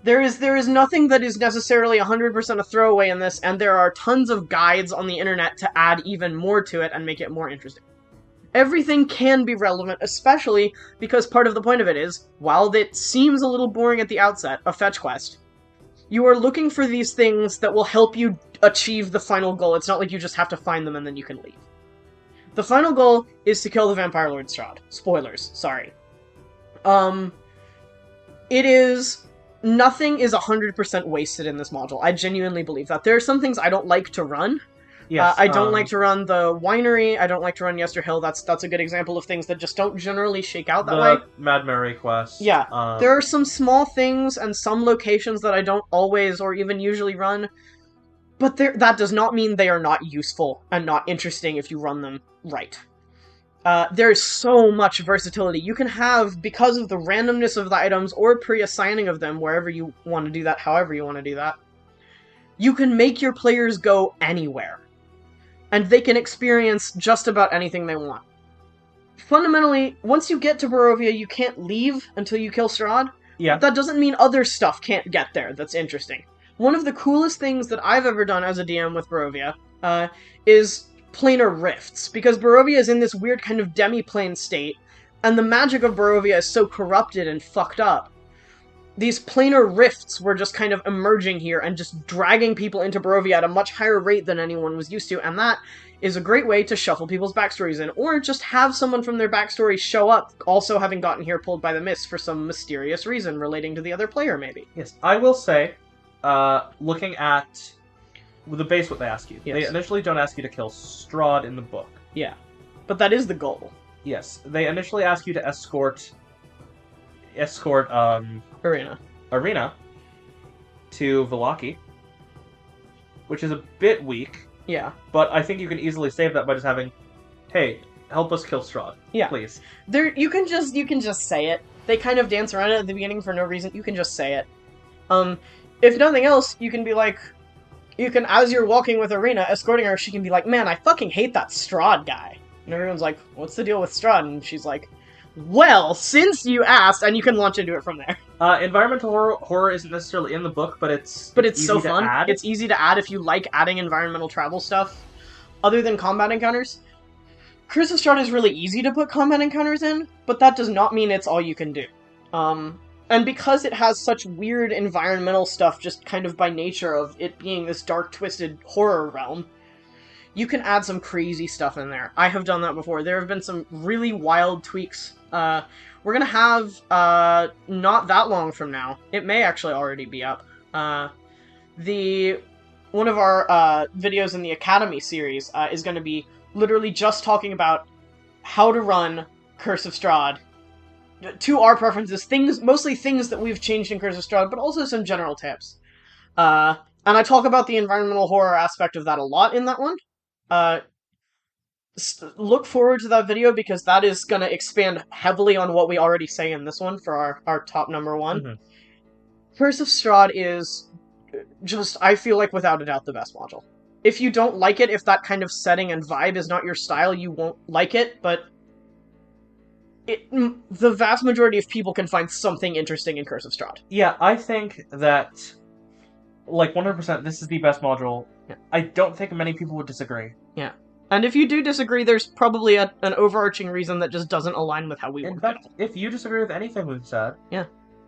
There is nothing that is necessarily 100% a throwaway in this, and there are tons of guides on the internet to add even more to it and make it more interesting. Everything can be relevant, especially because part of the point of it is, while it seems a little boring at the outset, a fetch quest, you are looking for these things that will help you achieve the final goal. It's not like you just have to find them and then you can leave. The final goal is to kill the Vampire Lord Strahd. Spoilers, sorry. Nothing is 100% wasted in this module. I genuinely believe that. There are some things I don't like to run. Yes, I don't like to run the Winery, I don't like to run Yester Hill. That's a good example of things that just don't generally shake out that way. Mad Mary quest. Yeah, there are some small things and some locations that I don't always or even usually run, but that does not mean they are not useful and not interesting if you run them right. There's so much versatility. You can have, because of the randomness of the items or pre-assigning of them wherever you want to do that, however you want to do that, you can make your players go anywhere. And they can experience just about anything they want. Fundamentally, once you get to Barovia, you can't leave until you kill Strahd. Yeah. But that doesn't mean other stuff can't get there that's interesting. One of the coolest things that I've ever done as a DM with Barovia is planar rifts, because Barovia is in this weird kind of demi-plane state, and the magic of Barovia is so corrupted and fucked up. These planar rifts were just kind of emerging here and just dragging people into Barovia at a much higher rate than anyone was used to, and that is a great way to shuffle people's backstories in, or just have someone from their backstory show up, also having gotten here pulled by the mist for some mysterious reason relating to the other player, maybe. Yes, I will say, looking at the base what they ask you, they initially don't ask you to kill Strahd in the book. Yeah, but that is the goal. Yes, they initially ask you to escort Arena to Vallaki, which is a bit weak. Yeah. But I think you can easily save that by just having, hey, help us kill Strahd. Yeah. Please. You can just say it. They kind of dance around it at the beginning for no reason. You can just say it. If nothing else, you can be like, as you're walking with Arena, escorting her, she can be like, man, I fucking hate that Strahd guy. And everyone's like, what's the deal with Strahd? And she's like, well, since you asked, and you can launch into it from there. Environmental horror isn't necessarily in the book, but it's so fun. Add. It's easy to add if you like adding environmental travel stuff, other than combat encounters. Curse of Strahd is really easy to put combat encounters in, but that does not mean it's all you can do. And because it has such weird environmental stuff, just kind of by nature of it being this dark, twisted horror realm, you can add some crazy stuff in there. I have done that before. There have been some really wild tweaks. We're gonna have, not that long from now, it may actually already be up, one of our videos in the Academy series is gonna be literally just talking about how to run Curse of Strahd. To our preferences, mostly things that we've changed in Curse of Strahd, but also some general tips. And I talk about the environmental horror aspect of that a lot in that one. Look forward to that video, because that is going to expand heavily on what we already say in this one for our top number one. Mm-hmm. Curse of Strahd is just, I feel like, without a doubt, the best module. If you don't like it, if that kind of setting and vibe is not your style, you won't like it, but the vast majority of people can find something interesting in Curse of Strahd. Yeah, I think that, like, 100%, this is the best module. Yeah. I don't think many people would disagree. Yeah. And if you do disagree, there's probably an overarching reason that just doesn't align with how we work. In fact, if you disagree with anything we've said, yeah,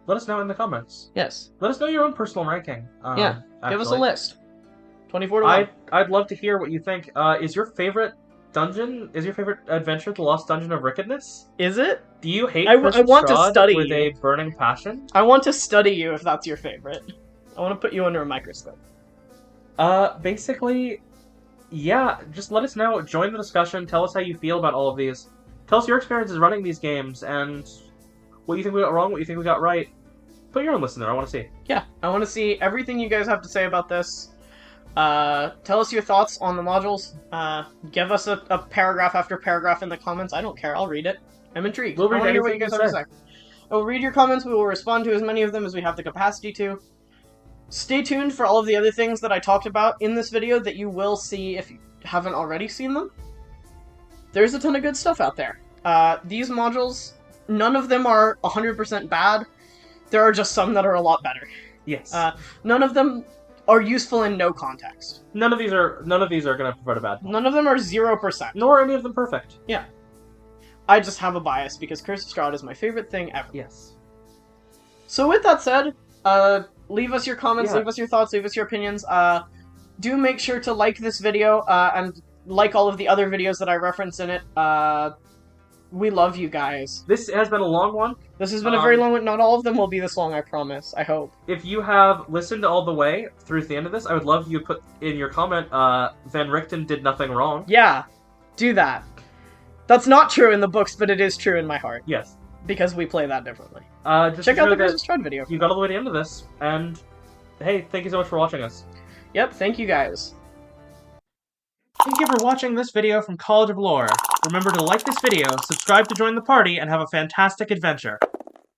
let us know in the comments. Yes. Let us know your own personal ranking. Yeah, give us a list. 24 to 1. I'd love to hear what you think. Is your favorite dungeon, is your favorite adventure the Lost Dungeon of Wickedness? Is it? Do you hate I want to study with you. a burning passion? I want to study you if that's your favorite. I want to put you under a microscope. Basically, yeah, just let us know. Join the discussion. Tell us how you feel about all of these. Tell us your experiences running these games and what you think we got wrong, what you think we got right. Put your own list in there. I want to see. Yeah, I want to see everything you guys have to say about this. Tell us your thoughts on the modules. Give us a paragraph after paragraph in the comments. I don't care. I'll read it. I'm intrigued. We'll read I want to hear what you anything guys you have to say. I will read your comments. We will respond to as many of them as we have the capacity to. Stay tuned for all of the other things that I talked about in this video that you will see if you haven't already seen them. There's a ton of good stuff out there. These modules, none of them are 100% bad. There are just some that are a lot better. Yes. None of them are useful in no context. None of these are going to provide a bad. None of them are 0%. Nor are any of them perfect. Yeah. I just have a bias because Curse of Strahd is my favorite thing ever. Yes. So with that said, leave us your comments, leave us your thoughts, leave us your opinions. Do make sure to like this video, and like all of the other videos that I reference in it. We love you guys. This has been a long one. This has been a very long one. Not all of them will be this long, I promise. I hope. If you have listened all the way through to the end of this, I would love you to put in your comment, Van Richten did nothing wrong. Yeah, do that. That's not true in the books, but it is true in my heart. Yes. Because we play that differently. Just check out the Curse of Strahd video. You got all the way to the end of this, and hey, thank you so much for watching us. Yep, thank you guys. Thank you for watching this video from College of Lore. Remember to like this video, subscribe to join the party, and have a fantastic adventure.